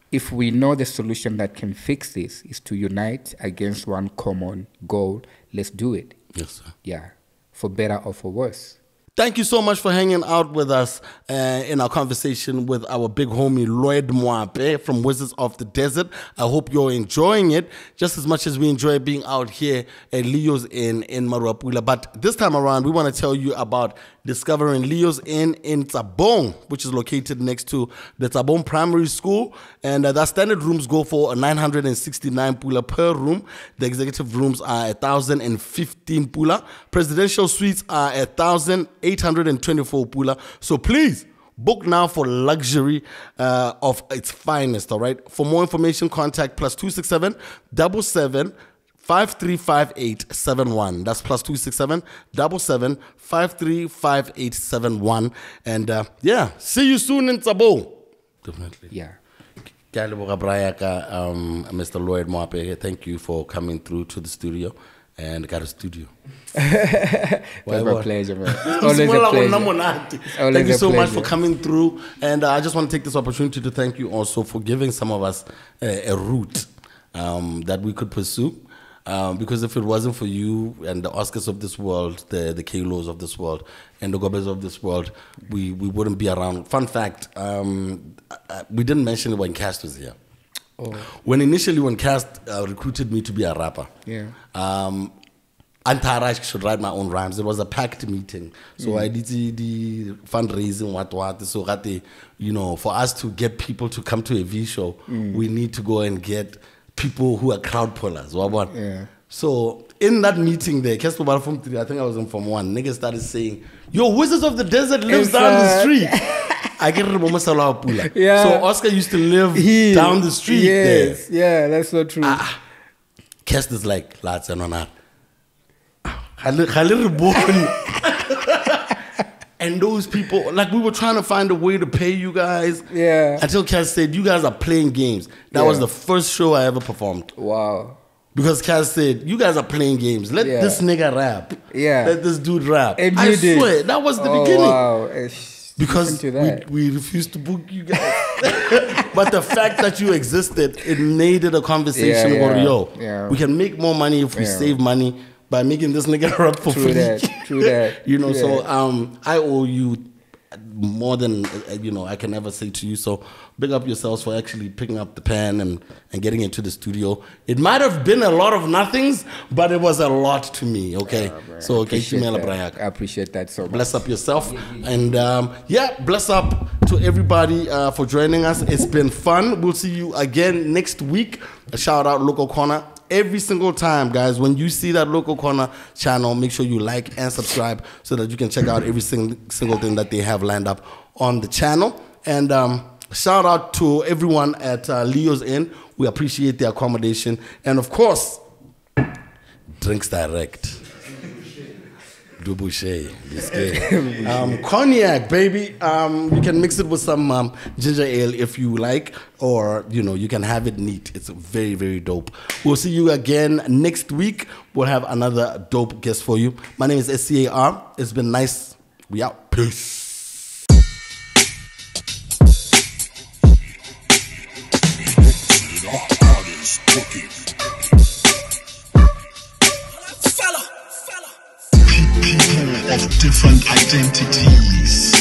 If we know the solution that can fix this is to unite against one common goal, let's do it. Yes, sir. Yeah, for better or for worse. Thank you so much for hanging out with us in our conversation with our big homie Lloyd Mwape from Wizards of the Desert. I hope you're enjoying it just as much as we enjoy being out here at Leo's Inn in Marapula. But this time around, we want to tell you about discovering Leo's Inn in Tsabong, which is located next to the Tsabong Primary School. And the standard rooms go for 969 pula per room. The executive rooms are 1,015 pula. Presidential suites are 1,824 pula. So please, book now for luxury of its finest, all right? For more information, contact +267 77 535871. That's +267 77 535871. And see you soon in Tsabo. Definitely. Yeah. Mr. Lloyd Mwape, thank you for coming through to the studio. And got a studio. It's a pleasure, man. It's always a pleasure. Thank you so much for coming through. And I just want to take this opportunity to thank you also for giving some of us a route that we could pursue. Because if it wasn't for you and the Oscars of this world, the Kalos of this world, and the Gobes of this world, we wouldn't be around. Fun fact, we didn't mention it when Cast was here. Oh. When Cast recruited me to be a rapper, I should write my own rhymes. It was a packed meeting. So I did the fundraising, what. So for us to get people to come to a V show, we need to go and get people who are crowd pullers. Yeah. So in that meeting there, Casper from 3, I think I was in Form 1, niggas started saying, yo, Wizards of the Desert lives down the street. I get remember Salah Pula. Yeah. So Oscar used to live down the street there. Yeah, that's so true. Cast is like, lads and on that. And those people, like we were trying to find a way to pay you guys. Yeah. Until Cass said, you guys are playing games. That was the first show I ever performed. Wow. Because Cass said, you guys are playing games. Let this nigga rap. Yeah. Let this dude rap. And I swear, that was the beginning. Wow. Because we refused to book you guys. But the fact that you existed, it made it a conversation we can make more money if we save money by making this nigga rap for free. True that. So I owe you more than I can ever say to you. So big up yourselves for actually picking up the pen and getting into the studio. It might have been a lot of nothings, but it was a lot to me. Okay, so I appreciate that so much. Bless up yourself, and bless up to everybody for joining us. It's been fun. We'll see you again next week. A shout out Local Corner. Every single time, guys, when you see that Local Corner channel, make sure you like and subscribe so that you can check out every single thing that they have lined up on the channel. And shout out to everyone at Leo's Inn. We appreciate the accommodation. And of course, Drinks Direct. Dubouché, cognac, baby. You can mix it with some ginger ale if you like, or you can have it neat. It's very, very dope. We'll see you again next week. We'll have another dope guest for you. My name is SCAR. It's been nice. We out. Peace. Of different identities.